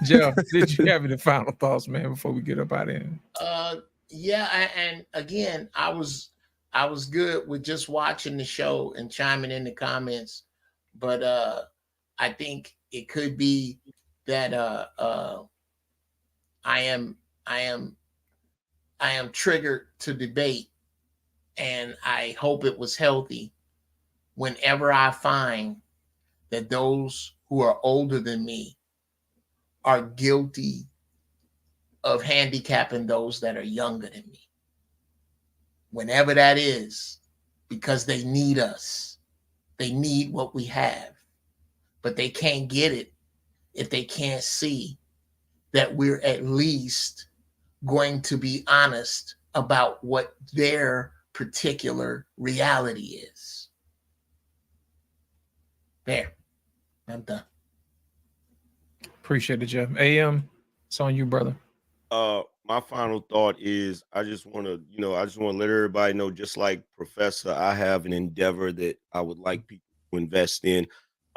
Speaker 4: Jeff, did you have any final thoughts, man, before we get up out of here?
Speaker 11: Yeah, and again, I was good with just watching the show and chiming in the comments, but I think it could be that I am triggered to debate, and I hope it was healthy. Whenever I find that those who are older than me are guilty of handicapping those that are younger than me. Whenever that is, because they need us. They need what we have, but they can't get it if they can't see that we're at least going to be honest about what their particular reality is. There, I'm done.
Speaker 4: Appreciate it, Jeff. AM, it's on you, brother.
Speaker 3: My final thought is I just want to let everybody know, just like Professor, I have an endeavor that I would like people to invest in.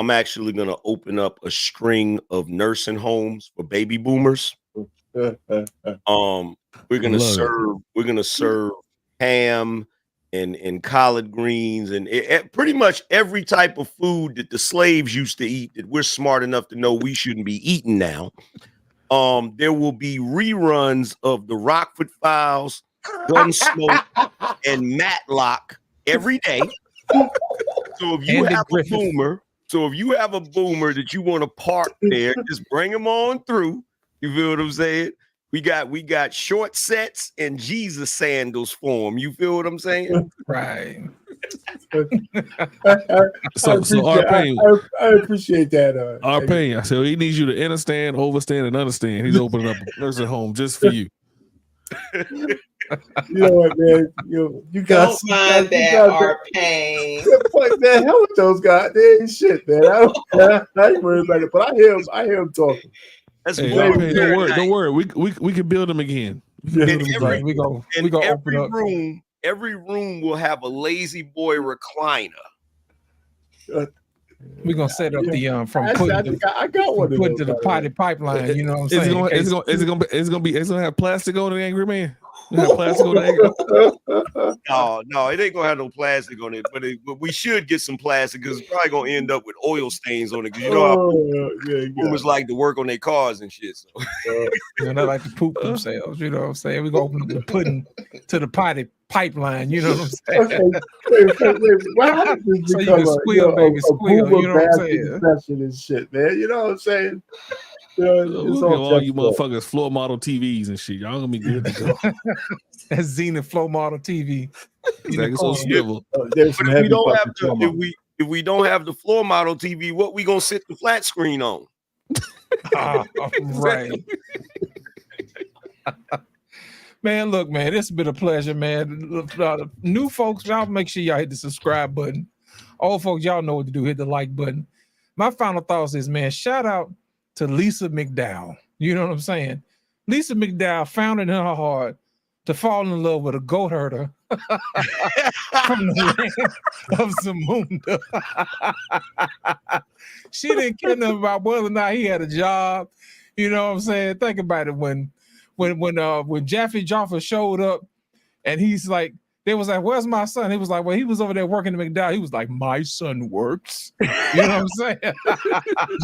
Speaker 3: I'm actually going to open up a string of nursing homes for baby boomers. We're going to serve ham and collard greens and pretty much every type of food that the slaves used to eat that we're smart enough to know we shouldn't be eating now. There will be reruns of the Rockford Files, Gunsmoke, and Matlock every day. So if you have a boomer that you want to park there, just bring them on through. You feel what I'm saying? We got short sets and Jesus sandals for them. You feel what I'm saying?
Speaker 4: Right.
Speaker 17: So
Speaker 8: I appreciate that.
Speaker 17: Our pain. So he needs you to understand, overstand, and understand. He's opening up a nursing home just for you.
Speaker 8: You know what, man? You got
Speaker 12: don't mind that our pain.
Speaker 8: Man, hell with those guys. They ain't shit, man. I ain't worried about it, but I hear him talking.
Speaker 17: That's don't worry. We can build them again.
Speaker 3: Every room will have a lazy boy recliner.
Speaker 4: We're gonna set up the
Speaker 8: I got one
Speaker 4: to the potty pipeline. You know what I'm saying?
Speaker 17: It's gonna have plastic on it, Angry Man. Plastic on the
Speaker 3: No, it ain't gonna have no plastic on it, but we should get some plastic because it's probably gonna end up with oil stains on it. Because you know how boomers like to work on their cars and shit. So.
Speaker 4: They like to poop themselves. You know what I'm saying? We're gonna open up the pudding to the potty pipeline. You know what I'm saying?
Speaker 8: Wait. How did this
Speaker 4: so you can squeal, baby, squeal. You know what I'm saying?
Speaker 8: And shit, man. You know what I'm saying?
Speaker 17: Look at all you motherfuckers floor model TVs and shit. Y'all gonna be good to go.
Speaker 4: That's Zenith floor model TV.
Speaker 17: Exactly. So swivel.
Speaker 3: But if we don't have the floor model TV, what we gonna sit the flat screen on?
Speaker 4: Right. Man, look, man, it's been a pleasure, man. New folks, y'all make sure y'all hit the subscribe button. Old folks, y'all know what to do. Hit the like button. My final thoughts is, man, shout out to Lisa McDowell. You know what I'm saying? Lisa McDowell found it in her heart to fall in love with a goat herder from the land of Zamunda. She didn't care nothing about whether or not he had a job. You know what I'm saying? Think about it. When Jaffe Joffa showed up and he's like, They was like, "Where's my son?" He was like, "Well, he was over there working at McDowell." He was like, "My son works." You know what I'm saying?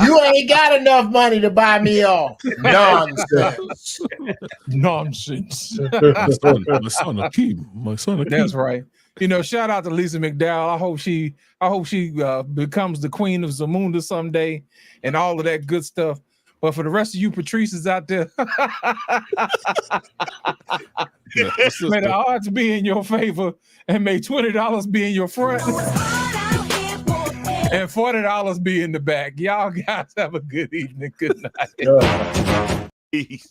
Speaker 11: You ain't got enough money to buy me off. Nonsense.
Speaker 4: Nonsense.
Speaker 17: My son a keep. My son a keep.
Speaker 4: That's right. You know, shout out to Lisa McDowell. I hope she becomes the queen of Zamunda someday and all of that good stuff. But for the rest of you Patrices out there, may the odds be in your favor, and may $20 be in your front and $40 be in the back. Y'all guys have a good evening. Good night.
Speaker 3: Peace.